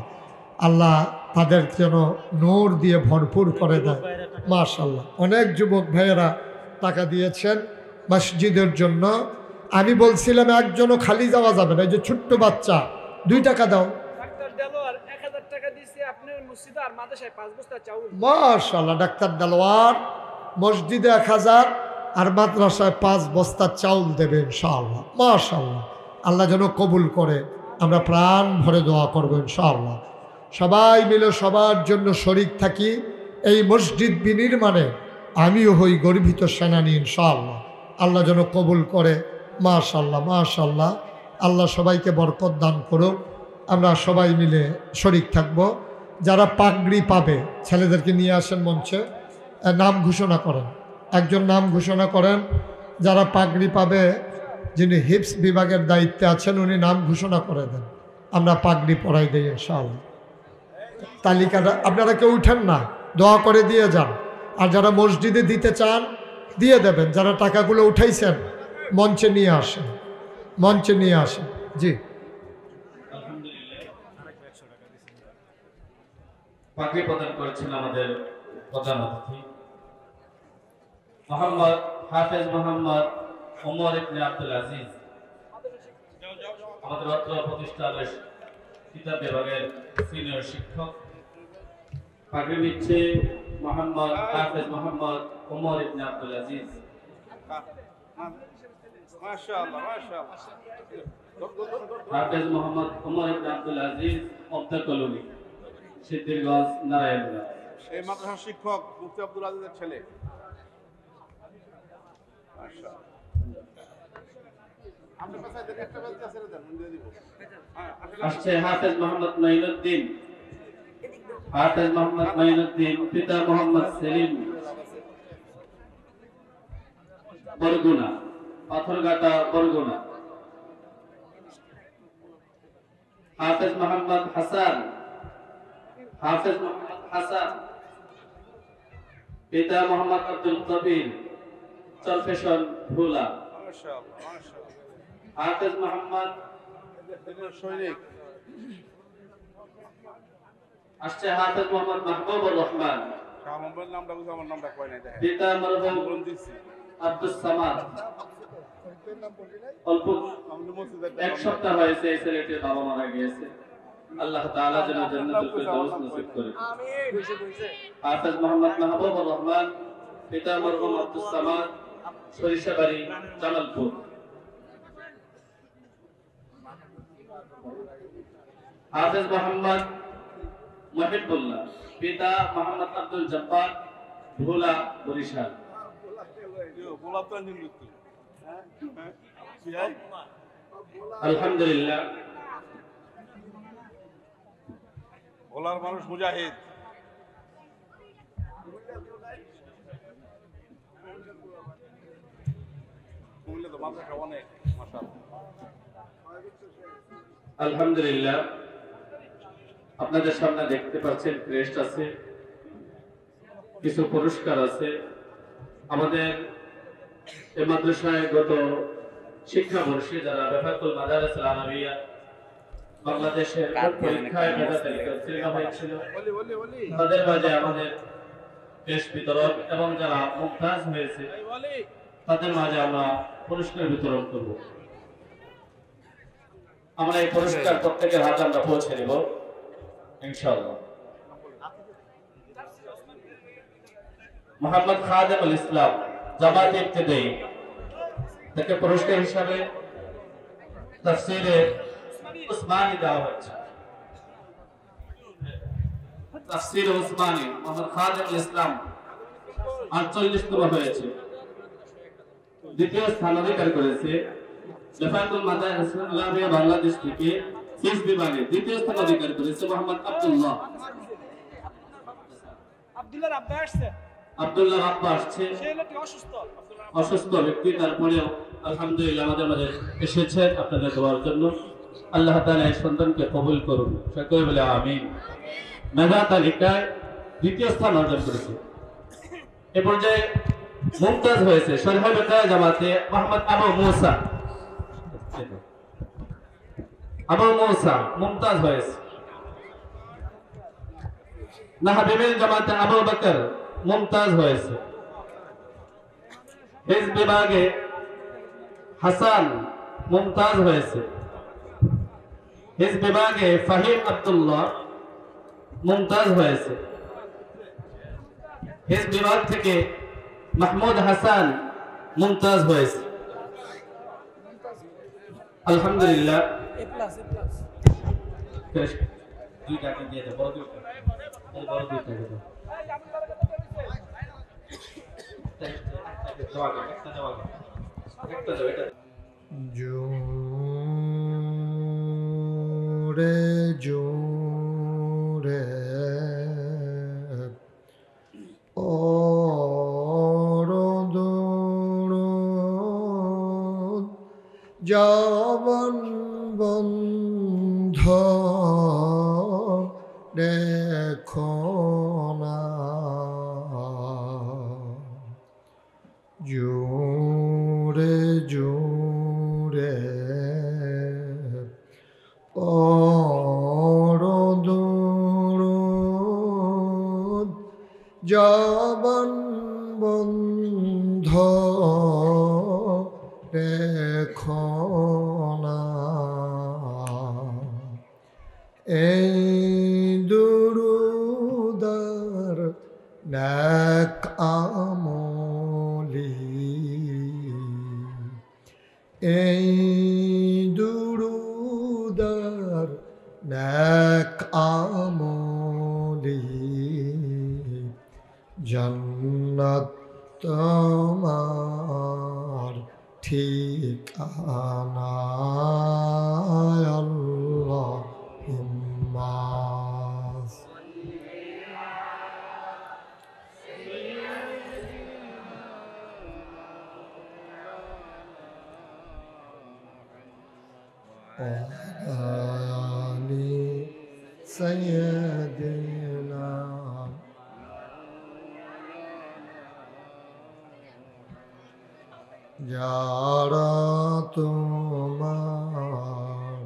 [SPEAKER 1] আল্লাহ তাদের যেন নূর দিয়ে ভরপুর করে দেয়। মাশাআল্লাহ, অনেক যুবক ভাইয়েরা টাকা দিয়েছেন মসজিদের জন্য। আমি বলছিলাম একজনও খালি যাওয়া যাবে না। এই যে ছোট্ট বাচ্চা 2 টাকা দাও। মাশাআল্লাহ, ডাক্তার দেলোয়ার মসজিদে 1000 আর মাদ্রাসায় 5 বস্তা চাউল দেবে ইনশাআল্লাহ। মাশাআল্লাহ, আল্লাহ যেন কবুল করে। আমরা প্রাণ ভরে দোয়া করবো ইনশাআল্লাহ। সবাই মিলে সবার জন্য শরিক থাকি এই মসজিদ বিনির্মাণে। আমিও হই গর্বিত সেনানী ইনশাআল্লাহ। আল্লাহ যেন কবুল করে। মাশাআল্লাহ মাশাআল্লাহ, আল্লাহ সবাইকে বরকত দান করুন। আমরা সবাই মিলে শরিক থাকব। যারা পাগড়ি পাবে ছেলেদেরকে নিয়ে আসেন মঞ্চে, নাম ঘোষণা করেন। একজন নাম ঘোষণা করেন যারা পাগড়ি পাবে, যিনি হিপস বিভাগের দায়িত্বে আছেন উনি নাম ঘোষণা করে দেন, আমরা পাগড়ি পরাই দিই ইনশাআল্লাহ। তালিকাটা আপনারা কেউ উঠেন না, দোয়া করে দিয়ে যান। আর যারা মসজিদে দিতে চান দিয়ে দেবেন। যারা টাকাগুলো উঠাইছেন মঞ্চে নিয়ে আসেন, মঞ্চে নিয়ে আসেন। জি,
[SPEAKER 2] পাগড়ি প্রদান করেছেন আমাদের প্রধান অতিথি মোহাম্মদ হাফেজ মোহাম্মদ ওমর ইবনে আব্দুল আজিজ, আমাদের অত্র প্রতিষ্ঠানের কিতাব বিভাগের সিনিয়র শিক্ষক। পাগড়ি নিচ্ছে মোহাম্মদ হাফেজ মোহাম্মদ ওমর ইবনে আব্দুল আজিজ।
[SPEAKER 3] মাশাআল্লাহ মাশাআল্লাহ।
[SPEAKER 2] হাফেজ মোহাম্মদ ওমর ইবনে আব্দুল আজিজ অবদা কলোনি, সিদ্ধিরগঞ্জ, নারায়ণগঞ্জ।
[SPEAKER 3] এই মাদ্রাসার শিক্ষক মুফতি আব্দুল আজিজের ছেলে।
[SPEAKER 2] আসছে হাফেজ মোহাম্মদ মাইনুদ্দিন, হাফেজ মোহাম্মদ মাইনুদ্দিন, পিতা মোহাম্মদ সেলিম, বরগুনা, পাথরঘাটা বরগুনা। হাফেজ মোহাম্মদ হাসান, হাফেজ মোহাম্মদ হাসান, পিতা মোহাম্মদ আব্দুল কবির, চরফেশন ভোলা। হাফেজ মোহাম্মদ
[SPEAKER 3] সৈনিক
[SPEAKER 2] আসছে হাফেজ মোহাম্মদ মাহবুবুর রহমান,
[SPEAKER 3] নামটা বুঝে আমার নামটা কয় নাই দেখেন।
[SPEAKER 2] পিতা মরহুম আব্দুস সামাদ। অল্প 1 সপ্তাহ হয়েছে এই ছেলেটির বাবা মারা গিয়েছে। আল্লাহ তাআলা যেন জান্নাতুল ফিরদাউস নসিব করে। আমিন। হাফেজ মোহাম্মদ মাহবুবুর রহমান, পিতা মরহুম আব্দুস সামাদ, সরিষাবাড়ি, জামালপুর। হাফেজ মোহাম্মদ মহিবুল্লাহ, পিতা মোহাম্মদ আব্দুল জব্বার, ভোলা, বরিশাল। আলহামদুলিল্লাহ,
[SPEAKER 3] ভোলার মানুষ মুজাহিদ। কুমিল্লা তো মাদ্রাসা অনেক, মাশাআল্লাহ।
[SPEAKER 2] আলহামদুলিল্লাহ, আপনাদের সামনে দেখতে পাচ্ছেন ক্রেস্ট আছে, কিছু পুরস্কার আছে। আমাদের এই মাদ্রাসায় গত শিক্ষাবর্ষে যারা বেফাকুল মাদারিসুল আলামিয়া বাংলাদেশের পরীক্ষায় মেধা তালিকা উত্তীর্ণ হয়েছিল তাদের মাঝে আমাদের ক্রেস্ট বিতরণ এবং যারা মুমতাজ হয়েছে তাদের মাঝে আমরা পুরস্কার বিতরণ করব। আমরা এই পুরস্কার প্রত্যেকের হাতে আমরা পৌঁছে দেব ইনশাআল্লাহ। মোহাম্মদ খাদেমুল ইসলাম জামাত ইবতিদায়ী তাকে পুরস্কার হিসাবে তাফসীরে উসমানী দেওয়া হয়েছে। তাফসীরে উসমানী মোহাম্মদ খাদেমুল ইসলাম 48তম হয়েছে। দ্বিতীয় স্থান অধিকার করেছে লেফাতুল মাদারিস ইসলামিয়া বাংলাদেশ থেকে ফিজ বিভাগে দ্বিতীয় স্থান অধিকার করেছে মোহাম্মদ আব্দুল্লাহ রাব্বা আসছে। অসুস্থ ব্যক্তি, তারপরেও আলহামদুলিল্লাহ আমাদের মাঝে এসেছেন আপনাদের দোয়ার জন্য। আল্লাহ তাআলা এই সন্তানকে কবুল করুন, সকলে বলে আমিন। মেধা তালিকায় দ্বিতীয় স্থান অর্জন করেছে। এ পর্যায়ে মুমতাজ হয়েছে শরীফা বেতায়া জামাতে মোহাম্মদ আবু মুসা মুমতাজ হয়েছে। নাহাবিবিল জামাতে আবু বকর মুমতাজ হয়েছে। হিজব বিভাগে হাসান মুমতাজ হয়েছে। হিজব বিভাগে ফাহিম আব্দুল্লাহ মুমতাজ হয়েছে। হিজব বিভাগ থেকে মাহমুদ হাসান মুমতাজ হয়েছে। আলহামদুলিল্লাহ দুইটা দিয়ে দাও, বড় দুইটা, বড় দুইটা দিয়ে দাও।
[SPEAKER 1] জোরে জোরে জবন বন্ধ দেখো না, জোরে জোরে পরদুরুদ জবন বন্ধ দেখো না, এই দুরুদার নেক আমলি, এই দুরুদার নেক আমলি জান্নাত তোমার ঠিকানা আল্লাহুম্মা আলি সাইয়্যিদিনা যারা তোমার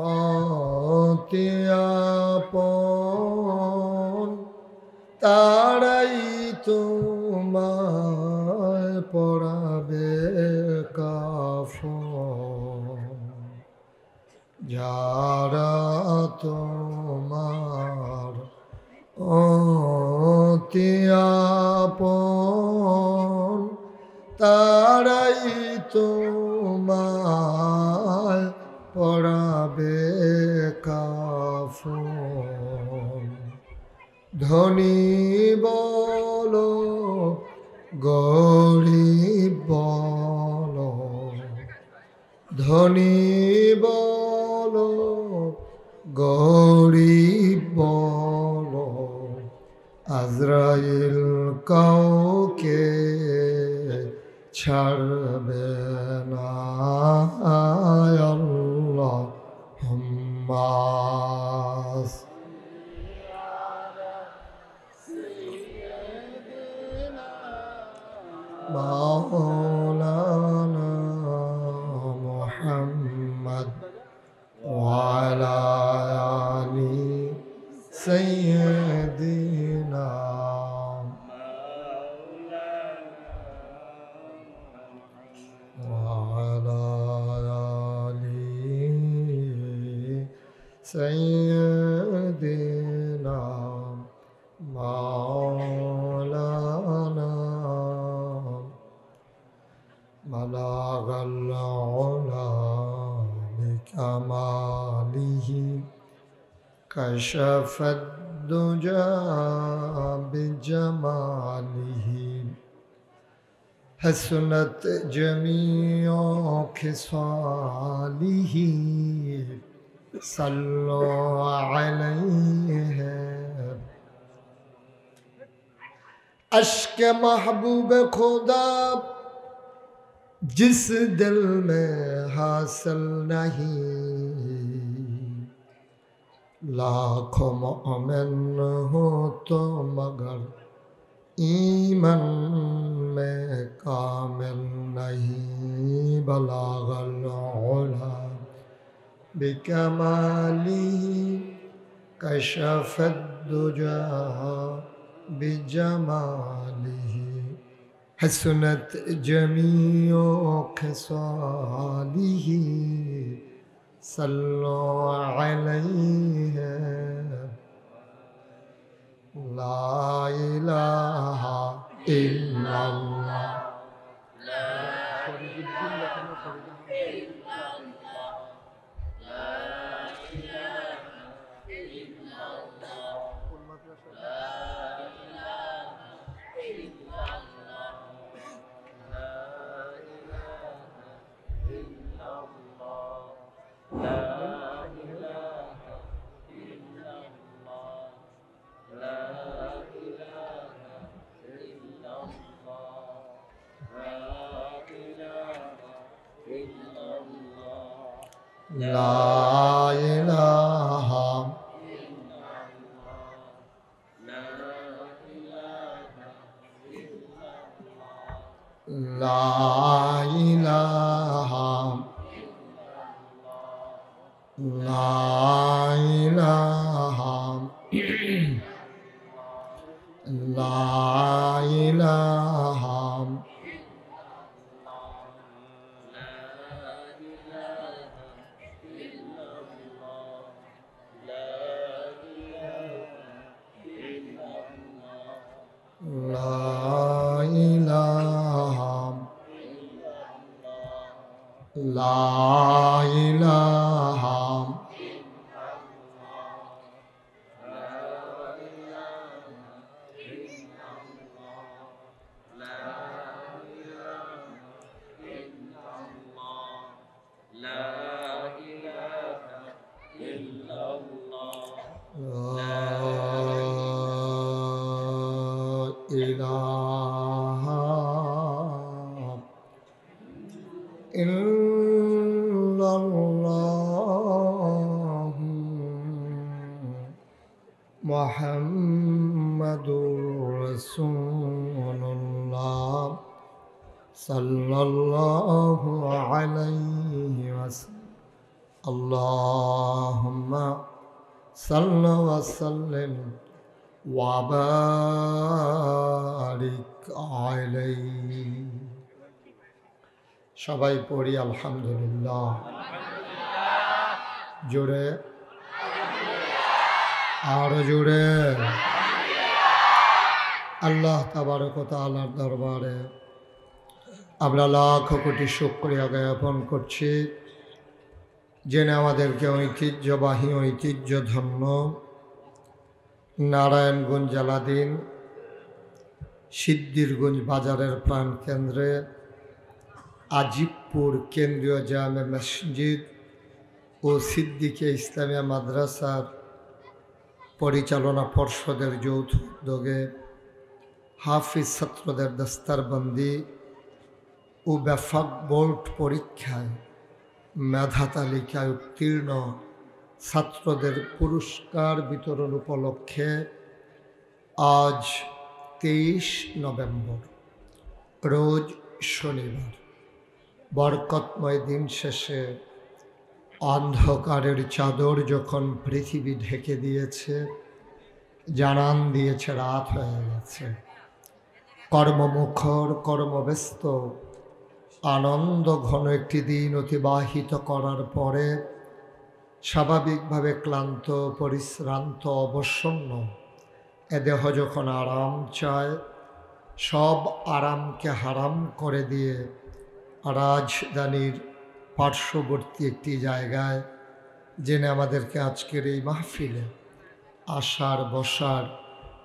[SPEAKER 1] অতি আপন তারাই তোমায় পরাবে কাফন, যারা তোমার অতি আপন তারাই তোমায় পরাবে কাফন, ধনী বলো গরিব বলো, ধনী বলো গরিব বলো, আজরাইল কাউকে ছাড়বে না আল্লাহুম্মা মাওলানা মুহাম্মদ ওয়া আলা আলি সাইয়্যিদিনা সাইয়্যিদিনা مولانا بلغ العلا بكماله كشف الدجى بجماله حسنت جميع خصاله صلوا عليه अश्क महबूब खुदा जिस दिल में हासिल नहीं लाखों मोमिन हो तो मगर ईमान में कामिल नहीं बलागल उला बिकमाली कशफद दुजा बिजमालिह हसनत जमीओ खसालिह सल्लु अलैहि ला इलाहा इल्लल्लाह لا إله لا إله لا إله لا إله لا إله لا إله इल्लल्लाह मुहम्मदुर रसूलुल्लाह सल्लल्लाहु अलैहि वसल्लम अल्लाहुम्मा सल्लि व सल्लिम व बारिक अलैहि সবাই পড়ি আলহামদুলিল্লাহ জোরে আর জোরে আল্লাহ তাবারক ওয়া তাআলার দরবারে আমরা লাখ কোটি শুকরিয়া জ্ঞাপন করছি যিনি আমাদেরকে ঐতিহ্যবাহী ঐতিহ্যধন্য নারায়ণগঞ্জ জেলাধীন সিদ্ধিরগঞ্জ বাজারের প্রাণকেন্দ্রে আজিবপুর কেন্দ্রীয় জামে মসজিদ ও সিদ্দিকিয়া ইসলামিয়া মাদ্রাসার পরিচালনা পর্ষদের যৌথ উদ্যোগে হাফিজ ছাত্রদের দস্তারবন্দি ও ব্যাপক বোর্ড পরীক্ষায় মেধা তালিকায় উত্তীর্ণ ছাত্রদের পুরস্কার বিতরণ উপলক্ষে আজ 23 নভেম্বর রোজ শনিবার বরকতময় দিন শেষে অন্ধকারের চাদর যখন পৃথিবী ঢেকে দিয়েছে, জানান দিয়েছে রাত হয়ে গেছে, কর্মমুখর কর্মব্যস্ত আনন্দ ঘন একটি দিন অতিবাহিত করার পরে স্বাভাবিকভাবে ক্লান্ত পরিশ্রান্ত অবসন্ন এ দেহ যখন আরাম চায়, সব আরামকে হারাম করে দিয়ে রাজধানীর পার্শ্ববর্তী একটি জায়গায় জেনে আমাদেরকে আজকের এই মাহফিলে আসার বসার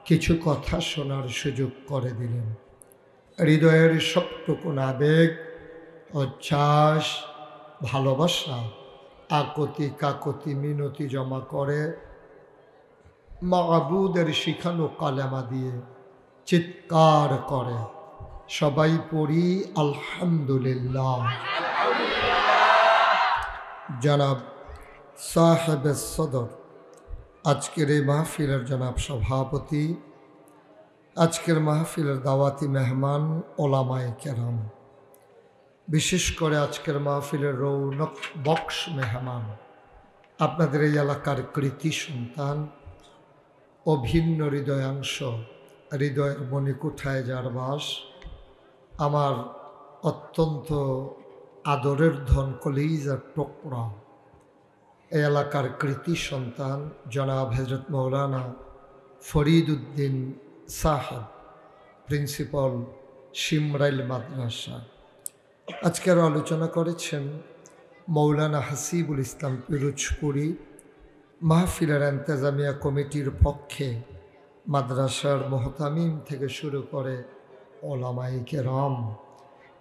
[SPEAKER 1] কিছু কথা শোনার সুযোগ করে দিলেন। হৃদয়ের সবটুকু আবেগ, উচ্ছ্বাস, ভালোবাসা, আকতি কাকতি মিনতি জমা করে মাবুদের শিখানো কালেমা দিয়ে চিৎকার করে সবাই পড়ি আলহামদুলিল্লাহ। জনাব সাহেব সদর, আজকের এই মাহফিলের জনাব সভাপতি, আজকের মাহফিলের দাওয়াতি মেহমান ওলামায়ে কেরাম, বিশেষ করে আজকের মাহফিলের রৌনক বক্স মেহমান, আপনাদের এই এলাকার কৃতি সন্তান, অভিন্ন হৃদয়াংশ, হৃদয়ের মণিকুঠায় যার বাস, আমার অত্যন্ত আদরের ধন কলিজার টুকরা, এই এলাকার কৃতি সন্তান জনাব হযরত মৌলানা ফরিদ উদ্দিন সাহেব, প্রিন্সিপাল শিমরাইল মাদ্রাসা। আজকের আলোচনা করেছেন মৌলানা হাসিবুল ইসলাম পিরোজপুরি, মাহফিলের ইন্তেজামিয়া কমিটির পক্ষে মাদ্রাসার মোহতামিম থেকে শুরু করে ওলামায়ে কেরাম,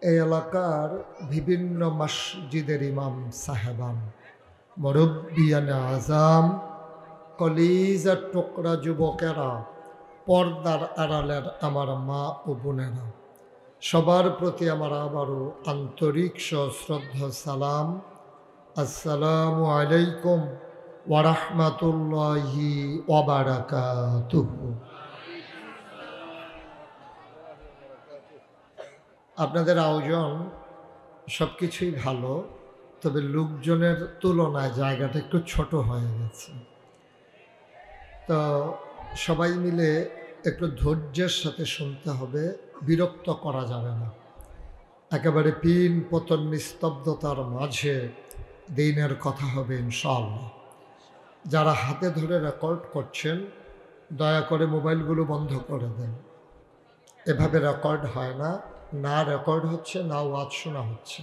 [SPEAKER 1] এই এলাকার বিভিন্ন মসজিদের ইমাম সাহেবান, মুরব্বিয়ান আজাম, কলিজার টুকরা যুবকেরা, পর্দার আড়ালের আমার মা ও বোনেরা, সবার প্রতি আমার আবারও আন্তরিক সশ্রদ্ধা সালাম। আসসালামু আলাইকুম ওয়া রাহমাতুল্লাহি ওয়া বারাকাতুহু। আপনাদের আয়োজন সব কিছুই ভালো, তবে লোকজনের তুলনায় জায়গাটা একটু ছোট হয়ে গেছে। তো সবাই মিলে একটু ধৈর্যের সাথে শুনতে হবে, বিরক্ত করা যাবে না। একেবারে পিন পতন নিস্তব্ধতার মাঝে দিনের কথা হবে ইনশাআল্লাহ। যারা হাতে ধরে রেকর্ড করছেন, দয়া করে মোবাইলগুলো বন্ধ করে দেন। এভাবে রেকর্ড হয় না, না রেকর্ড হচ্ছে না ওয়াজ শোনা হচ্ছে।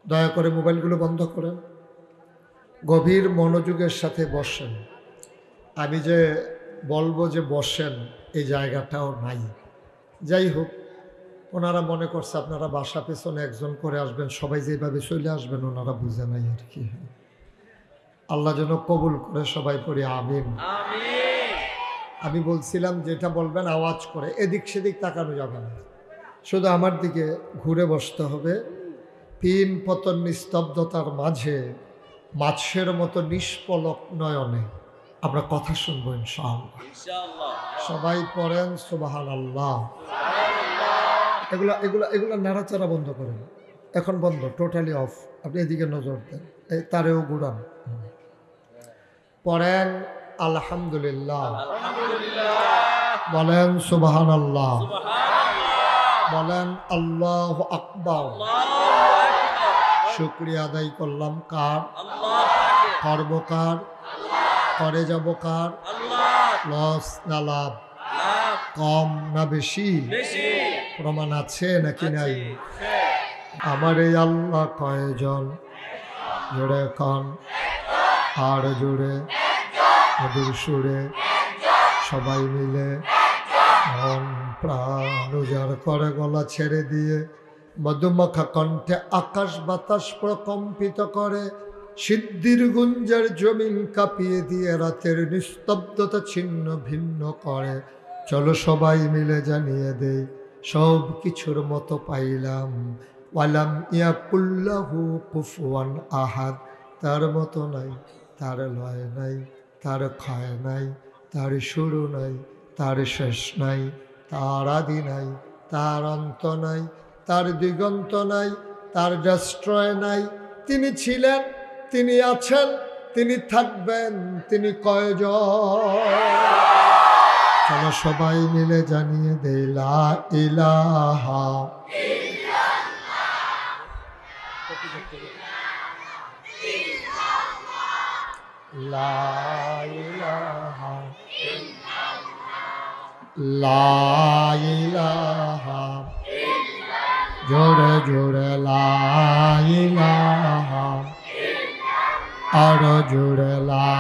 [SPEAKER 1] দয়া করে মোবাইলগুলো বন্ধ করেন, গভীর মনোযোগের সাথে বসেন। আমি যে বলবো যে বসেন, এই জায়গাটাও নাই। যাই হোক, ওনারা মনে করছে আপনারা বাসা পেছনে একজন করে আসবেন, সবাই যেভাবে চলে আসবেন, ওনারা বুঝে নাই আর কি। আল্লাহ যেন কবুল করে, সবাই পড়ি আমিন। আমি বলছিলাম যেটা বলবেন আওয়াজ করে, এদিক সেদিক তাকানো যাবে না, শুধু আমার দিকে ঘুরে বসতে হবে। পিন পতন নিস্তব্ধতার মাঝে মাছের মতো নিষ্পলক নয়নে আমরা কথা শুনবো ইনশাআল্লাহ। সবাই পড়েন সুবহানাল্লাহ। এগুলা এগুলা এগুলা নাড়াচাড়া বন্ধ করেন, এখন বন্ধ, টোটালি অফ। আপনি এদিকে নজর দেন, এই তারেও ঘুরান। পড়েন আলহামদুলিল্লাহ, বলেন সুবহানাল্লাহ, বলেন আল্লাহু আকবার। শুকরিয়া আদায় করলাম কার? করব কার? করে যাব কার? লস না লাভ? কম না বেশি? প্রমাণ আছে নাকি নাই? আমার এই আল্লাহ কয়জন? জোরে কন, আর জোরে, মধুর সুরে, সবাই মিলে মন প্রাণ উজাড় করে গলা ছেড়ে দিয়ে মধুমাখা কণ্ঠে আকাশ বাতাস প্রকম্পিত করে, সিদ্ধির গুঞ্জার জমিন কাঁপিয়ে দিয়ে রাতের নিস্তব্ধতা ছিন্ন ভিন্ন করে। চলো সবাই মিলে জানিয়ে দেই, সব কিছুর মতো পাইলাম ওয়ালাম ইয়াকুল্লাহু কুফুয়ান আহাদ। তার মতো নাই, তার লয় নাই, তার ক্ষয় নাই, তার শুরু নাই, তার শেষ নাই, তার আদি নাই, তার অন্ত নাই, তার দিগন্ত নাই, তার ডেস্ট্রয় নাই। তিনি ছিলেন, তিনি আছেন, তিনি থাকবেন, তিনি কয়জন? চলো সবাই মিলে জানিয়ে দেই লা ইলাহা লা ইলাহা লা ইলাহা জোরে জোরে লা ইলাহা আরো জোরে লা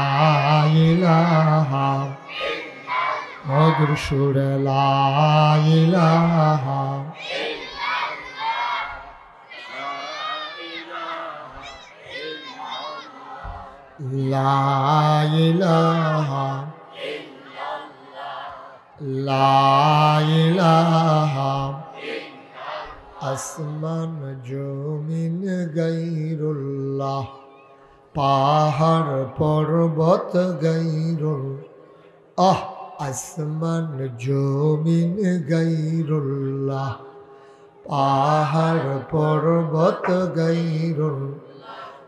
[SPEAKER 1] ইলাহা মধুর সুরে লা ইলাহা লা ইলাহা লা ইলাহা আসমান জমিন গায়রুল্লাহ পাহাড় পর্বত গায়রুল্লাহ আসমান জমিন গায়রুল্লাহ পাহাড় পর্বত গায়রুল্লাহ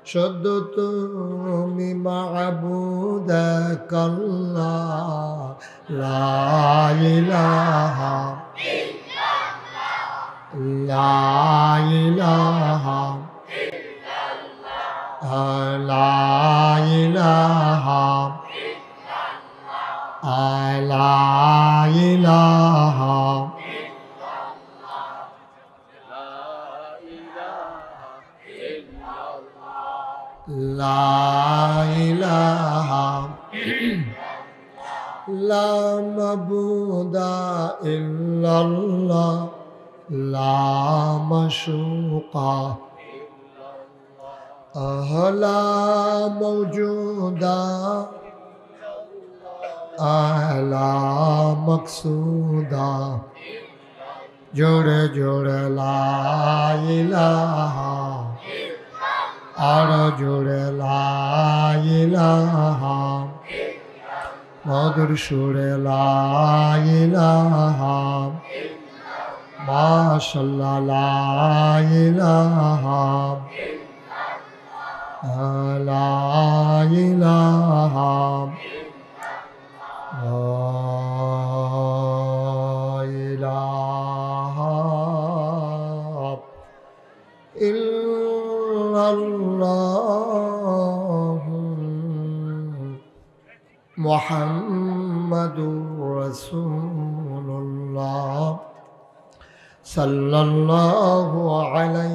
[SPEAKER 1] শুদ্ধ তুমি মাবুদ আল্লাহ লা ইলাহা লা ইলাহা লা ইলাহা লা ইলাহা লা ইলাহা লা মাবুদা ইল্লাল্লাহ লা মাশুকা লা মওজুদা লা মাকসুদা জোরে জোরে লা ইলাহা আরো জোরে লা ইলাহা মধুর সুরে লা ইলাহা মাশাআল্লাহ লা ইলাহা লা ইলাহা লা ইলাহা ইল্লাল্লাহ মুহাম্মাদুর রাসূলুল্লাহ সাল্লাল্লাহু আলাইহি